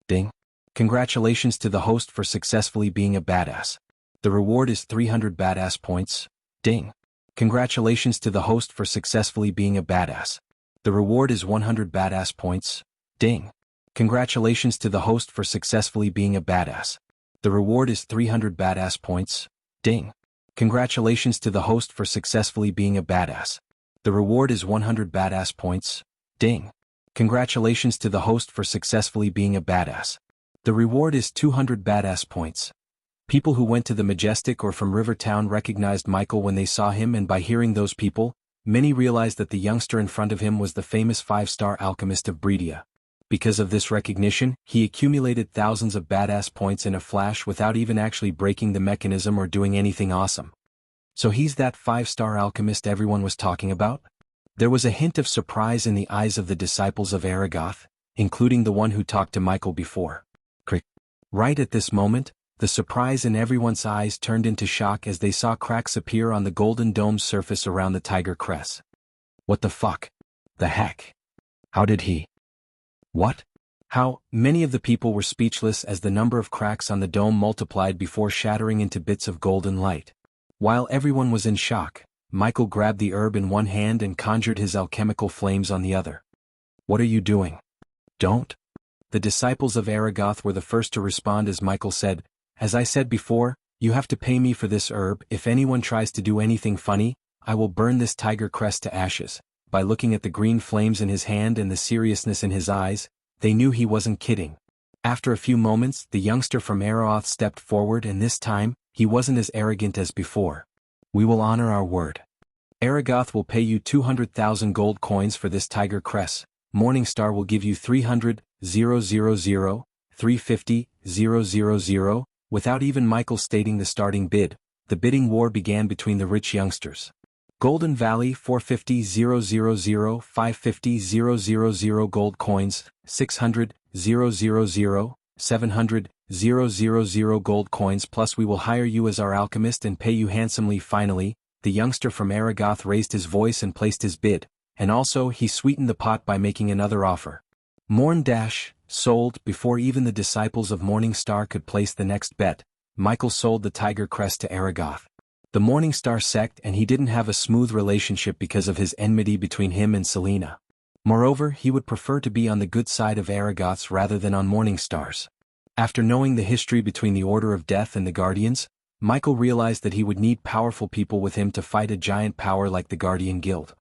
Ding. Congratulations to the host for successfully being a badass. The reward is 300 badass points. Ding. Congratulations to the host for successfully being a badass. The reward is 100 badass points. Ding. Congratulations to the host for successfully being a badass. The reward is 300 badass points. Ding. Congratulations to the host for successfully being a badass. The reward is 100 badass points. Ding. Congratulations to the host for successfully being a badass. The reward is 200 badass points. People who went to the Majestic or from Rivertown recognized Michael when they saw him, and by hearing those people, many realized that the youngster in front of him was the famous 5-star alchemist of Breedia. Because of this recognition, he accumulated thousands of badass points in a flash without even actually breaking the mechanism or doing anything awesome. So he's that 5-star alchemist everyone was talking about? There was a hint of surprise in the eyes of the disciples of Aragoth, including the one who talked to Michael before. Right at this moment, the surprise in everyone's eyes turned into shock as they saw cracks appear on the golden dome's surface around the tiger crest. What the fuck? The heck? How did he? What? How? Many of the people were speechless as the number of cracks on the dome multiplied before shattering into bits of golden light. While everyone was in shock, Michael grabbed the herb in one hand and conjured his alchemical flames on the other. What are you doing? Don't. The disciples of Aragoth were the first to respond as Michael said, "As I said before, you have to pay me for this herb. If anyone tries to do anything funny, I will burn this tiger crest to ashes." By looking at the green flames in his hand and the seriousness in his eyes, they knew he wasn't kidding. After a few moments, the youngster from Aragoth stepped forward, and this time, he wasn't as arrogant as before. "We will honor our word. Aragoth will pay you 200,000 gold coins for this tiger crest. Morningstar will give you 300,000, 350,000. Without even Michael stating the starting bid, the bidding war began between the rich youngsters. Golden Valley 450,000, 550,000 gold coins, 600,000, 700,000 gold coins, plus we will hire you as our alchemist and pay you handsomely. Finally, the youngster from Aragoth raised his voice and placed his bid, and also he sweetened the pot by making another offer. Morn dash, sold. Before even the disciples of Morningstar could place the next bet, Michael sold the tiger crest to Aragoth. The Morningstar sect, and he didn't have a smooth relationship because of his enmity between him and Selena. Moreover, he would prefer to be on the good side of Aragoth's rather than on Morningstar's. After knowing the history between the Order of Death and the Guardians, Michael realized that he would need powerful people with him to fight a giant power like the Guardian Guild.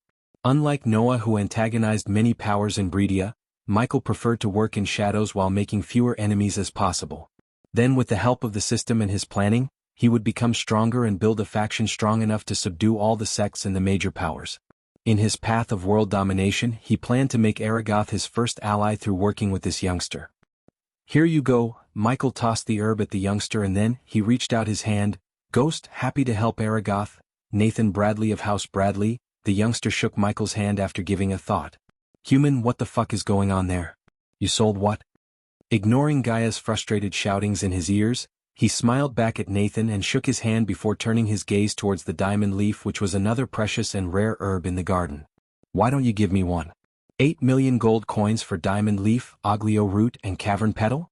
Unlike Noah, who antagonized many powers in Breedia, Michael preferred to work in shadows while making fewer enemies as possible. Then, with the help of the system and his planning, he would become stronger and build a faction strong enough to subdue all the sects and the major powers. In his path of world domination, he planned to make Aragoth his first ally through working with this youngster. "Here you go." Michael tossed the herb at the youngster and then he reached out his hand. "Ghost, happy to help Aragoth." Nathan Bradley of House Bradley. The youngster shook Michael's hand after giving a thought. "Human, what the fuck is going on there? You sold what?" Ignoring Gaia's frustrated shoutings in his ears, he smiled back at Nathan and shook his hand before turning his gaze towards the diamond leaf, which was another precious and rare herb in the garden. "Why don't you give me one? 8 million gold coins for diamond leaf, oglio root and cavern petal?"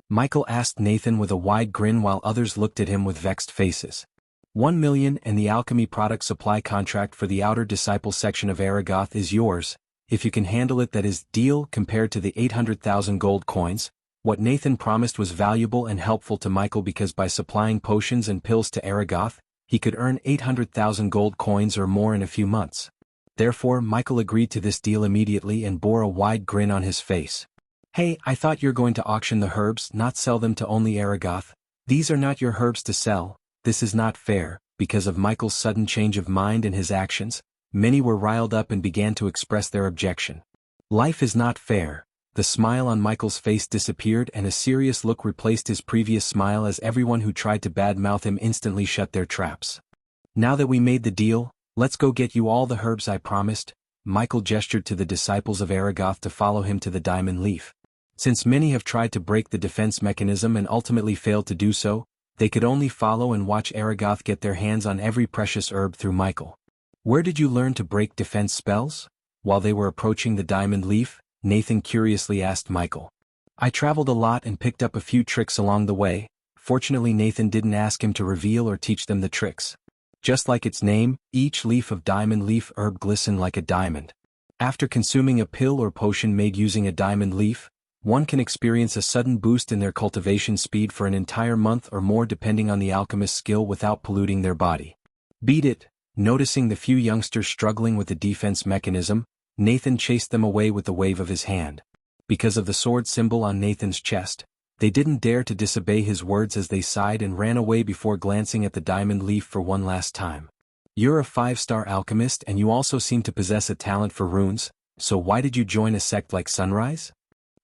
Michael asked Nathan with a wide grin while others looked at him with vexed faces. 1 million and the alchemy product supply contract for the outer disciple section of Aragoth is yours, if you can handle it. That is, deal. Compared to the 800,000 gold coins, what Nathan promised was valuable and helpful to Michael because by supplying potions and pills to Aragoth, he could earn 800,000 gold coins or more in a few months. Therefore, Michael agreed to this deal immediately and bore a wide grin on his face. "Hey, I thought you're going to auction the herbs, not sell them to only Aragoth. These are not your herbs to sell. This is not fair." Because of Michael's sudden change of mind and his actions, many were riled up and began to express their objection. "Life is not fair." The smile on Michael's face disappeared and a serious look replaced his previous smile as everyone who tried to badmouth him instantly shut their traps. "Now that we made the deal, let's go get you all the herbs I promised." Michael gestured to the disciples of Aragoth to follow him to the diamond leaf. Since many have tried to break the defense mechanism and ultimately failed to do so, they could only follow and watch Aragoth get their hands on every precious herb through Michael. "Where did you learn to break defense spells?" While they were approaching the diamond leaf, Nathan curiously asked Michael. "I traveled a lot and picked up a few tricks along the way. fortunately Nathan didn't ask him to reveal or teach them the tricks. Just like its name, each leaf of diamond leaf herb glistened like a diamond. After consuming a pill or potion made using a diamond leaf, one can experience a sudden boost in their cultivation speed for an entire month or more depending on the alchemist's skill without polluting their body. Beat it! Noticing the few youngsters struggling with the defense mechanism, Nathan chased them away with the wave of his hand. Because of the sword symbol on Nathan's chest, they didn't dare to disobey his words as they sighed and ran away before glancing at the diamond leaf for one last time. You're a 5-star alchemist and you also seem to possess a talent for runes, so why did you join a sect like Sunrise?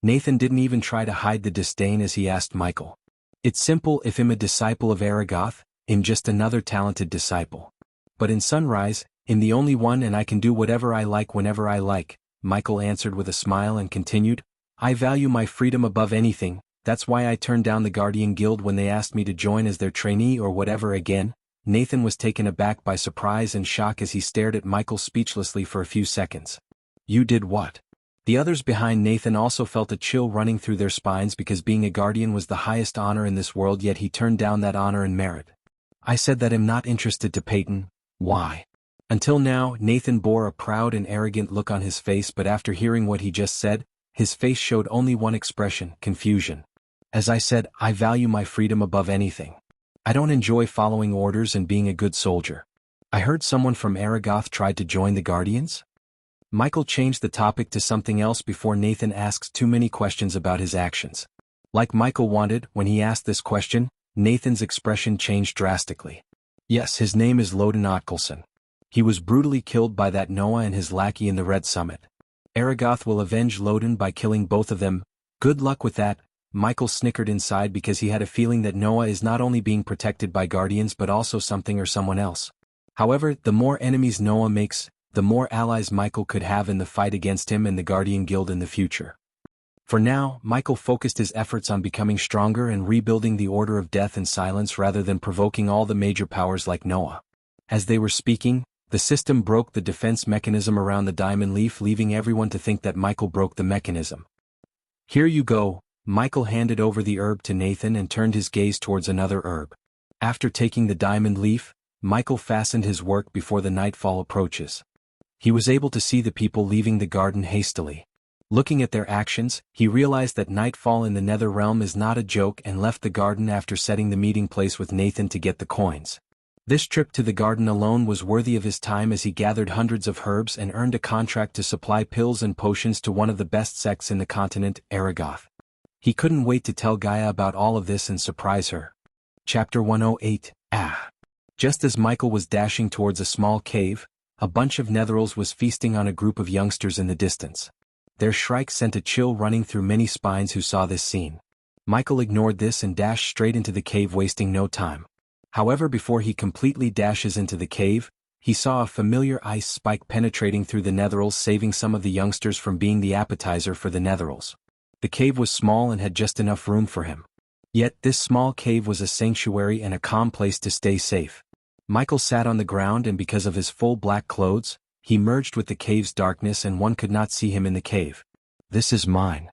Nathan didn't even try to hide the disdain as he asked Michael. It's simple, if I'm a disciple of Aragoth, I'm just another talented disciple. But in Sunrise, I'm the only one and I can do whatever I like whenever I like, Michael answered with a smile and continued, I value my freedom above anything, that's why I turned down the Guardian Guild when they asked me to join as their trainee or whatever again. Nathan was taken aback by surprise and shock as he stared at Michael speechlessly for a few seconds. You did what? The others behind Nathan also felt a chill running through their spines because being a guardian was the highest honor in this world, yet he turned down that honor and merit. I said that I'm not interested to Peyton. Why? Until now, Nathan bore a proud and arrogant look on his face, but after hearing what he just said, his face showed only one expression, confusion. As I said, I value my freedom above anything. I don't enjoy following orders and being a good soldier. I heard someone from Aragoth tried to join the Guardians? Michael changed the topic to something else before Nathan asked too many questions about his actions. Like Michael wanted, when he asked this question, Nathan's expression changed drastically. Yes, his name is Loden Otkelson. He was brutally killed by that Noah and his lackey in the Red Summit. Aragoth will avenge Loden by killing both of them. Good luck with that. Michael snickered inside because he had a feeling that Noah is not only being protected by guardians but also something or someone else. However, the more enemies Noah makes, the more allies Michael could have in the fight against him and the Guardian Guild in the future. For now, Michael focused his efforts on becoming stronger and rebuilding the Order of Death and Silence rather than provoking all the major powers like Noah. As they were speaking, the system broke the defense mechanism around the diamond leaf, leaving everyone to think that Michael broke the mechanism. Here you go. Michael handed over the herb to Nathan and turned his gaze towards another herb. After taking the diamond leaf, Michael fastened his work before the nightfall approaches. He was able to see the people leaving the garden hastily. Looking at their actions, he realized that nightfall in the Nether Realm is not a joke and left the garden after setting the meeting place with Nathan to get the coins. This trip to the garden alone was worthy of his time as he gathered hundreds of herbs and earned a contract to supply pills and potions to one of the best sects in the continent, Aragoth. He couldn't wait to tell Gaia about all of this and surprise her. Chapter 108, Just as Michael was dashing towards a small cave, a bunch of Netherals was feasting on a group of youngsters in the distance. Their shriek sent a chill running through many spines who saw this scene. Michael ignored this and dashed straight into the cave, wasting no time. However, before he completely dashes into the cave, he saw a familiar ice spike penetrating through the Netherals, saving some of the youngsters from being the appetizer for the Netherals. The cave was small and had just enough room for him. Yet this small cave was a sanctuary and a calm place to stay safe. Michael sat on the ground, and because of his full black clothes, he merged with the cave's darkness and one could not see him in the cave. This is mine.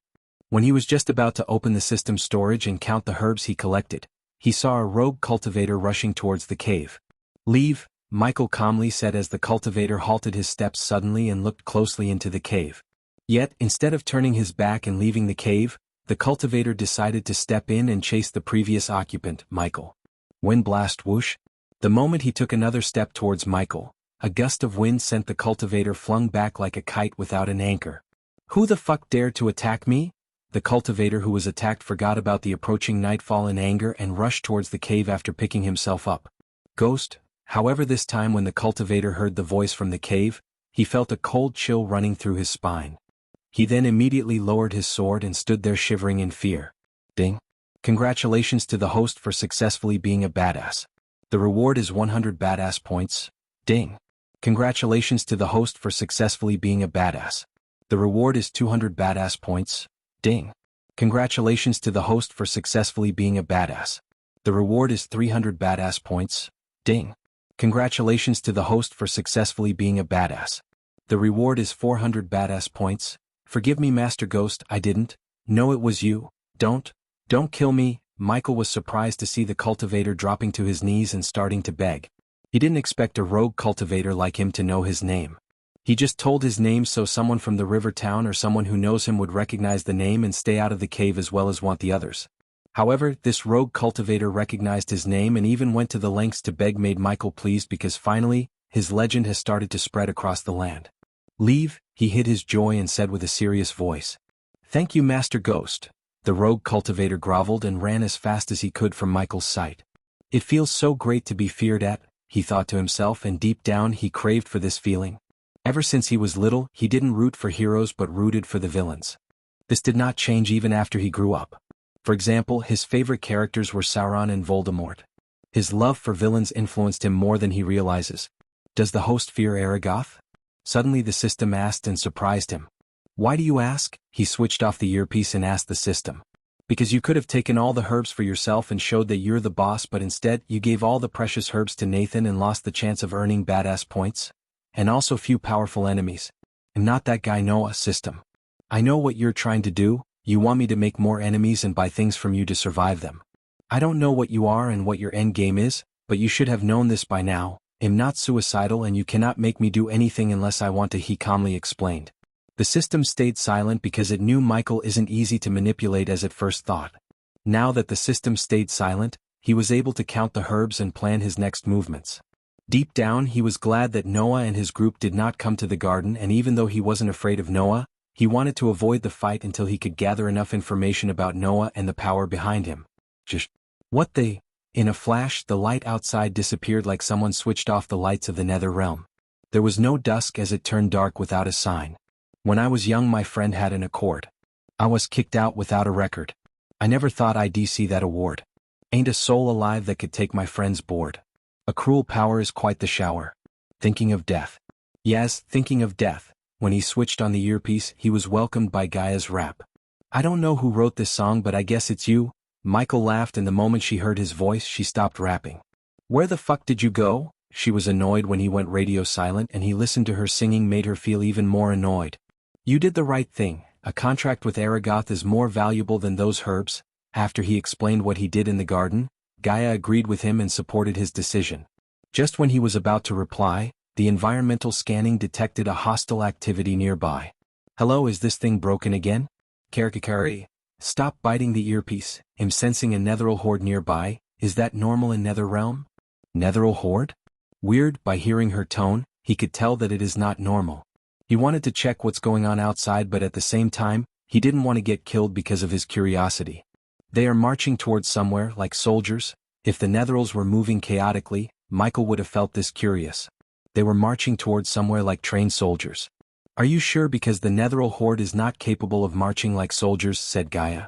When he was just about to open the system storage and count the herbs he collected, he saw a rogue cultivator rushing towards the cave. Leave, Michael calmly said as the cultivator halted his steps suddenly and looked closely into the cave. Yet, instead of turning his back and leaving the cave, the cultivator decided to step in and chase the previous occupant, Michael. Wind blast whoosh. The moment he took another step towards Michael, a gust of wind sent the cultivator flung back like a kite without an anchor. Who the fuck dared to attack me? The cultivator who was attacked forgot about the approaching nightfall in anger and rushed towards the cave after picking himself up. Ghost. However, this time when the cultivator heard the voice from the cave, he felt a cold chill running through his spine. He then immediately lowered his sword and stood there shivering in fear. Ding. Congratulations to the host for successfully being a badass. The reward is 100 badass points. Ding. Congratulations to the host for successfully being a badass. The reward is 200 badass points. Ding. Congratulations to the host for successfully being a badass. The reward is 300 badass points. Ding. Congratulations to the host for successfully being a badass. The reward is 400 badass points. Forgive me, Master Ghost, I didn't know it was you. Don't kill me. Michael was surprised to see the cultivator dropping to his knees and starting to beg. He didn't expect a rogue cultivator like him to know his name. He just told his name so someone from the river town or someone who knows him would recognize the name and stay out of the cave as well as want the others. However, this rogue cultivator recognized his name and even went to the lengths to beg, made Michael pleased because finally, his legend has started to spread across the land. Leave, he hid his joy and said with a serious voice. Thank you, Master Ghost. The rogue cultivator groveled and ran as fast as he could from Michael's sight. It feels so great to be feared at, he thought to himself, and deep down he craved for this feeling. Ever since he was little, he didn't root for heroes but rooted for the villains. This did not change even after he grew up. For example, his favorite characters were Sauron and Voldemort. His love for villains influenced him more than he realizes. Does the host fear Aragoth? Suddenly the system asked and surprised him. Why do you ask? He switched off the earpiece and asked the system. Because you could have taken all the herbs for yourself and showed that you're the boss, but instead you gave all the precious herbs to Nathan and lost the chance of earning badass points? And also few powerful enemies. And not that guy Noah. System. I know what you're trying to do. You want me to make more enemies and buy things from you to survive them. I don't know what you are and what your end game is, but you should have known this by now. I'm not suicidal and you cannot make me do anything unless I want to, he calmly explained. The system stayed silent because it knew Michael isn't easy to manipulate as it first thought. Now that the system stayed silent, he was able to count the herbs and plan his next movements. Deep down he was glad that Noah and his group did not come to the garden, and even though he wasn't afraid of Noah, he wanted to avoid the fight until he could gather enough information about Noah and the power behind him. Just what they... In a flash, the light outside disappeared like someone switched off the lights of the nether realm. There was no dusk as it turned dark without a sign. When I was young, my friend had an accord. I was kicked out without a record. I never thought I'd see that award. Ain't a soul alive that could take my friend's board. A cruel power is quite the shower. Thinking of death. Yes, thinking of death. When he switched on the earpiece, he was welcomed by Gaia's rap. I don't know who wrote this song, but I guess it's you. Michael laughed, and the moment she heard his voice, she stopped rapping. Where the fuck did you go? She was annoyed when he went radio silent, and he listened to her singing made her feel even more annoyed. You did the right thing. A contract with Aragoth is more valuable than those herbs. After he explained what he did in the garden, Gaia agreed with him and supported his decision. Just when he was about to reply, the environmental scanning detected a hostile activity nearby. Hello, is this thing broken again? Karikari. Stop biting the earpiece. I'm sensing a Netheral horde nearby. Is that normal in Nether realm? Netheral horde? Weird. By hearing her tone, he could tell that it is not normal. He wanted to check what's going on outside, but at the same time, he didn't want to get killed because of his curiosity. They are marching towards somewhere, like soldiers. If the Netherals were moving chaotically, Michael would have felt this curious. They were marching towards somewhere like trained soldiers. Are you sure? Because the Netheral horde is not capable of marching like soldiers, said Gaia.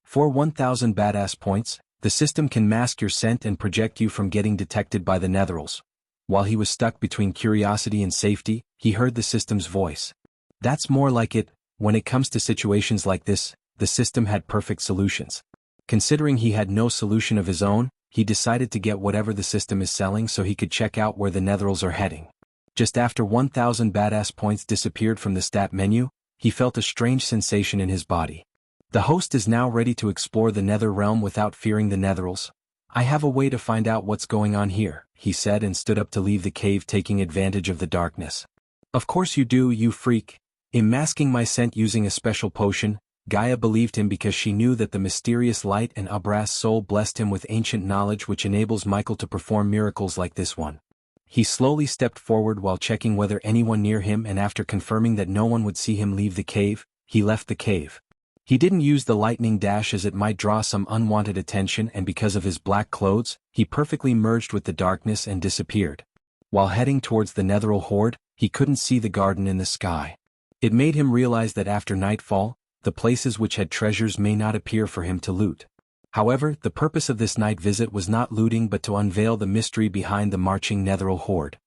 For 1000 badass points, the system can mask your scent and project you from getting detected by the Netherals. While he was stuck between curiosity and safety, he heard the system's voice. That's more like it. When it comes to situations like this, the system had perfect solutions. Considering he had no solution of his own, he decided to get whatever the system is selling so he could check out where the Netherals are heading. Just after 1000 badass points disappeared from the stat menu, he felt a strange sensation in his body. The host is now ready to explore the Nether realm without fearing the Netherals. I have a way to find out what's going on here, he said, and stood up to leave the cave, taking advantage of the darkness. Of course you do, you freak. In masking my scent using a special potion, Gaia believed him because she knew that the mysterious light and Abra's soul blessed him with ancient knowledge which enables Michael to perform miracles like this one. He slowly stepped forward while checking whether anyone near him, and after confirming that no one would see him leave the cave, he left the cave. He didn't use the lightning dash as it might draw some unwanted attention, and because of his black clothes, he perfectly merged with the darkness and disappeared. While heading towards the Netheral horde, he couldn't see the garden in the sky. It made him realize that after nightfall, the places which had treasures may not appear for him to loot. However, the purpose of this night visit was not looting but to unveil the mystery behind the marching Netheral horde.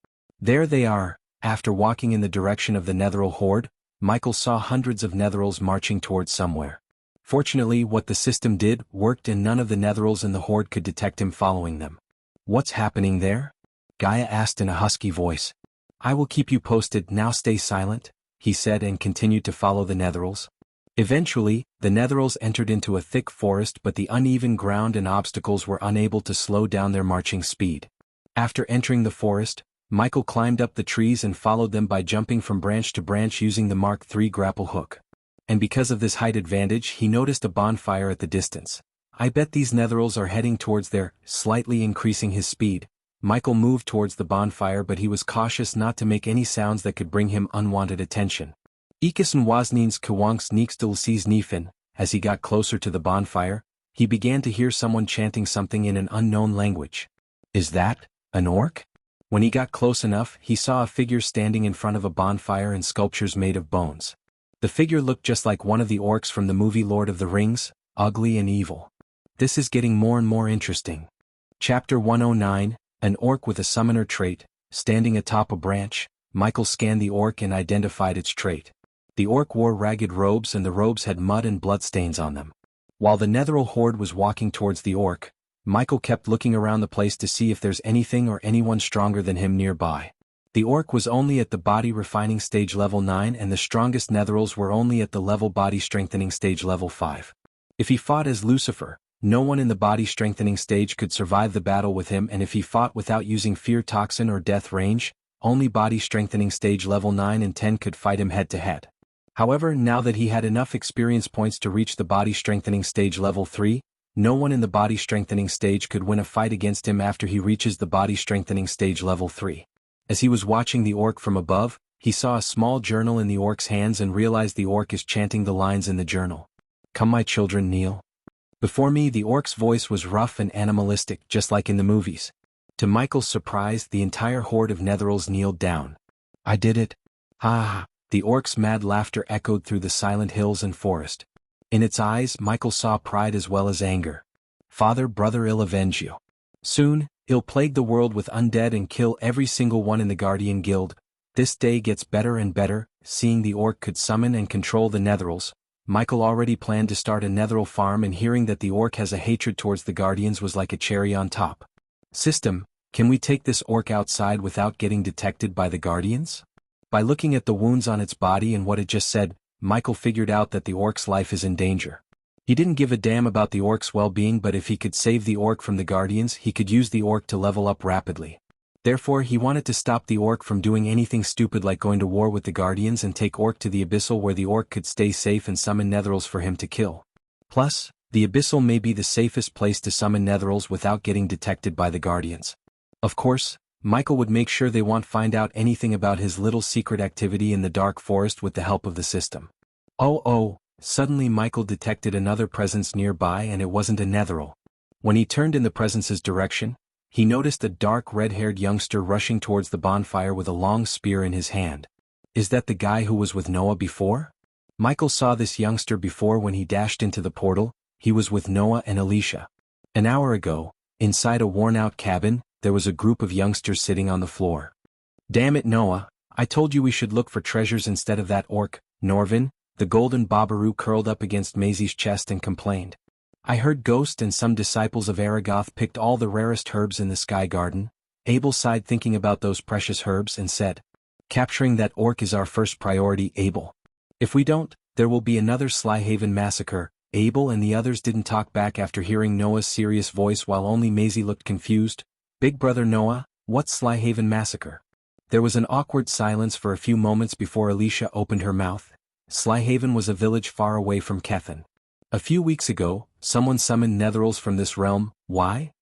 There they are. After walking in the direction of the Netheral horde, Michael saw hundreds of Netherals marching towards somewhere. Fortunately, what the system did worked, and none of the Netherals in the horde could detect him following them. What's happening there? Gaia asked in a husky voice. I will keep you posted, now stay silent, he said, and continued to follow the Netherals. Eventually, the Netherals entered into a thick forest, but the uneven ground and obstacles were unable to slow down their marching speed. After entering the forest, Michael climbed up the trees and followed them by jumping from branch to branch using the Mark III grapple hook. And because of this height advantage, he noticed a bonfire at the distance. I bet these Netherals are heading towards there, slightly increasing his speed. Michael moved towards the bonfire, but he was cautious not to make any sounds that could bring him unwanted attention. Ikasen wasnins kwanks neekstil sees Nifin. As he got closer to the bonfire, he began to hear someone chanting something in an unknown language. Is that an orc? When he got close enough, he saw a figure standing in front of a bonfire and sculptures made of bones. The figure looked just like one of the orcs from the movie Lord of the Rings, ugly and evil. This is getting more and more interesting. Chapter 109, An Orc with a Summoner Trait. Standing atop a branch, Michael scanned the orc and identified its trait. The orc wore ragged robes, and the robes had mud and bloodstains on them. While the Netheral horde was walking towards the orc, Michael kept looking around the place to see if there's anything or anyone stronger than him nearby. The orc was only at the body refining stage level 9, and the strongest Netherals were only at the level body strengthening stage level 5. If he fought as Lucifer, no one in the body strengthening stage could survive the battle with him, and if he fought without using fear toxin or death range, only body strengthening stage level 9 and 10 could fight him head to head. However, now that he had enough experience points to reach the body strengthening stage level 3, no one in the body strengthening stage could win a fight against him after he reaches the body strengthening stage level 3. As he was watching the orc from above, he saw a small journal in the orc's hands and realized the orc is chanting the lines in the journal. Come my children, kneel. Before me. The orc's voice was rough and animalistic, just like in the movies. To Michael's surprise, the entire horde of Netherals kneeled down. I did it. Ha ha. The orc's mad laughter echoed through the silent hills and forest. In its eyes, Michael saw pride as well as anger. Father, brother, I'll avenge you. Soon, I'll plague the world with undead and kill every single one in the Guardian Guild. This day gets better and better. Seeing the orc could summon and control the Netherals, Michael already planned to start a Netheral farm, and hearing that the orc has a hatred towards the Guardians was like a cherry on top. System, can we take this orc outside without getting detected by the Guardians? By looking at the wounds on its body and what it just said, Michael figured out that the orc's life is in danger. He didn't give a damn about the orc's well-being, but if he could save the orc from the Guardians, he could use the orc to level up rapidly. Therefore, he wanted to stop the orc from doing anything stupid like going to war with the Guardians and take orc to the Abyssal, where the orc could stay safe and summon Netherals for him to kill. Plus, the Abyssal may be the safest place to summon Netherals without getting detected by the Guardians. Of course, Michael would make sure they won't find out anything about his little secret activity in the dark forest with the help of the system. Oh, suddenly Michael detected another presence nearby, and it wasn't a Netheral. When he turned in the presence's direction, he noticed a dark red-haired youngster rushing towards the bonfire with a long spear in his hand. Is that the guy who was with Noah before? Michael saw this youngster before when he dashed into the portal. He was with Noah and Alicia. An hour ago, inside a worn-out cabin, there was a group of youngsters sitting on the floor. Damn it, Noah, I told you we should look for treasures instead of that orc. Norvin, the golden Babaru, curled up against Maisie's chest and complained. I heard Ghost and some disciples of Aragoth picked all the rarest herbs in the Sky Garden. Abel sighed thinking about those precious herbs and said, capturing that orc is our first priority, Abel. If we don't, there will be another Slyhaven massacre. Abel and the others didn't talk back after hearing Noah's serious voice, while only Maisie looked confused. Big brother Noah, what's Slyhaven massacre? There was an awkward silence for a few moments before Alicia opened her mouth. Slyhaven was a village far away from Kethen. A few weeks ago, someone summoned Netherals from this realm. Why?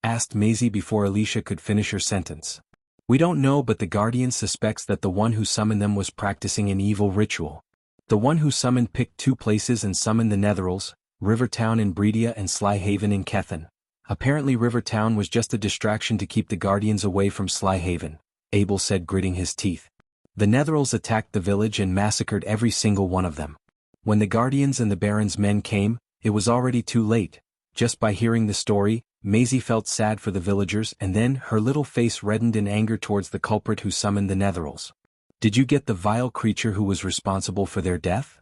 Asked Maisie before Alicia could finish her sentence. We don't know, but the Guardian suspects that the one who summoned them was practicing an evil ritual. The one who summoned picked two places and summoned the Netherals, Rivertown in Breedia and Slyhaven in Kethen. Apparently Rivertown was just a distraction to keep the Guardians away from Slyhaven, Abel said, gritting his teeth. The Netherals attacked the village and massacred every single one of them. When the Guardians and the Baron's men came, it was already too late. Just by hearing the story, Maisie felt sad for the villagers, and then her little face reddened in anger towards the culprit who summoned the Netherals. Did you get the vile creature who was responsible for their death?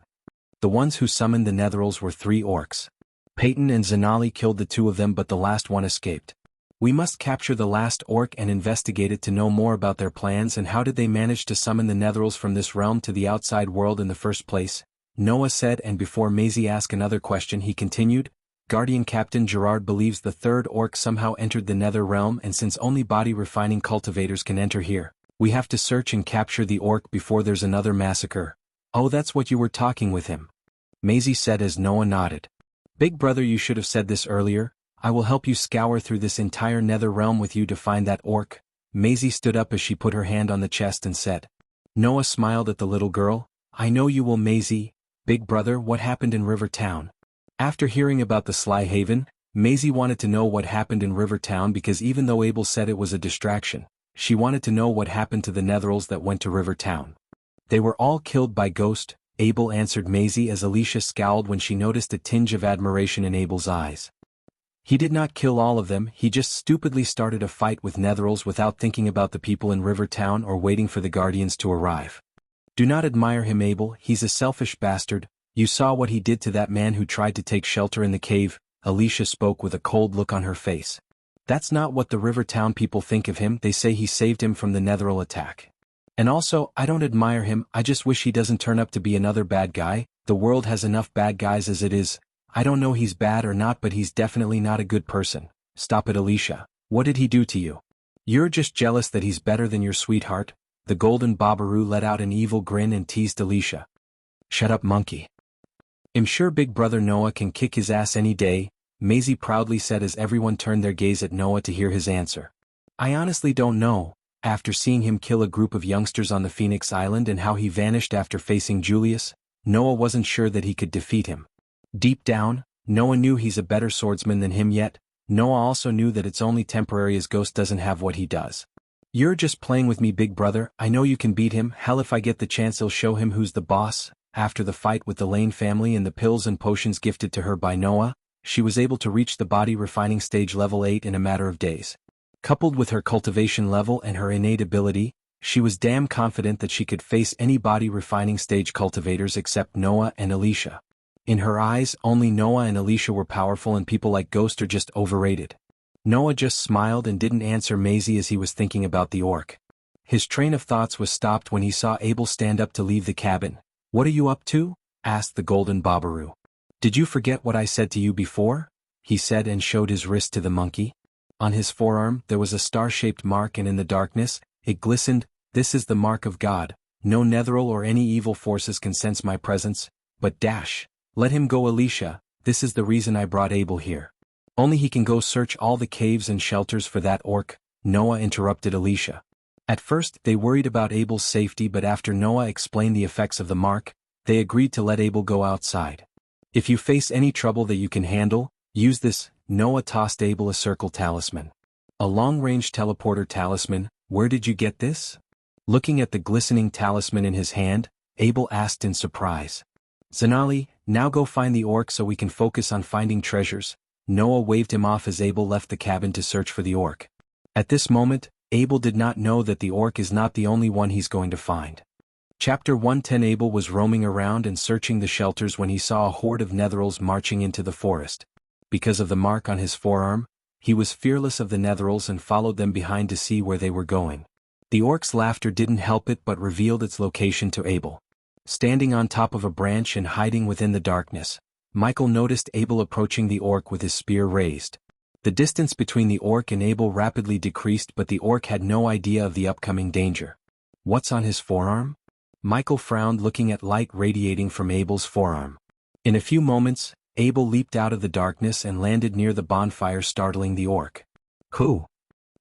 The ones who summoned the Netherals were 3 orcs. Peyton and Zanali killed the 2 of them, but the last one escaped. We must capture the last orc and investigate it to know more about their plans and how did they manage to summon the Netherals from this realm to the outside world in the first place. Noah said, and before Maisie asked another question he continued, Guardian Captain Gerard believes the third orc somehow entered the Nether Realm, and since only body refining cultivators can enter here, we have to search and capture the orc before there's another massacre. Oh, that's what you were talking with him, Maisie said as Noah nodded. Big brother, you should have said this earlier. I will help you scour through this entire Nether Realm with you to find that orc. Maisie stood up as she put her hand on the chest and said. Noah smiled at the little girl. I know you will, Maisie. Big brother, what happened in River Town? After hearing about the Sly Haven, Maisie wanted to know what happened in River Town because even though Abel said it was a distraction, she wanted to know what happened to the Netherals that went to River Town. They were all killed by Ghost, Abel answered Maisie as Alicia scowled when she noticed a tinge of admiration in Abel's eyes. He did not kill all of them, he just stupidly started a fight with Netherals without thinking about the people in River Town or waiting for the Guardians to arrive. Do not admire him, Abel, he's a selfish bastard. You saw what he did to that man who tried to take shelter in the cave, Alicia spoke with a cold look on her face. That's not what the River Town people think of him, they say he saved him from the Netheral attack. And also, I don't admire him, I just wish he doesn't turn up to be another bad guy. The world has enough bad guys as it is. I don't know he's bad or not, but he's definitely not a good person. Stop it, Alicia. What did he do to you? You're just jealous that he's better than your sweetheart. The golden Babaru let out an evil grin and teased Alicia. Shut up, monkey. I'm sure big brother Noah can kick his ass any day, Maisie proudly said as everyone turned their gaze at Noah to hear his answer. I honestly don't know. After seeing him kill a group of youngsters on the Phoenix Island and how he vanished after facing Julius, Noah wasn't sure that he could defeat him. Deep down, Noah knew he's a better swordsman than him, yet Noah also knew that it's only temporary as Ghost doesn't have what he does. You're just playing with me, big brother, I know you can beat him, hell if I get the chance I'll show him who's the boss. After the fight with the Lane family and the pills and potions gifted to her by Noah, she was able to reach the body refining stage level 8 in a matter of days. Coupled with her cultivation level and her innate ability, she was damn confident that she could face any body refining stage cultivators except Noah and Alicia. In her eyes, only Noah and Alicia were powerful and people like Ghost are just overrated. Noah just smiled and didn't answer Maisie as he was thinking about the orc. His train of thoughts was stopped when he saw Abel stand up to leave the cabin. What are you up to? Asked the golden Babaru. Did you forget what I said to you before? He said and showed his wrist to the monkey. On his forearm there was a star-shaped mark and in the darkness, it glistened. This is the mark of God. No Netheral or any evil forces can sense my presence, but dash. Let him go, Alicia, this is the reason I brought Abel here. Only he can go search all the caves and shelters for that orc, Noah interrupted Alicia. At first, they worried about Abel's safety, but after Noah explained the effects of the mark, they agreed to let Abel go outside. If you face any trouble that you can handle, use this. Noah tossed Abel a circle talisman. A long-range teleporter talisman, where did you get this? Looking at the glistening talisman in his hand, Abel asked in surprise. Zanali, now go find the orc so we can focus on finding treasures. Noah waved him off as Abel left the cabin to search for the orc. At this moment, Abel did not know that the orc is not the only one he's going to find. Chapter 110. Abel was roaming around and searching the shelters when he saw a horde of Netherals marching into the forest. Because of the mark on his forearm, he was fearless of the Netherals and followed them behind to see where they were going. The orc's laughter didn't help it but revealed its location to Abel. Standing on top of a branch and hiding within the darkness, Michael noticed Abel approaching the orc with his spear raised. The distance between the orc and Abel rapidly decreased, but the orc had no idea of the upcoming danger. What's on his forearm? Michael frowned, looking at light radiating from Abel's forearm. In a few moments, Abel leaped out of the darkness and landed near the bonfire, startling the orc. Who?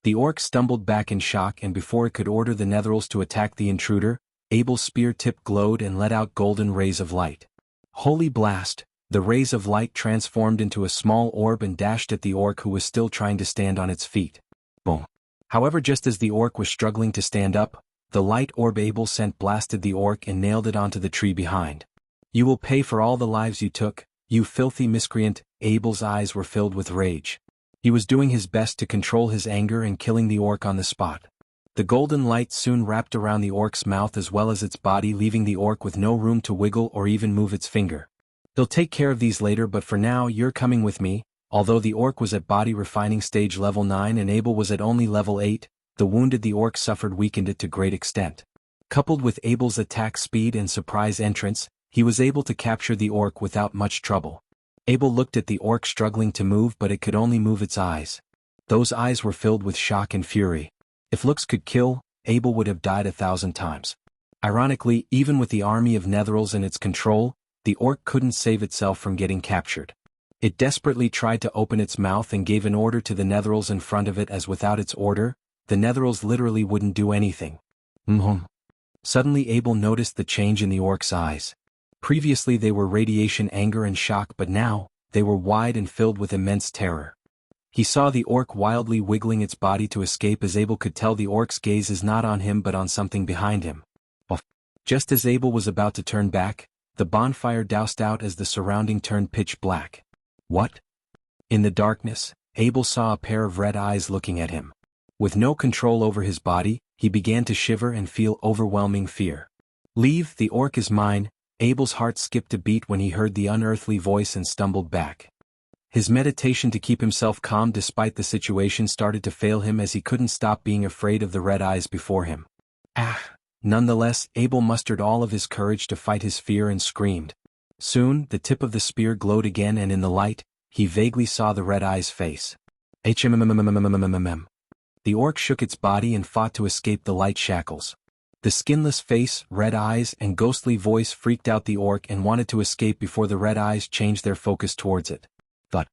The orc stumbled back in shock, and before it could order the Netherals to attack the intruder, Abel's spear tip glowed and let out golden rays of light. Holy blast! The rays of light transformed into a small orb and dashed at the orc, who was still trying to stand on its feet. Boom! However, just as the orc was struggling to stand up, the light orb Abel sent blasted the orc and nailed it onto the tree behind. You will pay for all the lives you took, you filthy miscreant. Abel's eyes were filled with rage. He was doing his best to control his anger and killing the orc on the spot. The golden light soon wrapped around the orc's mouth as well as its body, leaving the orc with no room to wiggle or even move its finger. He'll take care of these later, but for now you're coming with me. Although the orc was at body refining stage level 9 and Abel was at only level 8, the wounded the orc suffered weakened it to great extent. Coupled with Abel's attack speed and surprise entrance, he was able to capture the orc without much trouble. Abel looked at the orc struggling to move, but it could only move its eyes. Those eyes were filled with shock and fury. If looks could kill, Abel would have died 1,000 times. Ironically, even with the army of Netherils in its control, the orc couldn't save itself from getting captured. It desperately tried to open its mouth and gave an order to the Netherils in front of it, as without its order, the Netherils literally wouldn't do anything. Suddenly Abel noticed the change in the orc's eyes. Previously they were radiation anger and shock, but now, they were wide and filled with immense terror. He saw the orc wildly wiggling its body to escape, as Abel could tell the orc's gaze is not on him but on something behind him. Just as Abel was about to turn back, the bonfire doused out as the surrounding turned pitch black. What? In the darkness, Abel saw a pair of red eyes looking at him. With no control over his body, he began to shiver and feel overwhelming fear. Leave, the orc is mine. Abel's heart skipped a beat when he heard the unearthly voice and stumbled back. His meditation to keep himself calm despite the situation started to fail him, as he couldn't stop being afraid of the red eyes before him. Nonetheless, Abel mustered all of his courage to fight his fear and screamed. Soon, the tip of the spear glowed again, and in the light, he vaguely saw the red eye's face. The orc shook its body and fought to escape the light shackles. The skinless face, red eyes, and ghostly voice freaked out the orc and wanted to escape before the red eyes changed their focus towards it. But.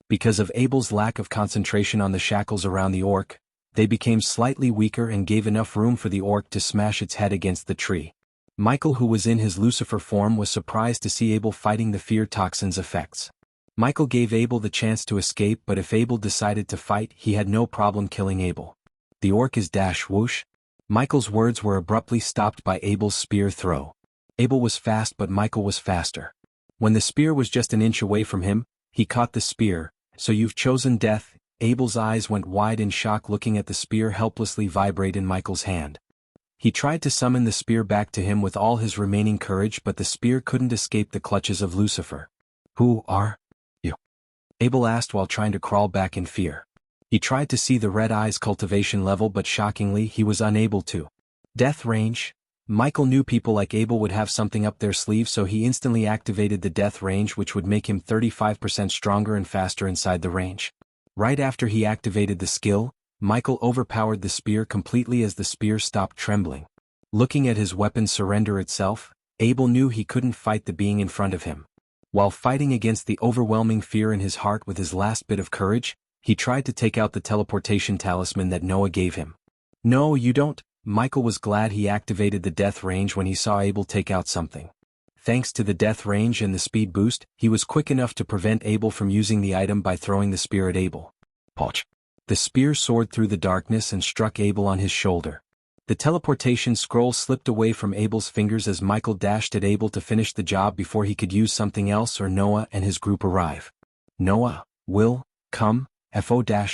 Because of Abel's lack of concentration on the shackles around the orc, they became slightly weaker and gave enough room for the orc to smash its head against the tree. Michael, who was in his Lucifer form, was surprised to see Abel fighting the fear toxin's effects. Michael gave Abel the chance to escape, but if Abel decided to fight, he had no problem killing Abel. The orc is dash whoosh. Michael's words were abruptly stopped by Abel's spear throw. Abel was fast, but Michael was faster. When the spear was just an inch away from him, he caught the spear. So you've chosen death. Abel's eyes went wide in shock, looking at the spear helplessly vibrate in Michael's hand. He tried to summon the spear back to him with all his remaining courage, but the spear couldn't escape the clutches of Lucifer. Who are you? Abel asked while trying to crawl back in fear. He tried to see the red eye's cultivation level, but shockingly he was unable to. Death range? Michael knew people like Abel would have something up their sleeve, so he instantly activated the death range, which would make him 35% stronger and faster inside the range. Right after he activated the skill, Michael overpowered the spear completely as the spear stopped trembling. Looking at his weapon surrender itself, Abel knew he couldn't fight the being in front of him. While fighting against the overwhelming fear in his heart with his last bit of courage, he tried to take out the teleportation talisman that Noah gave him. No, you don't. Michael was glad he activated the death range when he saw Abel take out something. Thanks to the death range and the speed boost, he was quick enough to prevent Abel from using the item by throwing the spear at Abel. Poch! The spear soared through the darkness and struck Abel on his shoulder. The teleportation scroll slipped away from Abel's fingers as Michael dashed at Abel to finish the job before he could use something else or Noah and his group arrive. Noah, Will, come,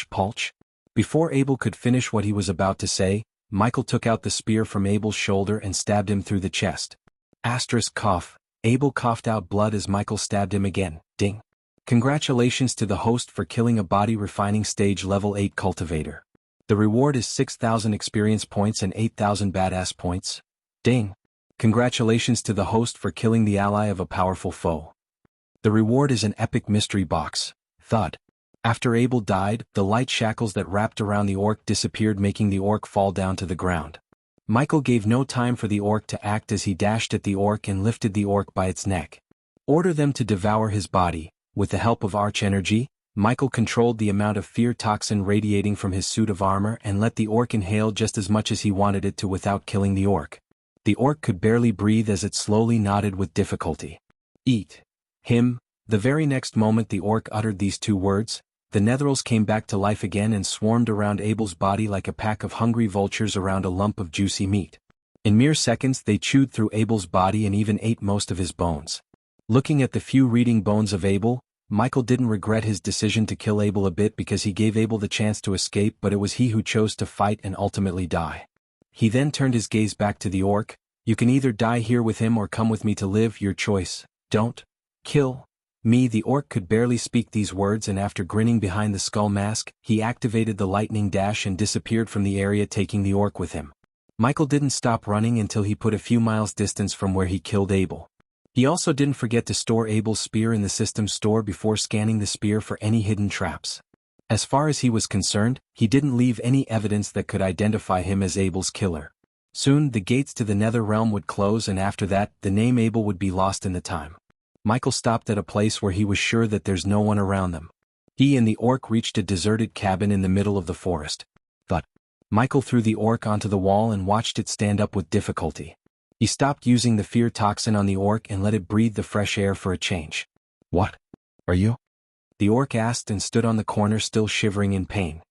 Pulch. Before Abel could finish what he was about to say, Michael took out the spear from Abel's shoulder and stabbed him through the chest. Cough. Abel coughed out blood as Michael stabbed him again. Ding. Congratulations to the host for killing a body refining stage level 8 cultivator. The reward is 6,000 experience points and 8,000 badass points. Ding. Congratulations to the host for killing the ally of a powerful foe. The reward is an epic mystery box. Thud. After Abel died, the light shackles that wrapped around the orc disappeared, making the orc fall down to the ground. Michael gave no time for the orc to act as he dashed at the orc and lifted the orc by its neck. Order them to devour his body. With the help of arch energy, Michael controlled the amount of fear toxin radiating from his suit of armor and let the orc inhale just as much as he wanted it to without killing the orc. The orc could barely breathe as it slowly nodded with difficulty. Eat him. The very next moment the orc uttered these two words, the Netherils came back to life again and swarmed around Abel's body like a pack of hungry vultures around a lump of juicy meat. In mere seconds they chewed through Abel's body and even ate most of his bones. Looking at the few reading bones of Abel, Michael didn't regret his decision to kill Abel a bit because he gave Abel the chance to escape, but it was he who chose to fight and ultimately die. He then turned his gaze back to the orc. You can either die here with him or come with me to live, your choice. Don't kill me. The orc could barely speak these words, and after grinning behind the skull mask, he activated the lightning dash and disappeared from the area, taking the orc with him. Michael didn't stop running until he put a few miles distance from where he killed Abel. He also didn't forget to store Abel's spear in the system store before scanning the spear for any hidden traps. As far as he was concerned, he didn't leave any evidence that could identify him as Abel's killer. Soon, the gates to the Nether Realm would close, and after that, the name Abel would be lost in the time. Michael stopped at a place where he was sure that there's no one around them. He and the orc reached a deserted cabin in the middle of the forest. But Michael threw the orc onto the wall and watched it stand up with difficulty. He stopped using the fear toxin on the orc and let it breathe the fresh air for a change. "What? Are you?" the orc asked and stood on the corner still shivering in pain.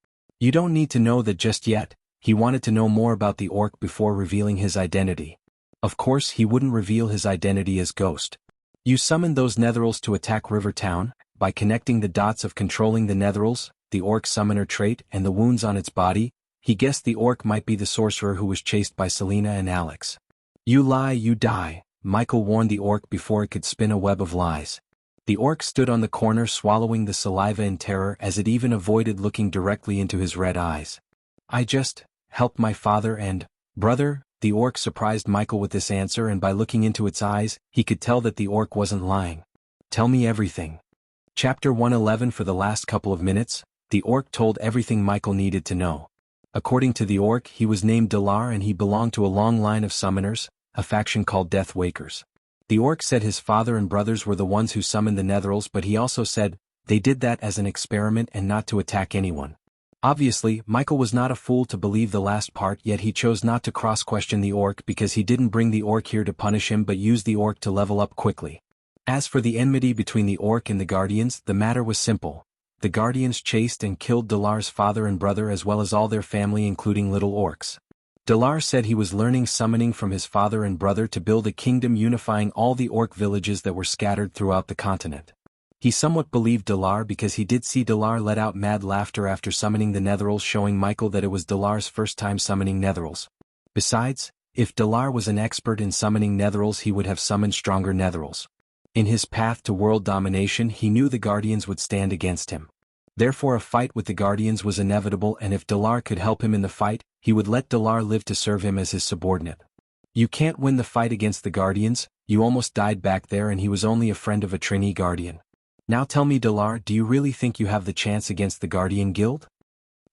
You don't need to know that just yet. He wanted to know more about the orc before revealing his identity. Of course, he wouldn't reveal his identity as Ghost. You summoned those netherals to attack River Town. By connecting the dots of controlling the netherals, the orc summoner trait, and the wounds on its body, he guessed the orc might be the sorcerer who was chased by Selena and Alex. "You lie, you die," Michael warned the orc before it could spin a web of lies. The orc stood on the corner swallowing the saliva in terror as it even avoided looking directly into his red eyes. "I just helped my father and brother." The orc surprised Michael with this answer, and by looking into its eyes, he could tell that the orc wasn't lying. "Tell me everything." Chapter 111. For the last couple of minutes, the orc told everything Michael needed to know. According to the orc, he was named Dalar and he belonged to a long line of summoners, a faction called Death Wakers. The orc said his father and brothers were the ones who summoned the netherals, but he also said they did that as an experiment and not to attack anyone. Obviously, Michael was not a fool to believe the last part, yet he chose not to cross-question the orc because he didn't bring the orc here to punish him but used the orc to level up quickly. As for the enmity between the orc and the Guardians, the matter was simple. The Guardians chased and killed Dalar's father and brother as well as all their family including little orcs. Dalar said he was learning summoning from his father and brother to build a kingdom unifying all the orc villages that were scattered throughout the continent. He somewhat believed Dalar because he did see Dalar let out mad laughter after summoning the netherals, showing Michael that it was Dalar's first time summoning netherals. Besides, if Dalar was an expert in summoning netherals, he would have summoned stronger netherals. In his path to world domination, he knew the Guardians would stand against him. Therefore a fight with the Guardians was inevitable, and if Dalar could help him in the fight, he would let Dalar live to serve him as his subordinate. You can't win the fight against the Guardians, you almost died back there, and he was only a friend of a trainee Guardian. Now tell me, Dalar, do you really think you have the chance against the Guardian Guild?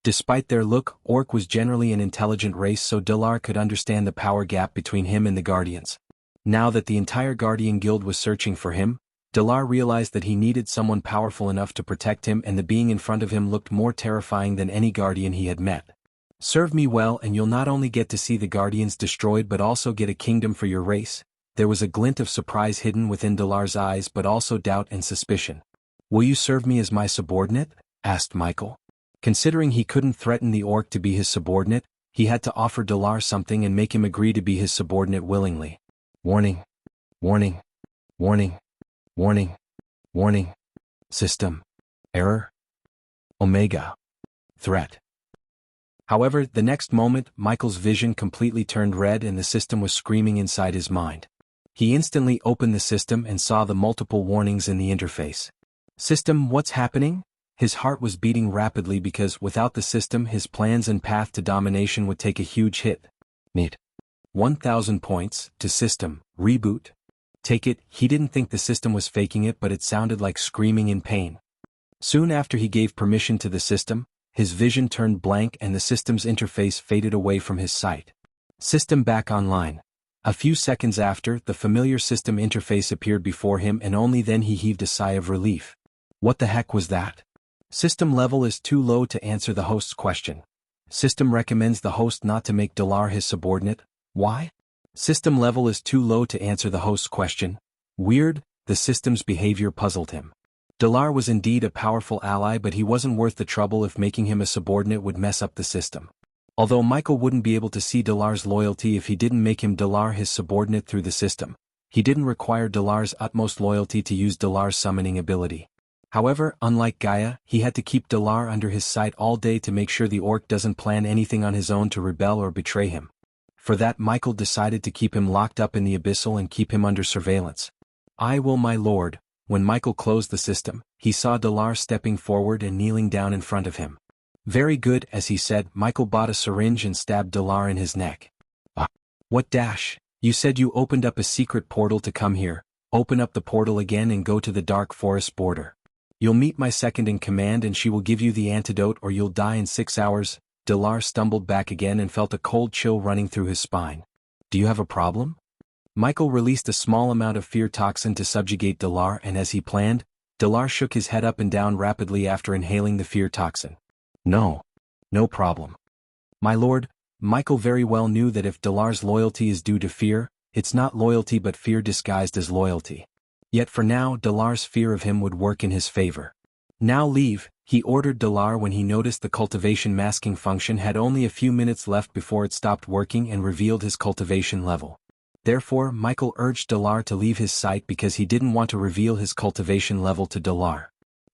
Despite their look, Orc was generally an intelligent race, so Dalar could understand the power gap between him and the Guardians. Now that the entire Guardian Guild was searching for him, Dalar realized that he needed someone powerful enough to protect him, and the being in front of him looked more terrifying than any Guardian he had met. Serve me well and you'll not only get to see the Guardians destroyed but also get a kingdom for your race. There was a glint of surprise hidden within Dalar's eyes but also doubt and suspicion. Will you serve me as my subordinate? Asked Michael. Considering he couldn't threaten the Orc to be his subordinate, he had to offer Dalar something and make him agree to be his subordinate willingly. Warning. Warning. Warning. Warning. Warning. System. Error. Omega. Threat. However, the next moment, Michael's vision completely turned red and the system was screaming inside his mind. He instantly opened the system and saw the multiple warnings in the interface. System, what's happening? His heart was beating rapidly because without the system his plans and path to domination would take a huge hit. Need 1,000 points to system, reboot. Take it, he didn't think the system was faking it, but it sounded like screaming in pain. Soon after he gave permission to the system, his vision turned blank and the system's interface faded away from his sight. System back online. A few seconds after, the familiar system interface appeared before him and only then he heaved a sigh of relief. What the heck was that? System level is too low to answer the host's question. System recommends the host not to make Dalar his subordinate. Why? System level is too low to answer the host's question. Weird, the system's behavior puzzled him. Dalar was indeed a powerful ally, but he wasn't worth the trouble if making him a subordinate would mess up the system. Although Michael wouldn't be able to see Dalar's loyalty if he didn't make him Dalar his subordinate through the system, he didn't require Dalar's utmost loyalty to use Dalar's summoning ability. However, unlike Gaia, he had to keep Dalar under his sight all day to make sure the Orc doesn't plan anything on his own to rebel or betray him. For that, Michael decided to keep him locked up in the Abyssal and keep him under surveillance. I will, my lord. When Michael closed the system, he saw Dalar stepping forward and kneeling down in front of him. Very good, as he said, Michael bought a syringe and stabbed Dalar in his neck. What dash? You said you opened up a secret portal to come here. Open up the portal again and go to the dark forest border. You'll meet my second in command and she will give you the antidote or you'll die in 6 hours. Dalar stumbled back again and felt a cold chill running through his spine. Do you have a problem? Michael released a small amount of fear toxin to subjugate Dalar and as he planned, Dalar shook his head up and down rapidly after inhaling the fear toxin. No. No problem. My lord, Michael very well knew that if Dalar's loyalty is due to fear, it's not loyalty but fear disguised as loyalty. Yet for now Dalar's fear of him would work in his favor. Now leave, he ordered Dalar when he noticed the cultivation masking function had only a few minutes left before it stopped working and revealed his cultivation level. Therefore Michael urged Dalar to leave his sight because he didn't want to reveal his cultivation level to Dalar.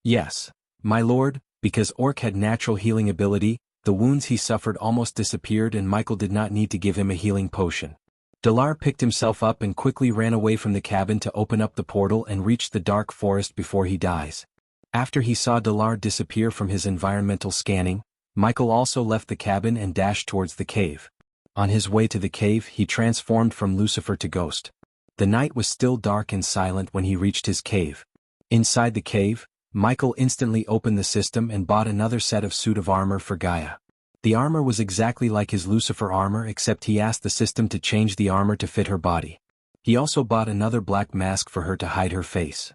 Yes, my lord, because Orc had natural healing ability, the wounds he suffered almost disappeared and Michael did not need to give him a healing potion. Dalar picked himself up and quickly ran away from the cabin to open up the portal and reach the dark forest before he dies. After he saw Dalar disappear from his environmental scanning, Michael also left the cabin and dashed towards the cave. On his way to the cave he transformed from Lucifer to Ghost. The night was still dark and silent when he reached his cave. Inside the cave, Michael instantly opened the system and bought another set of suit of armor for Gaia. The armor was exactly like his Lucifer armor except he asked the system to change the armor to fit her body. He also bought another black mask for her to hide her face.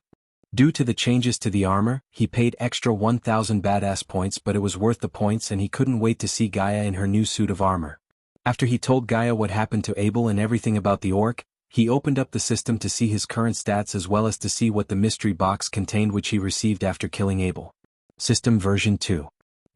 Due to the changes to the armor, he paid extra 1,000 badass points but it was worth the points and he couldn't wait to see Gaia in her new suit of armor. After he told Gaia what happened to Abel and everything about the orc, he opened up the system to see his current stats as well as to see what the mystery box contained which he received after killing Abel. System version 2.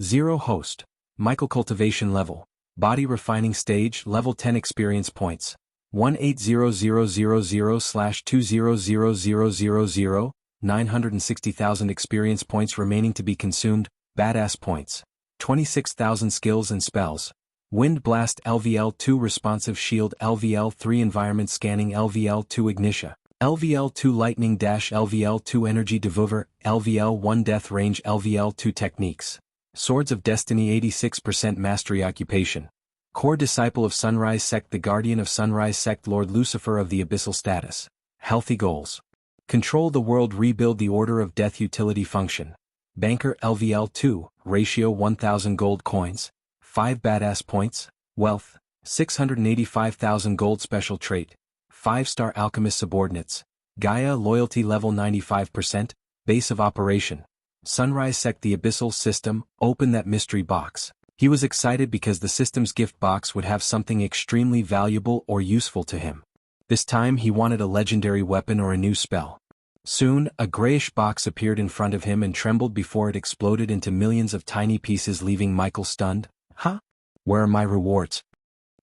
0 host. Michael cultivation level. Body refining stage level 10 experience points. 180000/200000, 960,000 experience points remaining to be consumed, badass points. 26,000 skills and spells. Wind Blast LVL2 Responsive Shield LVL3 Environment Scanning LVL2 Ignitia, LVL2 Lightning Dash LVL2 Energy Devour, LVL1 Death Range LVL2 Techniques. Swords of Destiny 86% Mastery Occupation. Core Disciple of Sunrise Sect The Guardian of Sunrise Sect Lord Lucifer of the Abyssal Status. Healthy Goals. Control the World Rebuild the Order of Death Utility Function. Banker LVL2, Ratio 1000 Gold Coins. 5 badass points, wealth, 685,000 gold special trait, 5-star alchemist subordinates, Gaia loyalty level 95%, base of operation. Sunrise Sect the Abyssal System, open that mystery box. He was excited because the system's gift box would have something extremely valuable or useful to him. This time he wanted a legendary weapon or a new spell. Soon, a grayish box appeared in front of him and trembled before it exploded into millions of tiny pieces leaving Michael stunned. Huh? Where are my rewards?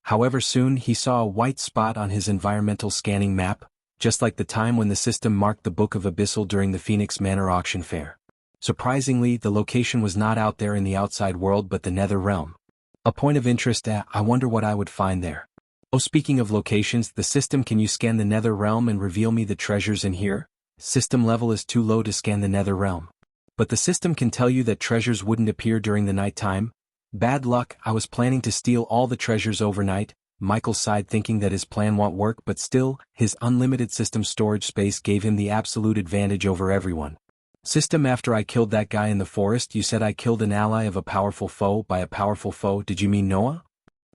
However soon he saw a white spot on his environmental scanning map, just like the time when the system marked the Book of Abyssal during the Phoenix Manor auction fair. Surprisingly, the location was not out there in the outside world but the Nether Realm. A point of interest. I wonder what I would find there. Oh, speaking of locations, the system, can you scan the Nether Realm and reveal me the treasures in here? System level is too low to scan the Nether Realm. But the system can tell you that treasures wouldn't appear during the night time. Bad luck, I was planning to steal all the treasures overnight. Michael sighed thinking that his plan won't work, but still, his unlimited system storage space gave him the absolute advantage over everyone. System, after I killed that guy in the forest, you said I killed an ally of a powerful foe. By a powerful foe, did you mean Noah?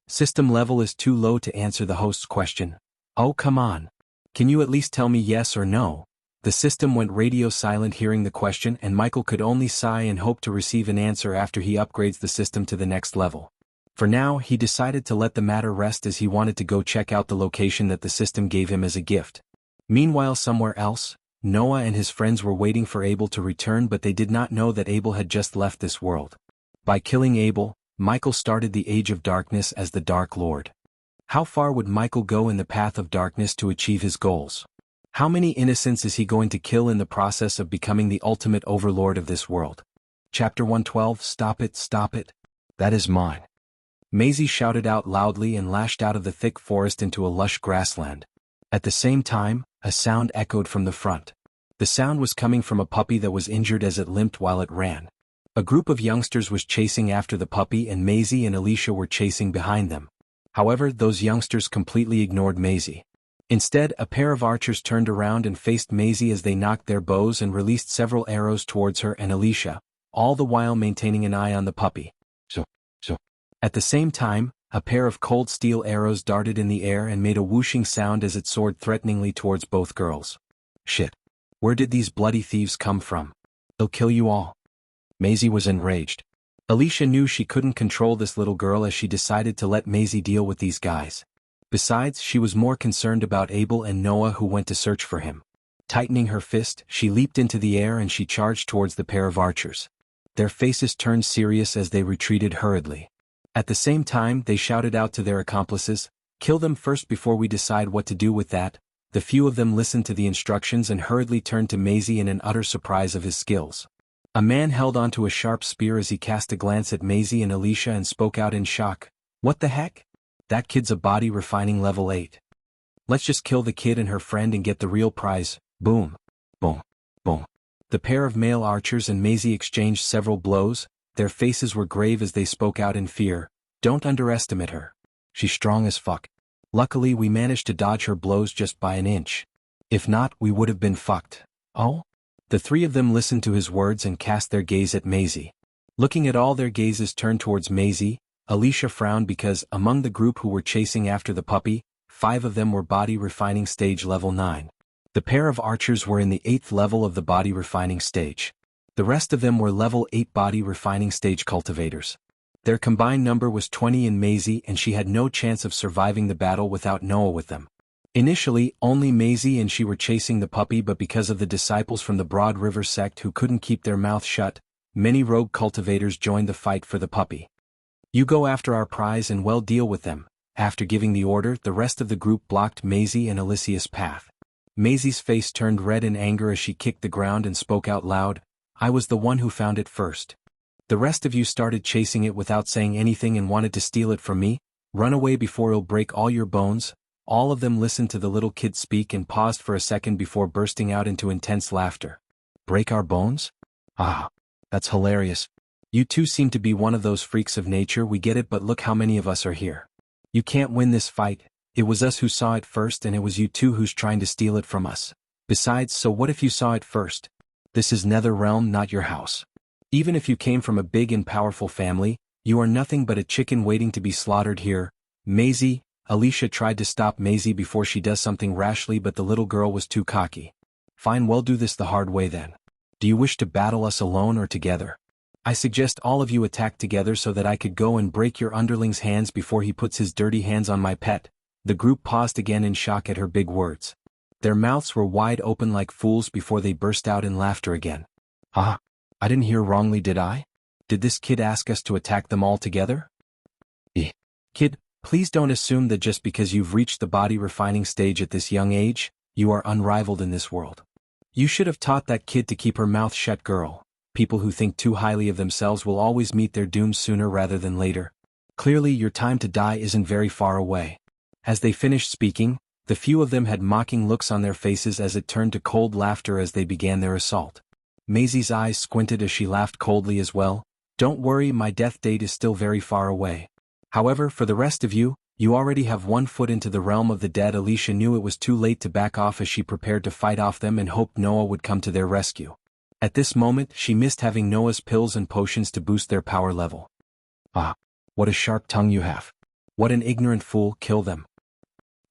System level is too low to answer the host's question. Oh, come on. Can you at least tell me yes or no? The system went radio silent hearing the question, and Michael could only sigh and hope to receive an answer after he upgrades the system to the next level. For now, he decided to let the matter rest as he wanted to go check out the location that the system gave him as a gift. Meanwhile, somewhere else, Noah and his friends were waiting for Abel to return, but they did not know that Abel had just left this world. By killing Abel, Michael started the Age of Darkness as the Dark Lord. How far would Michael go in the path of darkness to achieve his goals? How many innocents is he going to kill in the process of becoming the ultimate overlord of this world? Chapter 112. Stop it, stop it. That is mine. Maisie shouted out loudly and lashed out of the thick forest into a lush grassland. At the same time, a sound echoed from the front. The sound was coming from a puppy that was injured as it limped while it ran. A group of youngsters was chasing after the puppy, and Maisie and Alicia were chasing behind them. However, those youngsters completely ignored Maisie. Instead, a pair of archers turned around and faced Maisie as they knocked their bows and released several arrows towards her and Alicia, all the while maintaining an eye on the puppy. So. At the same time, a pair of cold steel arrows darted in the air and made a whooshing sound as it soared threateningly towards both girls. Shit. Where did these bloody thieves come from? They'll kill you all. Maisie was enraged. Alicia knew she couldn't control this little girl as she decided to let Maisie deal with these guys. Besides, she was more concerned about Abel and Noah who went to search for him. Tightening her fist, she leaped into the air and she charged towards the pair of archers. Their faces turned serious as they retreated hurriedly. At the same time, they shouted out to their accomplices, "Kill them first before we decide what to do with that." The few of them listened to the instructions and hurriedly turned to Maisie in an utter surprise of his skills. A man held onto a sharp spear as he cast a glance at Maisie and Alicia and spoke out in shock. "What the heck? That kid's a body refining level 8. Let's just kill the kid and her friend and get the real prize." Boom. Boom. Boom. The pair of male archers and Maisie exchanged several blows. Their faces were grave as they spoke out in fear. "Don't underestimate her. She's strong as fuck. Luckily we managed to dodge her blows just by an inch. If not, we would have been fucked." "Oh?" The three of them listened to his words and cast their gaze at Maisie. Looking at all their gazes turned towards Maisie, Alicia frowned because, among the group who were chasing after the puppy, 5 of them were body refining stage level 9. The pair of archers were in the 8th level of the body refining stage. The rest of them were level 8 body refining stage cultivators. Their combined number was 20 in Maisie and she had no chance of surviving the battle without Noah with them. Initially, only Maisie and she were chasing the puppy, but because of the disciples from the Broad River sect who couldn't keep their mouth shut, many rogue cultivators joined the fight for the puppy. "You go after our prize and well deal with them." After giving the order, the rest of the group blocked Maisie and Alicia's path. Maisie's face turned red in anger as she kicked the ground and spoke out loud, "I was the one who found it first. The rest of you started chasing it without saying anything and wanted to steal it from me. Run away before it'll break all your bones." All of them listened to the little kid speak and paused for a second before bursting out into intense laughter. "Break our bones? Ah, that's hilarious. You two seem to be one of those freaks of nature, we get it, but look how many of us are here. You can't win this fight. It was us who saw it first and it was you two who's trying to steal it from us. Besides, so what if you saw it first? This is Nether Realm, not your house. Even if you came from a big and powerful family, you are nothing but a chicken waiting to be slaughtered here." Maisie, Alicia tried to stop Maisie before she does something rashly, but the little girl was too cocky. "Fine, we'll do this the hard way then. Do you wish to battle us alone or together? I suggest all of you attack together so that I could go and break your underling's hands before he puts his dirty hands on my pet." The group paused again in shock at her big words. Their mouths were wide open like fools before they burst out in laughter again. "Ah, I didn't hear wrongly, did I? Did this kid ask us to attack them all together?" Kid, please don't assume that just because you've reached the body refining stage at this young age, you are unrivaled in this world. You should have taught that kid to keep her mouth shut, girl. People who think too highly of themselves will always meet their doom sooner rather than later. Clearly your time to die isn't very far away. As they finished speaking, the few of them had mocking looks on their faces as it turned to cold laughter as they began their assault. Maisie's eyes squinted as she laughed coldly as well. "Don't worry, my death date is still very far away. However, for the rest of you, you already have one foot into the realm of the dead." Alicia knew it was too late to back off as she prepared to fight off them and hoped Noah would come to their rescue. At this moment, she missed having Noah's pills and potions to boost their power level. "Ah, what a sharp tongue you have. What an ignorant fool, kill them."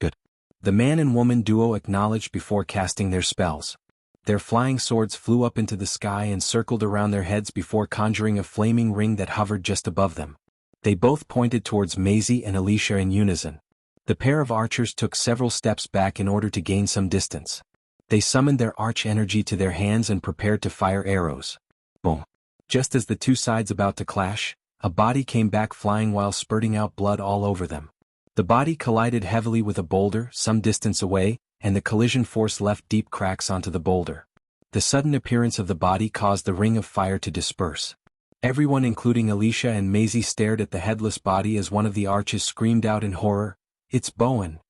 "Good." The man and woman duo acknowledged before casting their spells. Their flying swords flew up into the sky and circled around their heads before conjuring a flaming ring that hovered just above them. They both pointed towards Maisie and Alicia in unison. The pair of archers took several steps back in order to gain some distance. They summoned their arch energy to their hands and prepared to fire arrows. Boom. Just as the two sides about to clash, a body came back flying while spurting out blood all over them. The body collided heavily with a boulder some distance away, and the collision force left deep cracks onto the boulder. The sudden appearance of the body caused the ring of fire to disperse. Everyone including Alicia and Maisie stared at the headless body as one of the archers screamed out in horror, "It's Bowen."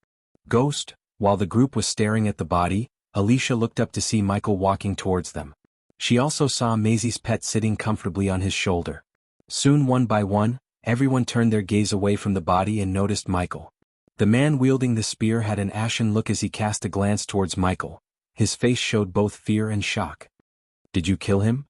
Ghost. While the group was staring at the body, Alicia looked up to see Michael walking towards them. She also saw Maisie's pet sitting comfortably on his shoulder. Soon, one by one, everyone turned their gaze away from the body and noticed Michael. The man wielding the spear had an ashen look as he cast a glance towards Michael. His face showed both fear and shock. "Did you kill him?"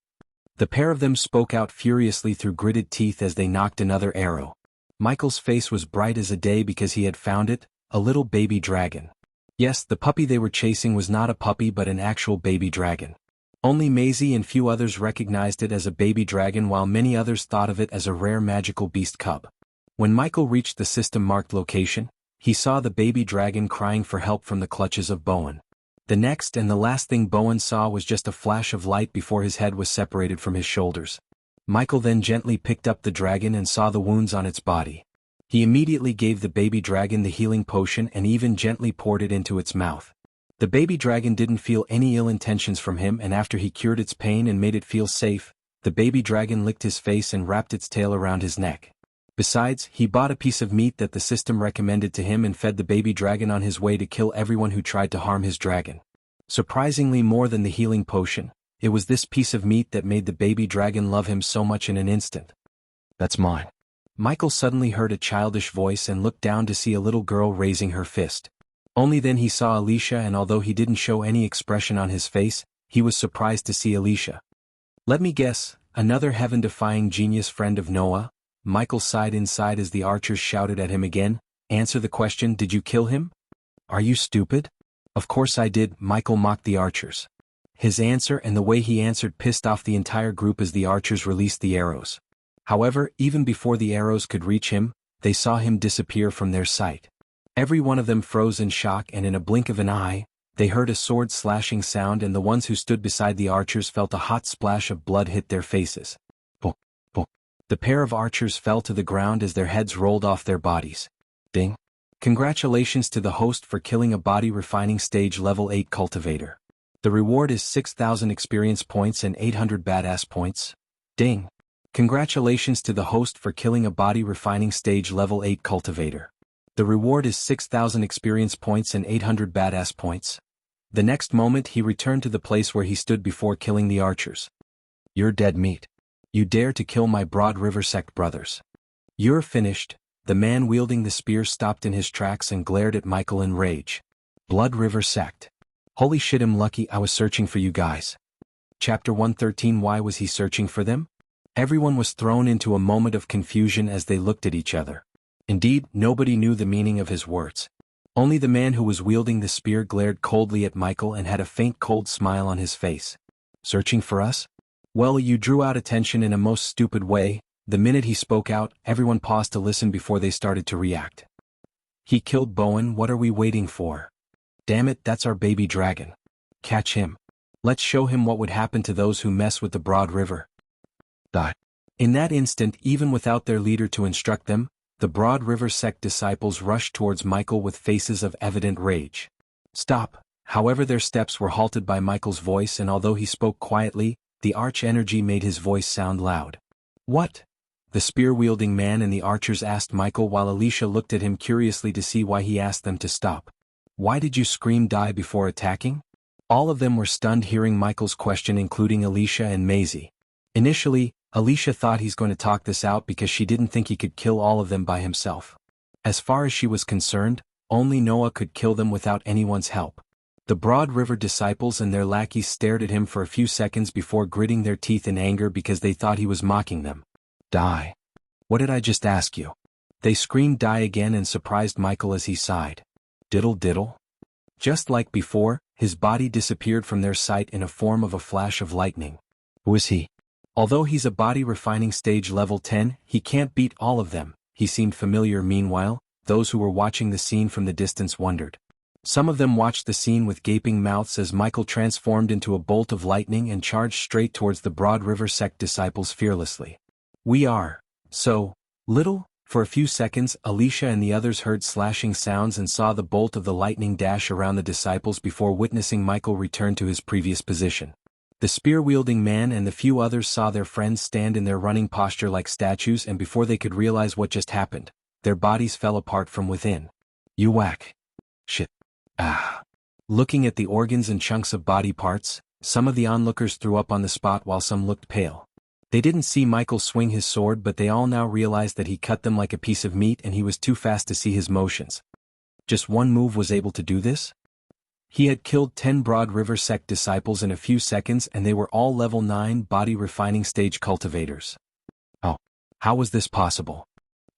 The pair of them spoke out furiously through gritted teeth as they nocked another arrow. Michael's face was bright as a day because he had found it, a little baby dragon. Yes, the puppy they were chasing was not a puppy but an actual baby dragon. Only Maisie and few others recognized it as a baby dragon while many others thought of it as a rare magical beast cub. When Michael reached the system-marked location, he saw the baby dragon crying for help from the clutches of Bowen. The next and the last thing Bowen saw was just a flash of light before his head was separated from his shoulders. Michael then gently picked up the dragon and saw the wounds on its body. He immediately gave the baby dragon the healing potion and even gently poured it into its mouth. The baby dragon didn't feel any ill intentions from him, and after he cured its pain and made it feel safe, the baby dragon licked his face and wrapped its tail around his neck. Besides, he bought a piece of meat that the system recommended to him and fed the baby dragon on his way to kill everyone who tried to harm his dragon. Surprisingly, more than the healing potion, it was this piece of meat that made the baby dragon love him so much in an instant. "That's mine." Michael suddenly heard a childish voice and looked down to see a little girl raising her fist. Only then he saw Alicia, and although he didn't show any expression on his face, he was surprised to see Alicia. "Let me guess, another heaven-defying genius friend of Noah?" Michael sighed inside as the archers shouted at him again. "Answer the question, did you kill him?" "Are you stupid?" "Of course I did," Michael mocked the archers. His answer and the way he answered pissed off the entire group as the archers released the arrows. However, even before the arrows could reach him, they saw him disappear from their sight. Every one of them froze in shock, and in a blink of an eye, they heard a sword-slashing sound, and the ones who stood beside the archers felt a hot splash of blood hit their faces. Boom, boom. The pair of archers fell to the ground as their heads rolled off their bodies. Ding. Congratulations to the host for killing a body refining stage level 8 cultivator. The reward is 6,000 experience points and 800 badass points. Ding. Congratulations to the host for killing a body refining stage level 8 cultivator. The reward is 6,000 experience points and 800 badass points. The next moment he returned to the place where he stood before killing the archers. "You're dead meat. You dare to kill my Broad River sect brothers. You're finished." The man wielding the spear stopped in his tracks and glared at Michael in rage. "Blood River sect. Holy shit, I'm lucky I was searching for you guys." Chapter 113. Why was he searching for them? Everyone was thrown into a moment of confusion as they looked at each other. Indeed, nobody knew the meaning of his words. Only the man who was wielding the spear glared coldly at Michael and had a faint cold smile on his face. "Searching for us? Well, you drew out attention in a most stupid way." The minute he spoke out, everyone paused to listen before they started to react. "He killed Bowen, what are we waiting for? Damn it, that's our baby dragon. Catch him. Let's show him what would happen to those who mess with the Broad River." Die. In that instant, even without their leader to instruct them, the Broad River sect disciples rushed towards Michael with faces of evident rage. "Stop." However, their steps were halted by Michael's voice, and although he spoke quietly, the arch energy made his voice sound loud. "What?" the spear-wielding man and the archers asked Michael, while Alicia looked at him curiously to see why he asked them to stop. "Why did you scream die before attacking?" All of them were stunned hearing Michael's question, including Alicia and Maisie. Initially, Alicia thought he's going to talk this out because she didn't think he could kill all of them by himself. As far as she was concerned, only Noah could kill them without anyone's help. The Broad River disciples and their lackeys stared at him for a few seconds before gritting their teeth in anger because they thought he was mocking them. "Die. What did I just ask you?" They screamed die again and surprised Michael as he sighed. Diddle diddle. Just like before, his body disappeared from their sight in a form of a flash of lightning. Who is he? Although he's a body refining stage level 10, he can't beat all of them. He seemed familiar. Meanwhile, those who were watching the scene from the distance wondered. Some of them watched the scene with gaping mouths as Michael transformed into a bolt of lightning and charged straight towards the Broad River sect disciples fearlessly. "We are so little." For a few seconds, Alicia and the others heard slashing sounds and saw the bolt of the lightning dash around the disciples before witnessing Michael return to his previous position. The spear-wielding man and the few others saw their friends stand in their running posture like statues, and before they could realize what just happened, their bodies fell apart from within. "You whack. Shit. Ah." Looking at the organs and chunks of body parts, some of the onlookers threw up on the spot while some looked pale. They didn't see Michael swing his sword, but they all now realized that he cut them like a piece of meat and he was too fast to see his motions. Just one move was able to do this? He had killed 10 Broad River Sect disciples in a few seconds and they were all level 9 body refining stage cultivators. Oh, how was this possible?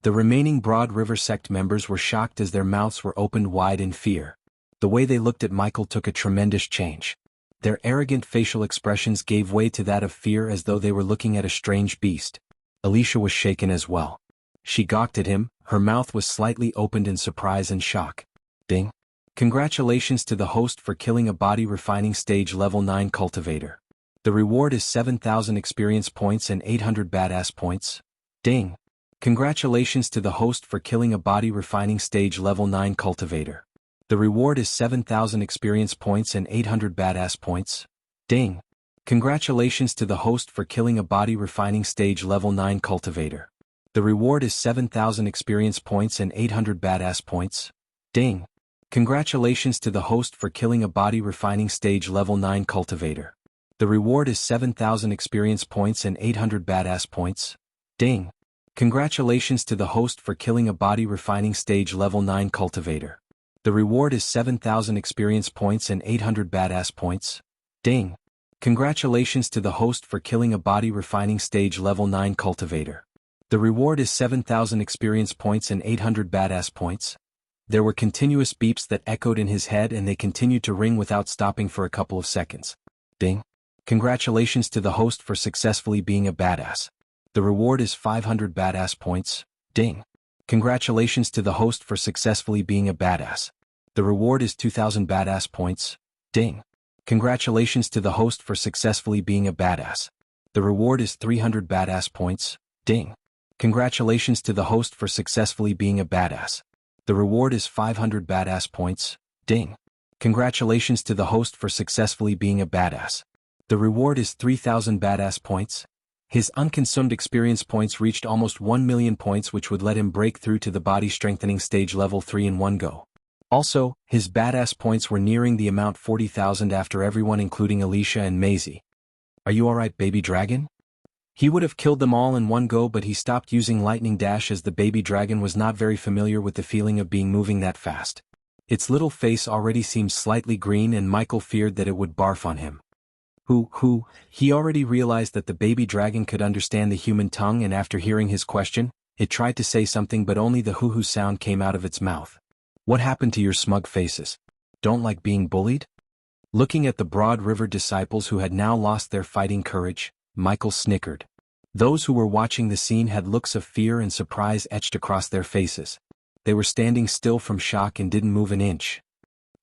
The remaining Broad River Sect members were shocked as their mouths were opened wide in fear. The way they looked at Michael took a tremendous change. Their arrogant facial expressions gave way to that of fear as though they were looking at a strange beast. Xianxia was shaken as well. She gawked at him, her mouth was slightly opened in surprise and shock. Ding. Congratulations to the host for killing a body refining stage level 9 cultivator. The reward is 7,000 experience points and 800 badass points. Ding. Congratulations to the host for killing a body refining stage level 9 cultivator. The reward is 7,000 experience points and 800 badass points. Ding. Congratulations to the host for killing a body refining stage level 9 cultivator. The reward is 7,000 experience points and 800 badass points. Ding. Congratulations to the host for killing a body refining stage level 9 cultivator. The reward is 7,000 experience points and 800 badass points. Ding. Congratulations to the host for killing a body refining stage level 9 cultivator. The reward is 7,000 experience points and 800 badass points. Ding. Congratulations to the host for killing a body refining stage level 9 cultivator. The reward is 7,000 experience points and 800 badass points. There were continuous beeps that echoed in his head and they continued to ring without stopping for a couple of seconds. Ding. Congratulations to the host for successfully being a badass. The reward is 500 badass points. Ding. Congratulations to the host for successfully being a badass. The reward is 2,000 badass points. Ding. Congratulations to the host for successfully being a badass. The reward is 300 badass points. Ding. Congratulations to the host for successfully being a badass. The reward is 500 badass points. Ding. Congratulations to the host for successfully being a badass. The reward is 3,000 badass points. His unconsumed experience points reached almost 1 million points, which would let him break through to the body strengthening stage level 3 in one go. Also, his badass points were nearing the amount 40,000 after everyone including Xianxia and Maisie. Are you alright, baby dragon? He would have killed them all in one go, but he stopped using lightning dash as the baby dragon was not very familiar with the feeling of being moving that fast. Its little face already seemed slightly green and Michael feared that it would barf on him. He already realized that the baby dragon could understand the human tongue, and after hearing his question, it tried to say something but only the hoo-hoo sound came out of its mouth. What happened to your smug faces? Don't like being bullied? Looking at the Broad River disciples who had now lost their fighting courage, Michael snickered. Those who were watching the scene had looks of fear and surprise etched across their faces. They were standing still from shock and didn't move an inch.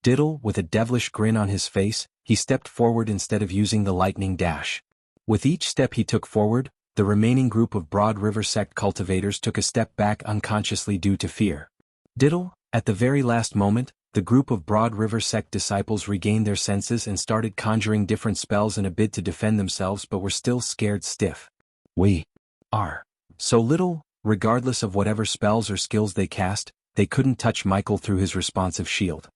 Diddle, with a devilish grin on his face, he stepped forward instead of using the lightning dash. With each step he took forward, the remaining group of Broad River Sect cultivators took a step back unconsciously due to fear. Diddle, at the very last moment, the group of Broad River Sect disciples regained their senses and started conjuring different spells in a bid to defend themselves, but were still scared stiff. We are so little, regardless of whatever spells or skills they cast, they couldn't touch Michael through his responsive shield.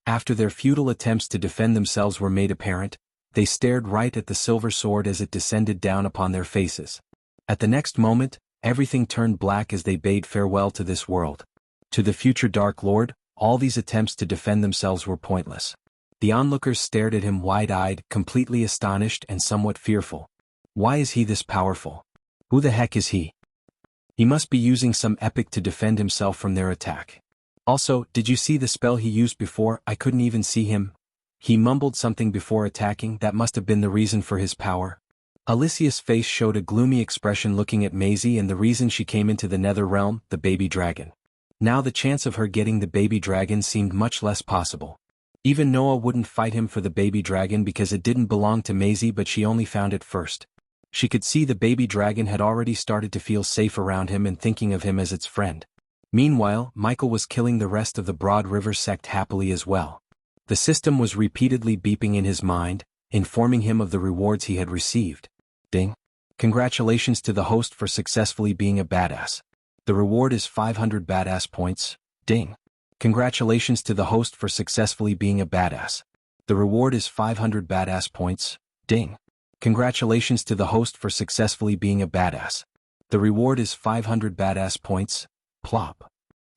After their futile attempts to defend themselves were made apparent, they stared right at the silver sword as it descended down upon their faces. At the next moment, everything turned black as they bade farewell to this world. To the future Dark Lord, all these attempts to defend themselves were pointless. The onlookers stared at him wide-eyed, completely astonished and somewhat fearful. Why is he this powerful? Who the heck is he? He must be using some epic to defend himself from their attack. Also, did you see the spell he used before? I couldn't even see him. He mumbled something before attacking. That must have been the reason for his power. Alicia's face showed a gloomy expression looking at Maisie, and the reason she came into the nether realm, the baby dragon. Now the chance of her getting the baby dragon seemed much less possible. Even Noah wouldn't fight him for the baby dragon because it didn't belong to Maisie, but she only found it first. She could see the baby dragon had already started to feel safe around him and thinking of him as its friend. Meanwhile, Michael was killing the rest of the Broad River Sect happily as well. The system was repeatedly beeping in his mind, informing him of the rewards he had received. Ding. Congratulations to the host for successfully being a badass. The reward is 500 badass points. Ding. Congratulations to the host for successfully being a badass. The reward is 500 badass points. Ding. Congratulations to the host for successfully being a badass. The reward is 500 badass points. Plop.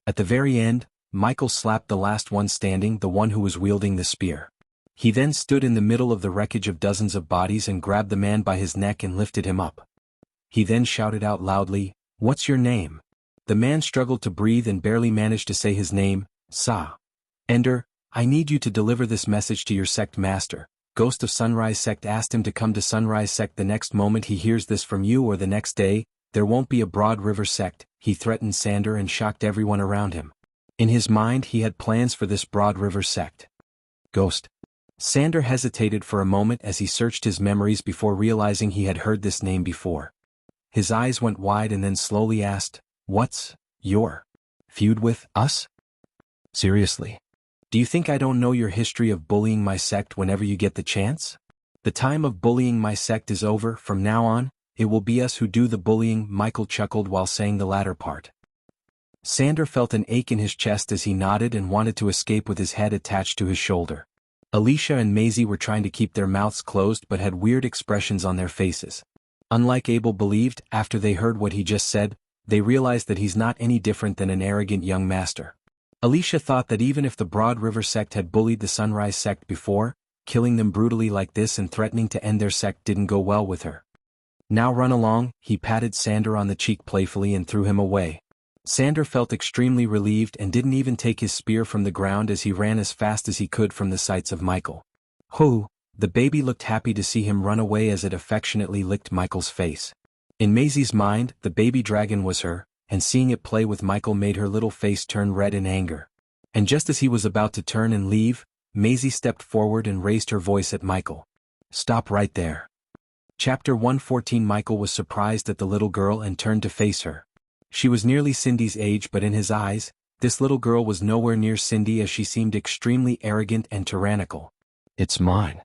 At the very end, Michael slapped the last one standing, the one who was wielding the spear. He then stood in the middle of the wreckage of dozens of bodies and grabbed the man by his neck and lifted him up. He then shouted out loudly, "What's your name?" The man struggled to breathe and barely managed to say his name, Sa. Ender, I need you to deliver this message to your sect master. Ghost of Sunrise Sect asked him to come to Sunrise Sect the next moment he hears this from you, or the next day, there won't be a Broad River Sect. He threatened Sander and shocked everyone around him. In his mind he had plans for this Broad River Sect. Ghost. Sander hesitated for a moment as he searched his memories before realizing he had heard this name before. His eyes went wide and then slowly asked, "What's your feud with us? Seriously? Do you think I don't know your history of bullying my sect whenever you get the chance? The time of bullying my sect is over. From now on, it will be us who do the bullying." Michael chuckled while saying the latter part. Sander felt an ache in his chest as he nodded and wanted to escape with his head attached to his shoulder. Alicia and Maisie were trying to keep their mouths closed but had weird expressions on their faces. Unlike Abel believed, after they heard what he just said, they realized that he's not any different than an arrogant young master. Alicia thought that even if the Broad River Sect had bullied the Sunrise Sect before, killing them brutally like this and threatening to end their sect didn't go well with her. "Now run along," he patted Sander on the cheek playfully and threw him away. Sander felt extremely relieved and didn't even take his spear from the ground as he ran as fast as he could from the sights of Michael. "Who?" The baby looked happy to see him run away as it affectionately licked Michael's face. In Maisie's mind, the baby dragon was her, and seeing it play with Michael made her little face turn red in anger. And just as he was about to turn and leave, Maisie stepped forward and raised her voice at Michael. "Stop right there." Chapter 114. Michael was surprised at the little girl and turned to face her. She was nearly Cindy's age, but in his eyes, this little girl was nowhere near Cindy as she seemed extremely arrogant and tyrannical. "It's mine."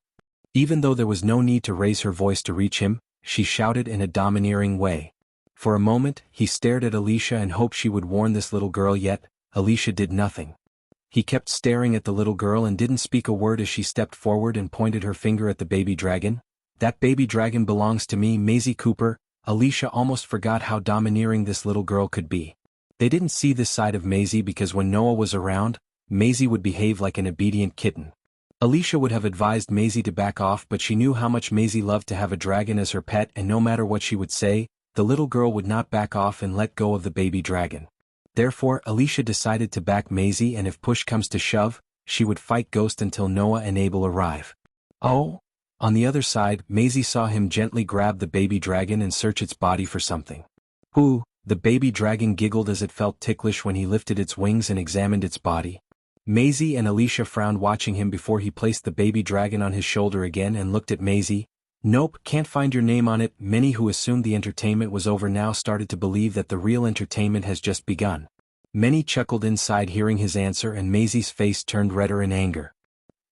Even though there was no need to raise her voice to reach him, she shouted in a domineering way. For a moment, he stared at Alicia and hoped she would warn this little girl, yet Alicia did nothing. He kept staring at the little girl and didn't speak a word as she stepped forward and pointed her finger at the baby dragon. "That baby dragon belongs to me, Maisie Cooper." Alicia almost forgot how domineering this little girl could be. They didn't see this side of Maisie because when Noah was around, Maisie would behave like an obedient kitten. Alicia would have advised Maisie to back off, but she knew how much Maisie loved to have a dragon as her pet, and no matter what she would say, the little girl would not back off and let go of the baby dragon. Therefore, Alicia decided to back Maisie, and if push comes to shove, she would fight Ghost until Noah and Abel arrive. Oh? On the other side, Maisie saw him gently grab the baby dragon and search its body for something. "Ooh," the baby dragon giggled as it felt ticklish when he lifted its wings and examined its body. Maisie and Alicia frowned watching him before he placed the baby dragon on his shoulder again and looked at Maisie. "Nope, can't find your name on it." Many who assumed the entertainment was over now started to believe that the real entertainment has just begun. Many chuckled inside hearing his answer, and Maisie's face turned redder in anger.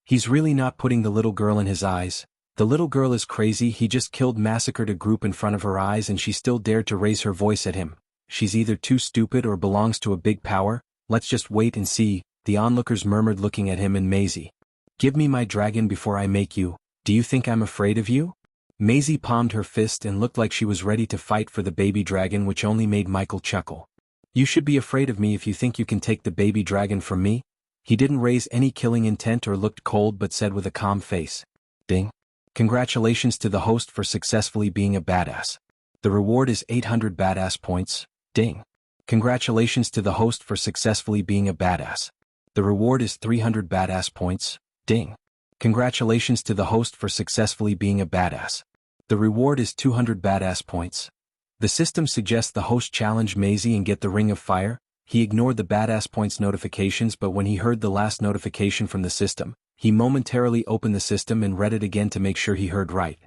He's really not putting the little girl in his eyes. The little girl is crazy. He just massacred a group in front of her eyes and she still dared to raise her voice at him. She's either too stupid or belongs to a big power. Let's just wait and see, the onlookers murmured looking at him and Maisie. "Give me my dragon before I make you. Do you think I'm afraid of you?" Maisie palmed her fist and looked like she was ready to fight for the baby dragon, which only made Michael chuckle. "You should be afraid of me if you think you can take the baby dragon from me." He didn't raise any killing intent or looked cold but said with a calm face, "Ding. Congratulations to the host for successfully being a badass. The reward is 800 badass points. Ding. Congratulations to the host for successfully being a badass. The reward is 300 badass points. Ding. Congratulations to the host for successfully being a badass. The reward is 200 badass points. The system suggests the host challenge Maisie and get the Ring of Fire. He ignored the badass points notifications, but when he heard the last notification from the system, he momentarily opened the system and read it again to make sure he heard right.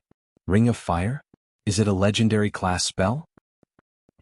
Ring of Fire? Is it a legendary class spell?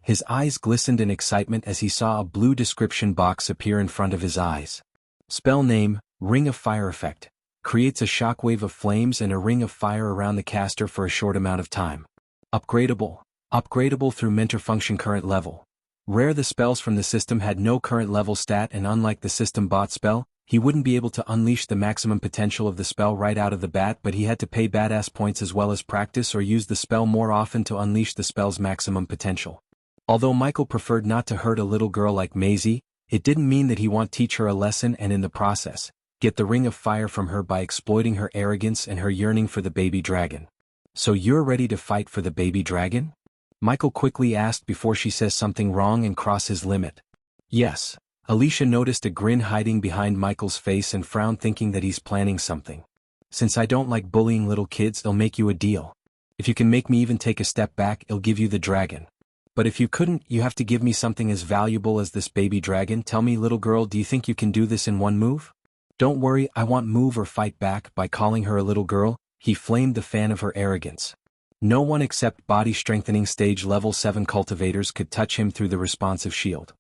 His eyes glistened in excitement as he saw a blue description box appear in front of his eyes. Spell name, Ring of Fire effect. Creates a shockwave of flames and a ring of fire around the caster for a short amount of time. Upgradable. Upgradable through mentor function current level. Rare. The spells from the system had no current level stat, and unlike the system bot spell, he wouldn't be able to unleash the maximum potential of the spell right out of the bat, but he had to pay badass points as well as practice or use the spell more often to unleash the spell's maximum potential. Although Michael preferred not to hurt a little girl like Maisie, it didn't mean that he won't teach her a lesson and in the process, get the ring of fire from her by exploiting her arrogance and her yearning for the baby dragon. So you're ready to fight for the baby dragon? Michael quickly asked before she says something wrong and cross his limit. Yes. Alicia noticed a grin hiding behind Michael's face and frowned, thinking that he's planning something. Since I don't like bullying little kids, I'll make you a deal. If you can make me even take a step back, I'll give you the dragon. But if you couldn't, you have to give me something as valuable as this baby dragon. Tell me, little girl, do you think you can do this in one move? Don't worry, I won't move or fight back. By calling her a little girl, he flamed the fan of her arrogance. No one except body strengthening stage level 7 cultivators could touch him through the responsive shield.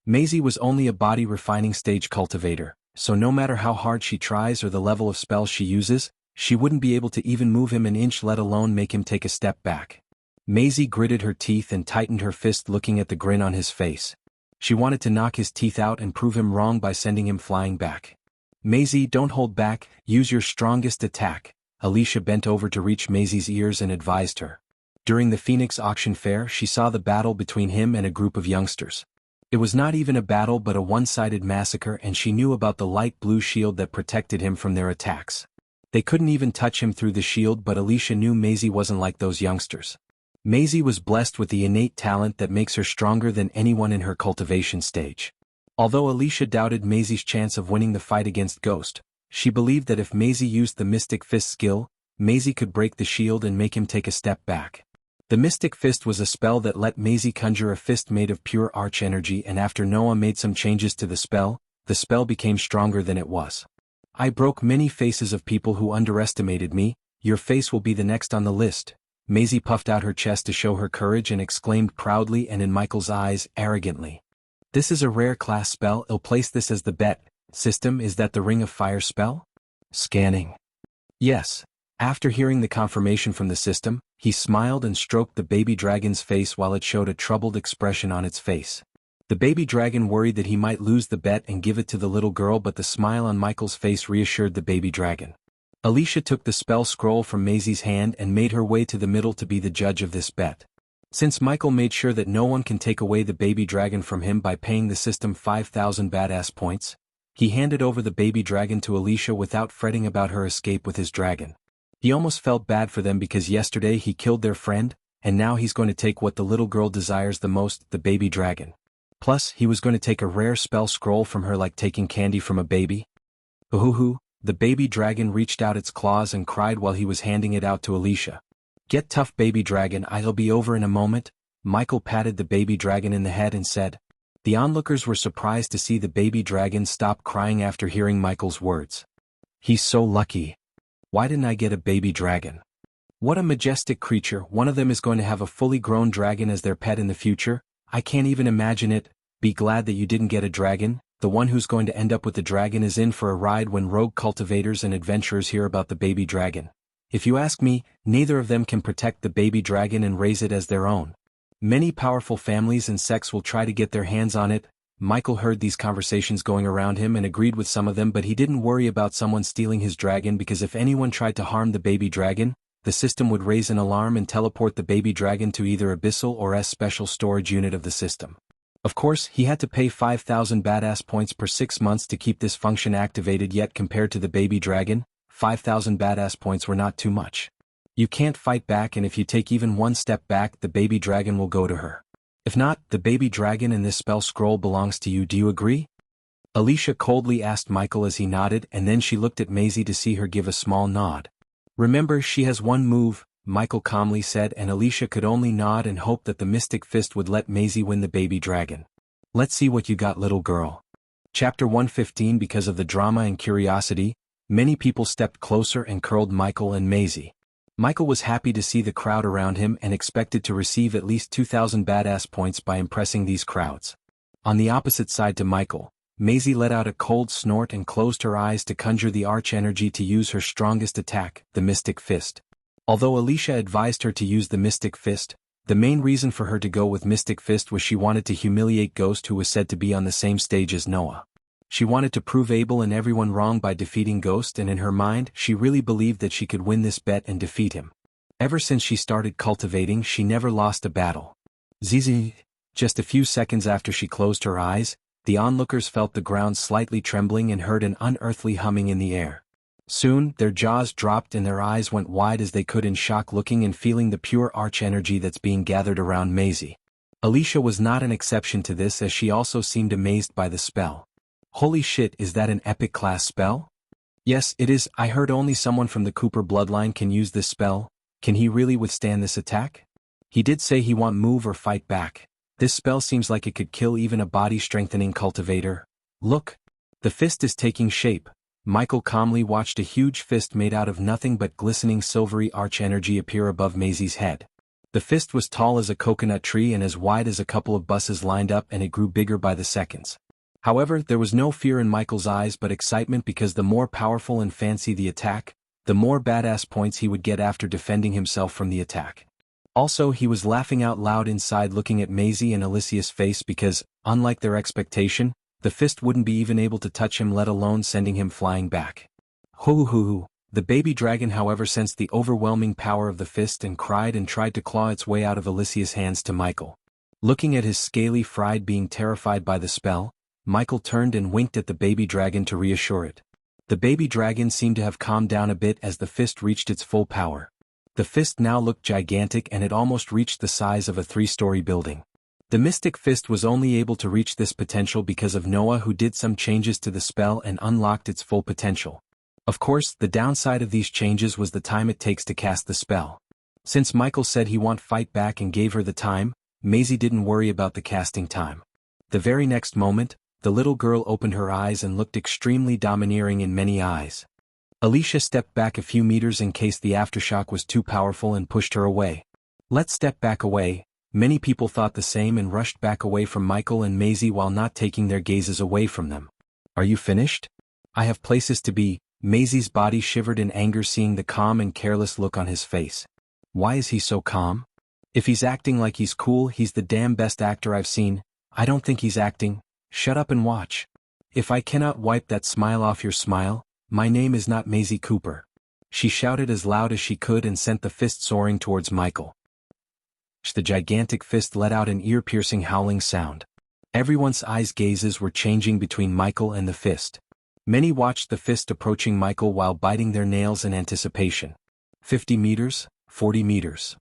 Maisie was only a body refining stage cultivator, so no matter how hard she tries or the level of spells she uses, she wouldn't be able to even move him an inch, let alone make him take a step back. Maisie gritted her teeth and tightened her fist, looking at the grin on his face. She wanted to knock his teeth out and prove him wrong by sending him flying back. Maisie, don't hold back, use your strongest attack. Alicia bent over to reach Maisie's ears and advised her. During the Phoenix auction fair, she saw the battle between him and a group of youngsters. It was not even a battle but a one-sided massacre, and she knew about the light blue shield that protected him from their attacks. They couldn't even touch him through the shield, but Alicia knew Maisie wasn't like those youngsters. Maisie was blessed with the innate talent that makes her stronger than anyone in her cultivation stage. Although Alicia doubted Maisie's chance of winning the fight against Ghost, she believed that if Maisie used the Mystic Fist skill, Maisie could break the shield and make him take a step back. The Mystic Fist was a spell that let Maisie conjure a fist made of pure arch energy, and after Noah made some changes to the spell became stronger than it was. I broke many faces of people who underestimated me. Your face will be the next on the list. Maisie puffed out her chest to show her courage and exclaimed proudly and in Michael's eyes, arrogantly. This is a rare class spell. I'll place this as the bet. System, is that the Ring of Fire spell? Scanning. Yes. After hearing the confirmation from the system, he smiled and stroked the baby dragon's face while it showed a troubled expression on its face. The baby dragon worried that he might lose the bet and give it to the little girl, but the smile on Michael's face reassured the baby dragon. Alicia took the spell scroll from Maisie's hand and made her way to the middle to be the judge of this bet. Since Michael made sure that no one can take away the baby dragon from him by paying the system 5,000 badass points, he handed over the baby dragon to Alicia without fretting about her escape with his dragon. He almost felt bad for them because yesterday he killed their friend, and now he's going to take what the little girl desires the most, the baby dragon. Plus, he was going to take a rare spell scroll from her, like taking candy from a baby. Ooh, the baby dragon reached out its claws and cried while he was handing it out to Alicia. Get tough, baby dragon, I'll be over in a moment. Michael patted the baby dragon in the head and said. The onlookers were surprised to see the baby dragon stop crying after hearing Michael's words. He's so lucky. Why didn't I get a baby dragon? What a majestic creature. One of them is going to have a fully grown dragon as their pet in the future. I can't even imagine it. Be glad that you didn't get a dragon. The one who's going to end up with the dragon is in for a ride when rogue cultivators and adventurers hear about the baby dragon. If you ask me, neither of them can protect the baby dragon and raise it as their own. Many powerful families and sects will try to get their hands on it. Michael heard these conversations going around him and agreed with some of them, but he didn't worry about someone stealing his dragon, because if anyone tried to harm the baby dragon, the system would raise an alarm and teleport the baby dragon to either Abyssal or S special storage unit of the system. Of course, he had to pay 5,000 badass points per 6 months to keep this function activated, yet compared to the baby dragon, 5,000 badass points were not too much. You can't fight back, and if you take even one step back, the baby dragon will go to her. If not, the baby dragon and this spell scroll belongs to you. Do you agree? Alicia coldly asked Michael as he nodded, and then she looked at Maisie to see her give a small nod. Remember, she has one move, Michael calmly said, and Alicia could only nod and hope that the Mystic Fist would let Maisie win the baby dragon. Let's see what you got, little girl. Chapter 115. Because of the drama and curiosity, many people stepped closer and curled Michael and Maisie. Michael was happy to see the crowd around him and expected to receive at least 2,000 badass points by impressing these crowds. On the opposite side to Michael, Maisie let out a cold snort and closed her eyes to conjure the arch energy to use her strongest attack, the Mystic Fist. Although Alicia advised her to use the Mystic Fist, the main reason for her to go with Mystic Fist was she wanted to humiliate Ghost, who was said to be on the same stage as Noah. She wanted to prove Abel and everyone wrong by defeating Ghost, and in her mind she really believed that she could win this bet and defeat him. Ever since she started cultivating, she never lost a battle. Zizi. Just a few seconds after she closed her eyes, the onlookers felt the ground slightly trembling and heard an unearthly humming in the air. Soon, their jaws dropped and their eyes went wide as they could in shock, looking and feeling the pure arch energy that's being gathered around Maisie. Alicia was not an exception to this, as she also seemed amazed by the spell. Holy shit, is that an epic class spell? Yes, it is. I heard only someone from the Cooper bloodline can use this spell. Can he really withstand this attack? He did say he won't move or fight back. This spell seems like it could kill even a body-strengthening cultivator. Look. The fist is taking shape. Michael calmly watched a huge fist made out of nothing but glistening silvery arch energy appear above Maisie's head. The fist was tall as a coconut tree and as wide as a couple of buses lined up, and it grew bigger by the seconds. However, there was no fear in Michael's eyes but excitement, because the more powerful and fancy the attack, the more badass points he would get after defending himself from the attack. Also, he was laughing out loud inside, looking at Maisie and Alicia's face, because, unlike their expectation, the fist wouldn't be even able to touch him, let alone sending him flying back. Hoo hoo hoo. The baby dragon, however, sensed the overwhelming power of the fist and cried and tried to claw its way out of Alicia's hands to Michael. Looking at his scaly fried being terrified by the spell, Michael turned and winked at the baby dragon to reassure it. The baby dragon seemed to have calmed down a bit as the fist reached its full power. The fist now looked gigantic, and it almost reached the size of a 3-story building. The Mystic Fist was only able to reach this potential because of Noah, who did some changes to the spell and unlocked its full potential. Of course, the downside of these changes was the time it takes to cast the spell. Since Michael said he won't fight back and gave her the time, Maisie didn't worry about the casting time. The very next moment, the little girl opened her eyes and looked extremely domineering in many eyes. Alicia stepped back a few meters in case the aftershock was too powerful and pushed her away. Let's step back away. Many people thought the same and rushed back away from Michael and Maisie while not taking their gazes away from them. Are you finished? I have places to be. Maisie's body shivered in anger seeing the calm and careless look on his face. Why is he so calm? If he's acting like he's cool, he's the damn best actor I've seen. I don't think he's acting. Shut up and watch. If I cannot wipe that smile off your smile, my name is not Maisie Cooper. She shouted as loud as she could and sent the fist soaring towards Michael. The gigantic fist let out an ear-piercing howling sound. Everyone's eyes gazes were changing between Michael and the fist. Many watched the fist approaching Michael while biting their nails in anticipation. 50 meters, 40 meters,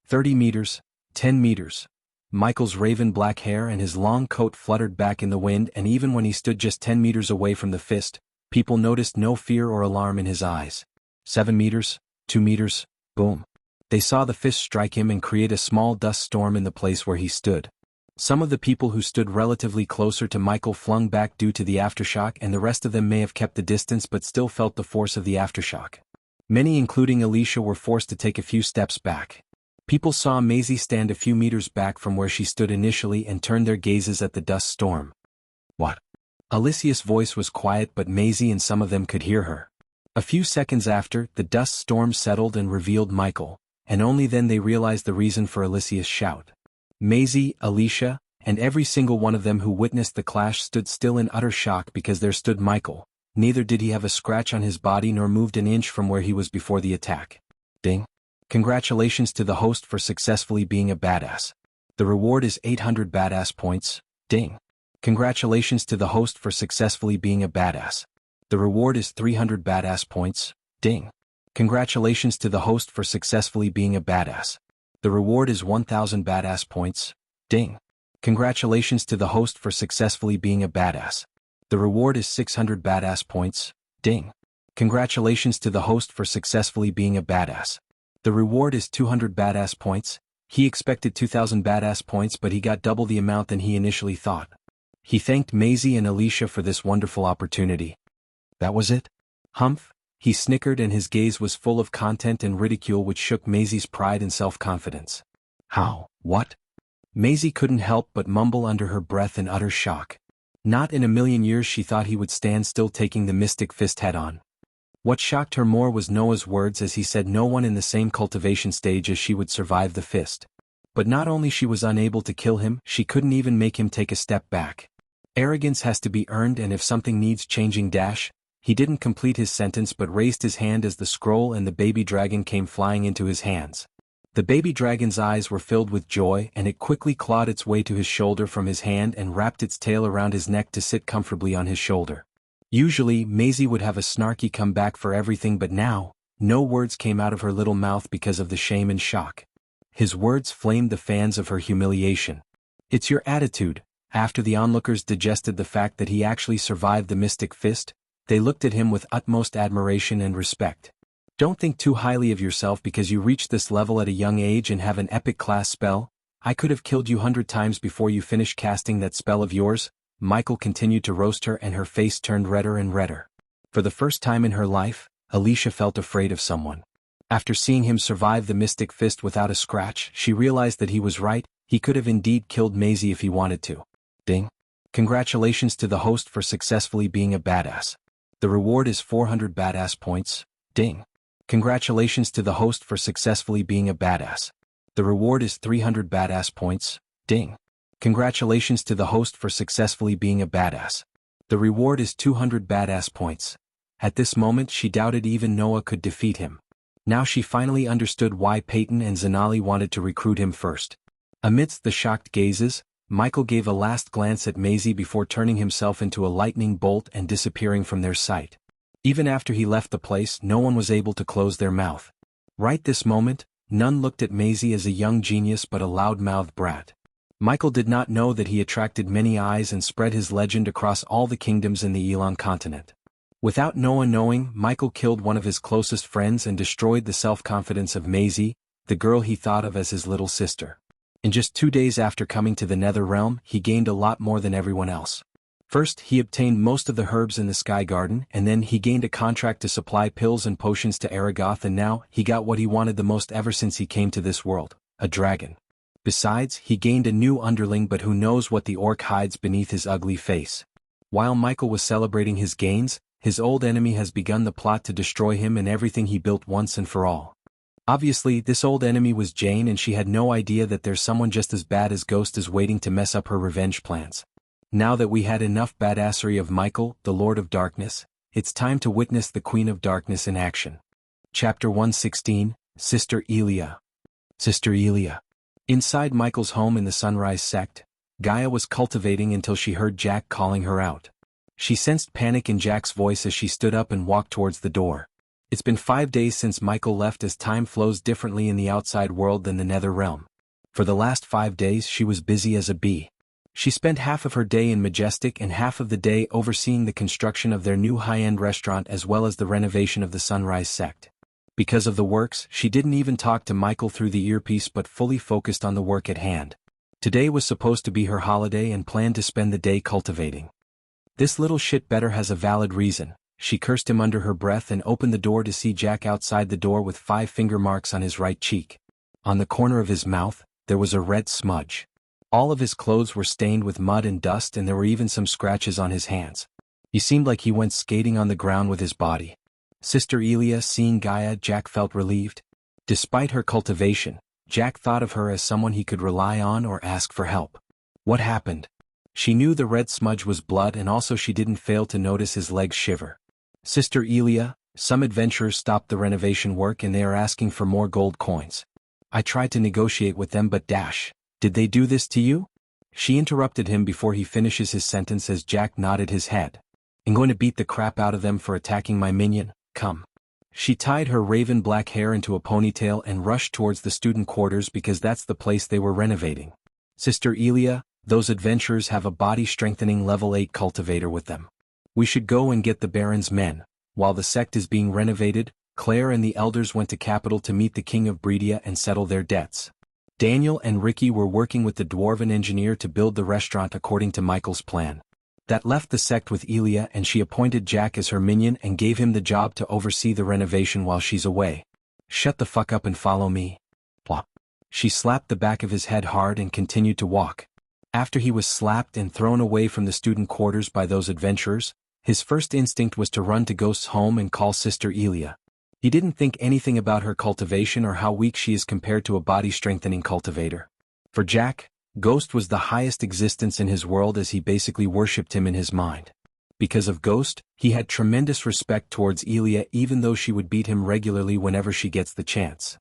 30 meters, 10 meters. Michael's raven black hair and his long coat fluttered back in the wind, and even when he stood just 10 meters away from the fist, people noticed no fear or alarm in his eyes. 7 meters, 2 meters, boom. They saw the fist strike him and create a small dust storm in the place where he stood. Some of the people who stood relatively closer to Michael flung back due to the aftershock, and the rest of them may have kept the distance but still felt the force of the aftershock. Many, including Alicia, were forced to take a few steps back. People saw Maisie stand a few meters back from where she stood initially and turned their gazes at the dust storm. What? Alicia's voice was quiet, but Maisie and some of them could hear her. A few seconds after, the dust storm settled and revealed Michael, and only then they realized the reason for Alicia's shout. Maisie, Alicia, and every single one of them who witnessed the clash stood still in utter shock, because there stood Michael. Neither did he have a scratch on his body nor moved an inch from where he was before the attack. Ding. Congratulations to the host for successfully being a badass. The reward is 800 badass points. Ding. Congratulations to the host for successfully being a badass. The reward is 300 badass points. Ding. Congratulations to the host for successfully being a badass. The reward is 1000 badass points. Ding. Congratulations to the host for successfully being a badass. The reward is 600 badass points. Ding. Congratulations to the host for successfully being a badass. The reward is 200 badass points. He expected 2000 badass points, but he got double the amount than he initially thought. He thanked Maisie and Alicia for this wonderful opportunity. That was it? Humph. He snickered, and his gaze was full of content and ridicule which shook Maisie's pride and self-confidence. How? What? Maisie couldn't help but mumble under her breath in utter shock. Not in a million years she thought he would stand still taking the Mystic Fist head-on. What shocked her more was Noah's words, as he said no one in the same cultivation stage as she would survive the fist. But not only she was unable to kill him, she couldn't even make him take a step back. Arrogance has to be earned, and if something needs changing dash. He didn't complete his sentence but raised his hand as the scroll and the baby dragon came flying into his hands. The baby dragon's eyes were filled with joy, and it quickly clawed its way to his shoulder from his hand and wrapped its tail around his neck to sit comfortably on his shoulder. Usually, Maisie would have a snarky comeback for everything, but now, no words came out of her little mouth because of the shame and shock. His words flamed the fans of her humiliation. "It's your attitude." After the onlookers digested the fact that he actually survived the Mystic Fist, they looked at him with utmost admiration and respect. "Don't think too highly of yourself because you reached this level at a young age and have an epic class spell. I could have killed you 100 times before you finished casting that spell of yours." Michael continued to roast her, and her face turned redder and redder. For the first time in her life, Alicia felt afraid of someone. After seeing him survive the Mystic Fist without a scratch, she realized that he was right. He could have indeed killed Maisie if he wanted to. Ding. Congratulations to the host for successfully being a badass. The reward is 400 badass points. Ding. Congratulations to the host for successfully being a badass. The reward is 300 badass points. Ding. Congratulations to the host for successfully being a badass. The reward is 200 badass points. At this moment she doubted even Noah could defeat him. Now she finally understood why Peyton and Zanali wanted to recruit him first. Amidst the shocked gazes, Michael gave a last glance at Maisie before turning himself into a lightning bolt and disappearing from their sight. Even after he left the place, no one was able to close their mouth. Right this moment, none looked at Maisie as a young genius but a loud-mouthed brat. Michael did not know that he attracted many eyes and spread his legend across all the kingdoms in the Elon continent. Without Noah knowing, Michael killed one of his closest friends and destroyed the self-confidence of Maisie, the girl he thought of as his little sister. In just 2 days after coming to the Nether Realm, he gained a lot more than everyone else. First, he obtained most of the herbs in the Sky Garden, and then he gained a contract to supply pills and potions to Aragoth, and now, he got what he wanted the most ever since he came to this world, a dragon. Besides, he gained a new underling, but who knows what the orc hides beneath his ugly face. While Michael was celebrating his gains, his old enemy has begun the plot to destroy him and everything he built once and for all. Obviously, this old enemy was Jane, and she had no idea that there's someone just as bad as Ghost is waiting to mess up her revenge plans. Now that we had enough badassery of Michael, the Lord of Darkness, it's time to witness the Queen of Darkness in action. Chapter 116, Sister Elia. Sister Elia. Inside Michael's home in the Sunrise Sect, Gaia was cultivating until she heard Jack calling her out. She sensed panic in Jack's voice as she stood up and walked towards the door. It's been 5 days since Michael left, as time flows differently in the outside world than the Nether Realm. For the last 5 days she was busy as a bee. She spent half of her day in Majestic and half of the day overseeing the construction of their new high-end restaurant as well as the renovation of the Sunrise Sect. Because of the works, she didn't even talk to Michael through the earpiece but fully focused on the work at hand. Today was supposed to be her holiday and planned to spend the day cultivating. This little shit better has a valid reason. She cursed him under her breath and opened the door to see Jack outside the door with 5 finger marks on his right cheek. On the corner of his mouth, there was a red smudge. All of his clothes were stained with mud and dust, and there were even some scratches on his hands. He seemed like he went skating on the ground with his body. Sister Elia, seeing Gaia, Jack felt relieved. Despite her cultivation, Jack thought of her as someone he could rely on or ask for help. What happened? She knew the red smudge was blood, and also she didn't fail to notice his legs shiver. Sister Elia, some adventurers stopped the renovation work and they are asking for more gold coins. I tried to negotiate with them, but did they do this to you? She interrupted him before he finishes his sentence as Jack nodded his head. I'm going to beat the crap out of them for attacking my minion. Come. She tied her raven black hair into a ponytail and rushed towards the student quarters because that's the place they were renovating. Sister Elia, those adventurers have a body-strengthening level 8 cultivator with them. We should go and get the Baron's men. While the sect is being renovated, Claire and the elders went to capital to meet the King of Bredia and settle their debts. Daniel and Ricky were working with the dwarven engineer to build the restaurant according to Michael's plan. That left the sect with Elia, and she appointed Jack as her minion and gave him the job to oversee the renovation while she's away. Shut the fuck up and follow me. Plop. She slapped the back of his head hard and continued to walk. After he was slapped and thrown away from the student quarters by those adventurers, his first instinct was to run to Ghost's home and call Sister Elia. He didn't think anything about her cultivation or how weak she is compared to a body-strengthening cultivator. For Jack, Ghost was the highest existence in his world as he basically worshipped him in his mind. Because of Ghost, he had tremendous respect towards Elia even though she would beat him regularly whenever she gets the chance.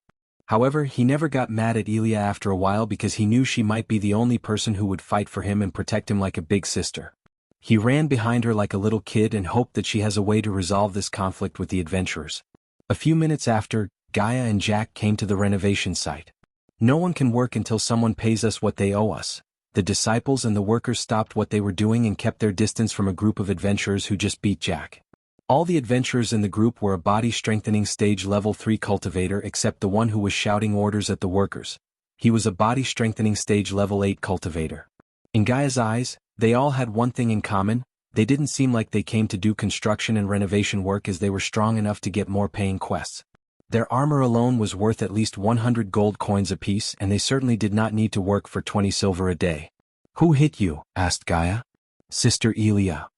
However, he never got mad at Elia after a while because he knew she might be the only person who would fight for him and protect him like a big sister. He ran behind her like a little kid and hoped that she has a way to resolve this conflict with the adventurers. A few minutes after, Gaia and Jack came to the renovation site. No one can work until someone pays us what they owe us. The disciples and the workers stopped what they were doing and kept their distance from a group of adventurers who just beat Jack. All the adventurers in the group were a body-strengthening stage level 3 cultivator except the one who was shouting orders at the workers. He was a body-strengthening stage level 8 cultivator. In Gaia's eyes, they all had one thing in common: they didn't seem like they came to do construction and renovation work as they were strong enough to get more paying quests. Their armor alone was worth at least 100 gold coins apiece and they certainly did not need to work for 20 silver a day. "Who hit you?" asked Gaia. "Sister Elia.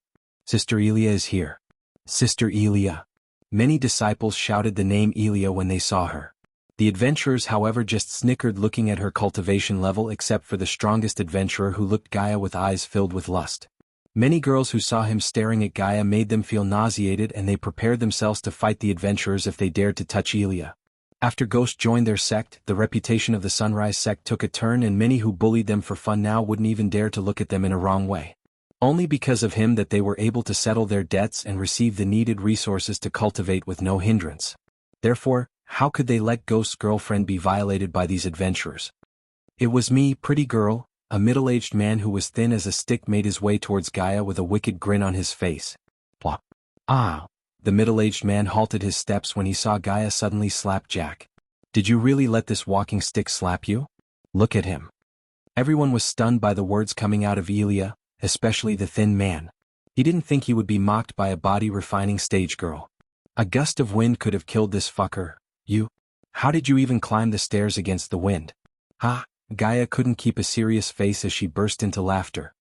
Sister Elia is here. Sister Elia." Many disciples shouted the name Elia when they saw her. The adventurers however just snickered looking at her cultivation level except for the strongest adventurer who looked Gaia with eyes filled with lust. Many girls who saw him staring at Gaia made them feel nauseated and they prepared themselves to fight the adventurers if they dared to touch Elia. After Ghost joined their sect, the reputation of the Sunrise sect took a turn and many who bullied them for fun now wouldn't even dare to look at them in a wrong way. Only because of him that they were able to settle their debts and receive the needed resources to cultivate with no hindrance. Therefore, how could they let Ghost's girlfriend be violated by these adventurers? "It was me, pretty girl." A middle-aged man who was thin as a stick made his way towards Gaia with a wicked grin on his face. "Plop." "Ah." The middle-aged man halted his steps when he saw Gaia suddenly slap Jack. "Did you really let this walking stick slap you? Look at him." Everyone was stunned by the words coming out of Elia, especially the thin man. He didn't think he would be mocked by a body-refining stage girl. A gust of wind could have killed this fucker. "You? How did you even climb the stairs against the wind?" "Ha!" Gaia couldn't keep a serious face as she burst into laughter.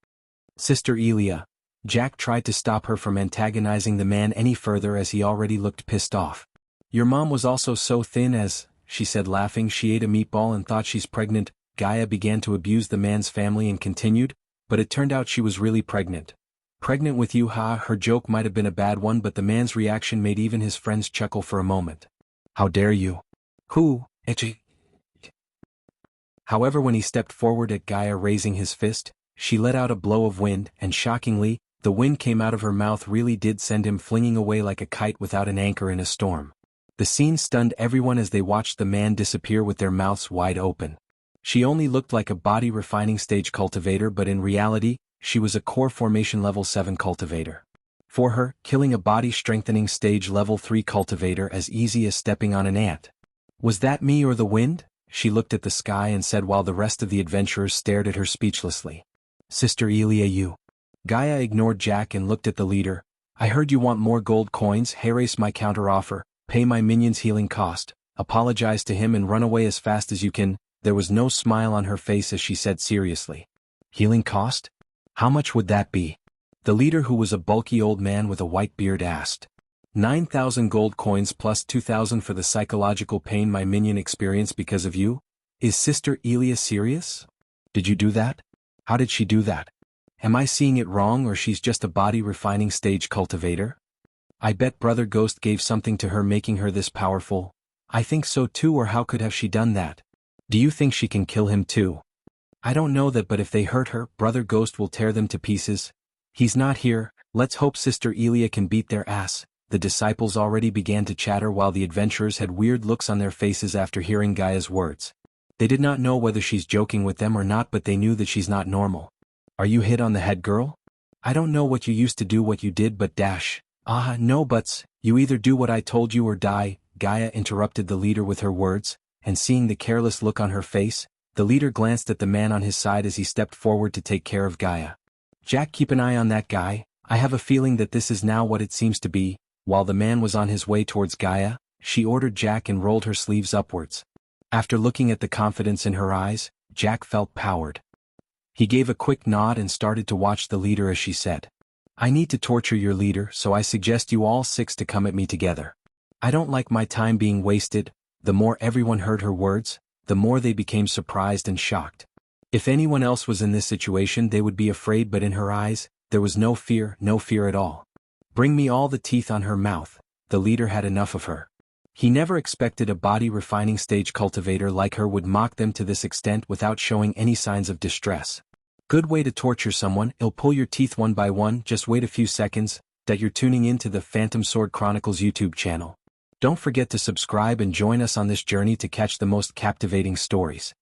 "Sister Elia." Jack tried to stop her from antagonizing the man any further as he already looked pissed off. "Your mom was also so thin as," she said laughing, "she ate a meatball and thought she's pregnant." Gaia began to abuse the man's family and continued, "But it turned out she was really pregnant. Pregnant with you, ha." Her joke might have been a bad one but the man's reaction made even his friends chuckle for a moment. "How dare you?" "Who, etchy?" However, when he stepped forward at Gaia raising his fist, she let out a blow of wind and shockingly, the wind came out of her mouth really did send him flinging away like a kite without an anchor in a storm. The scene stunned everyone as they watched the man disappear with their mouths wide open. She only looked like a body refining stage cultivator but in reality, she was a core formation level 7 cultivator. For her, killing a body strengthening stage level 3 cultivator as easy as stepping on an ant. "Was that me or the wind?" She looked at the sky and said while the rest of the adventurers stared at her speechlessly. "Sister Elia, you." Gaia ignored Jack and looked at the leader. "I heard you want more gold coins. Harass my counteroffer, pay my minion's healing cost, apologize to him and run away as fast as you can." There was no smile on her face as she said seriously. "Healing cost? How much would that be?" The leader, who was a bulky old man with a white beard, asked. 9,000 gold coins plus 2,000 for the psychological pain my minion experienced because of you? Is Sister Elia serious? Did you do that? How did she do that? Am I seeing it wrong or she's just a body refining stage cultivator? I bet Brother Ghost gave something to her making her this powerful. I think so too, or how could have she done that? Do you think she can kill him too? I don't know that, but if they hurt her, Brother Ghost will tear them to pieces. He's not here. Let's hope Sister Elia can beat their ass. The disciples already began to chatter while the adventurers had weird looks on their faces after hearing Gaia's words. They did not know whether she's joking with them or not, but they knew that she's not normal. "Are you hit on the head, girl? I don't know what you used to do, what you did, but dash." "Ah, no buts, you either do what I told you or die." Gaia interrupted the leader with her words, and seeing the careless look on her face, the leader glanced at the man on his side as he stepped forward to take care of Gaia. "Jack, keep an eye on that guy. I have a feeling that this is now what it seems to be." While the man was on his way towards Gaia, she ordered Jack and rolled her sleeves upwards. After looking at the confidence in her eyes, Jack felt powered. He gave a quick nod and started to watch the leader as she said, "I need to torture your leader, so I suggest you all 6 to come at me together. I don't like my time being wasted." The more everyone heard her words, the more they became surprised and shocked. If anyone else was in this situation they would be afraid, but in her eyes, there was no fear at all. Bring me all the teeth on her mouth. The leader had enough of her. He never expected a body refining stage cultivator like her would mock them to this extent without showing any signs of distress. Good way to torture someone, he'll pull your teeth one by one. Just wait a few seconds. That you're tuning in to the Phantom Sword Chronicles YouTube channel. Don't forget to subscribe and join us on this journey to catch the most captivating stories.